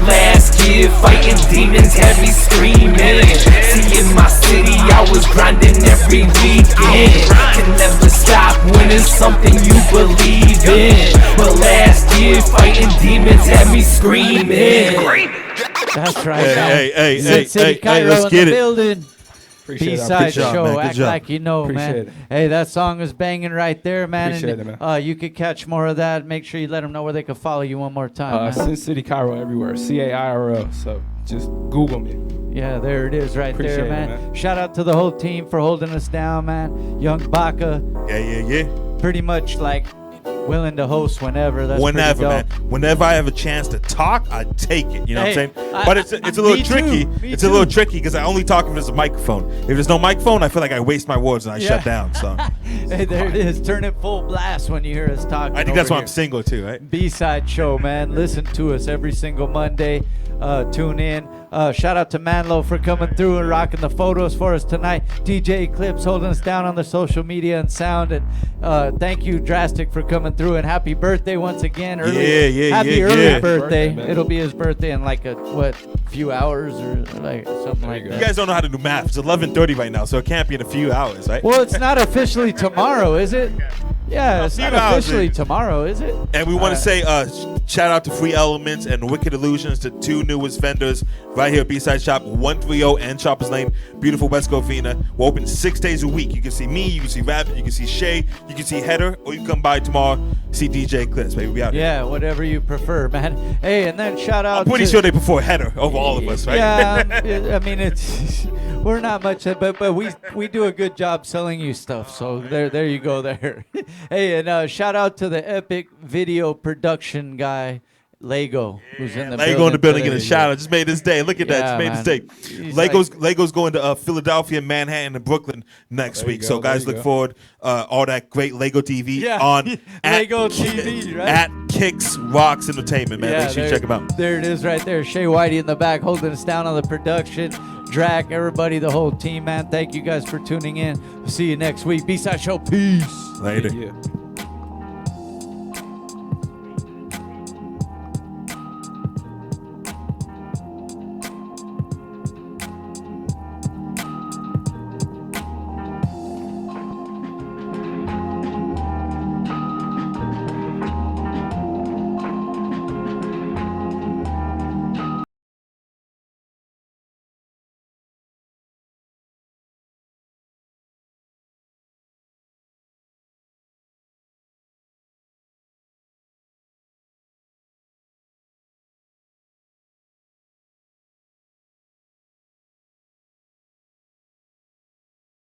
Speaker 3: Last year fighting demons had me screaming. See in my city I was grinding every weekend. Can never stop when it's something you believe in. But last year fighting demons had me screaming.
Speaker 8: That's right.
Speaker 10: Hey,
Speaker 8: City Cairo
Speaker 10: let's
Speaker 8: in
Speaker 10: get
Speaker 8: the
Speaker 10: it.
Speaker 8: building.
Speaker 1: Appreciate it.
Speaker 8: B-side
Speaker 10: Good job,
Speaker 8: show,
Speaker 10: man. Good
Speaker 8: act
Speaker 10: job.
Speaker 8: like you know,
Speaker 1: Appreciate
Speaker 8: man.
Speaker 1: it.
Speaker 8: Hey, that song is banging right there, man.
Speaker 1: Appreciate
Speaker 8: and,
Speaker 1: it, man.
Speaker 8: You could catch more of that. Make sure you let them know where they can follow you one more time. man.
Speaker 1: Sin City Cairo everywhere. CAIRO. So just Google me.
Speaker 8: Yeah, there it is right
Speaker 1: Appreciate
Speaker 8: there,
Speaker 1: it,
Speaker 8: man.
Speaker 1: man.
Speaker 8: Shout out to the whole team for holding us down, man. Young Baca.
Speaker 10: Yeah.
Speaker 8: Pretty much like willing to host whenever. That's
Speaker 10: Whenever,
Speaker 8: pretty
Speaker 10: man.
Speaker 8: dope.
Speaker 10: Whenever I have a chance to talk, I take it. You know
Speaker 8: Hey,
Speaker 10: what I'm saying? But it's a little
Speaker 8: me too,
Speaker 10: tricky.
Speaker 8: me
Speaker 10: It's a little
Speaker 8: too.
Speaker 10: tricky because I only talk if there's a microphone. If there's no microphone, I feel like I waste my words and I shut down. So
Speaker 8: Hey, there it is. Turn it full blast when you hear us talking.
Speaker 10: I think that's
Speaker 8: over
Speaker 10: why
Speaker 8: here.
Speaker 10: I'm single too, right?
Speaker 8: B-side show, man. Listen to us every single Monday. Tune in. Shout out to Manlo for coming through and rocking the photos for us tonight. DJ Eclipse holding us down on the social media and sound. And thank you, Drastic, for coming through. And happy birthday once again. Happy early birthday.
Speaker 1: man.
Speaker 8: It'll be his birthday in like a few hours or like something like that.
Speaker 10: You guys don't know how to do math. It's 11:30 right now, so it can't be in a few hours, right?
Speaker 8: Well, it's not officially tomorrow, is it? Yeah, it's not officially tomorrow, is it?
Speaker 10: And we want to say shout out to Free Elements and Wicked Illusions, the two newest vendors right here at B-Side Shop, 130 and Choppers Lane, beautiful West Covina. We're open 6 days a week. You can see me, you can see Rabbit, you can see Shaye, you can see Header, or you can come by tomorrow, see DJ Eclipse. Baby, we out here.
Speaker 8: Yeah, whatever you prefer, man. Hey, and then shout out
Speaker 10: I'm pretty
Speaker 8: to,
Speaker 10: sure they prefer Header over all of us, right?
Speaker 8: Yeah, I mean it's we're not much, but we do a good job selling you stuff. So there you go there. Hey, and shout out to the epic video production guy. Lego, who's in the
Speaker 10: Lego in the building
Speaker 8: today.
Speaker 10: getting a shout out. Just made this day. Look at that.
Speaker 8: Yeah,
Speaker 10: Just made
Speaker 8: man.
Speaker 10: this day.
Speaker 8: He's
Speaker 10: Lego's going to Philadelphia, Manhattan, and Brooklyn next week. So guys, look forward all that great Lego TV on
Speaker 8: Lego
Speaker 10: at,
Speaker 8: TV, right?
Speaker 10: at Kicks Rocks Entertainment, man. Make sure you check them out.
Speaker 8: There it is right there. Shaye Whitey in the back holding us down on the production. Drakk, everybody, the whole team, man. Thank you guys for tuning in. We'll see you next week. B-Side Show. Peace.
Speaker 10: Later.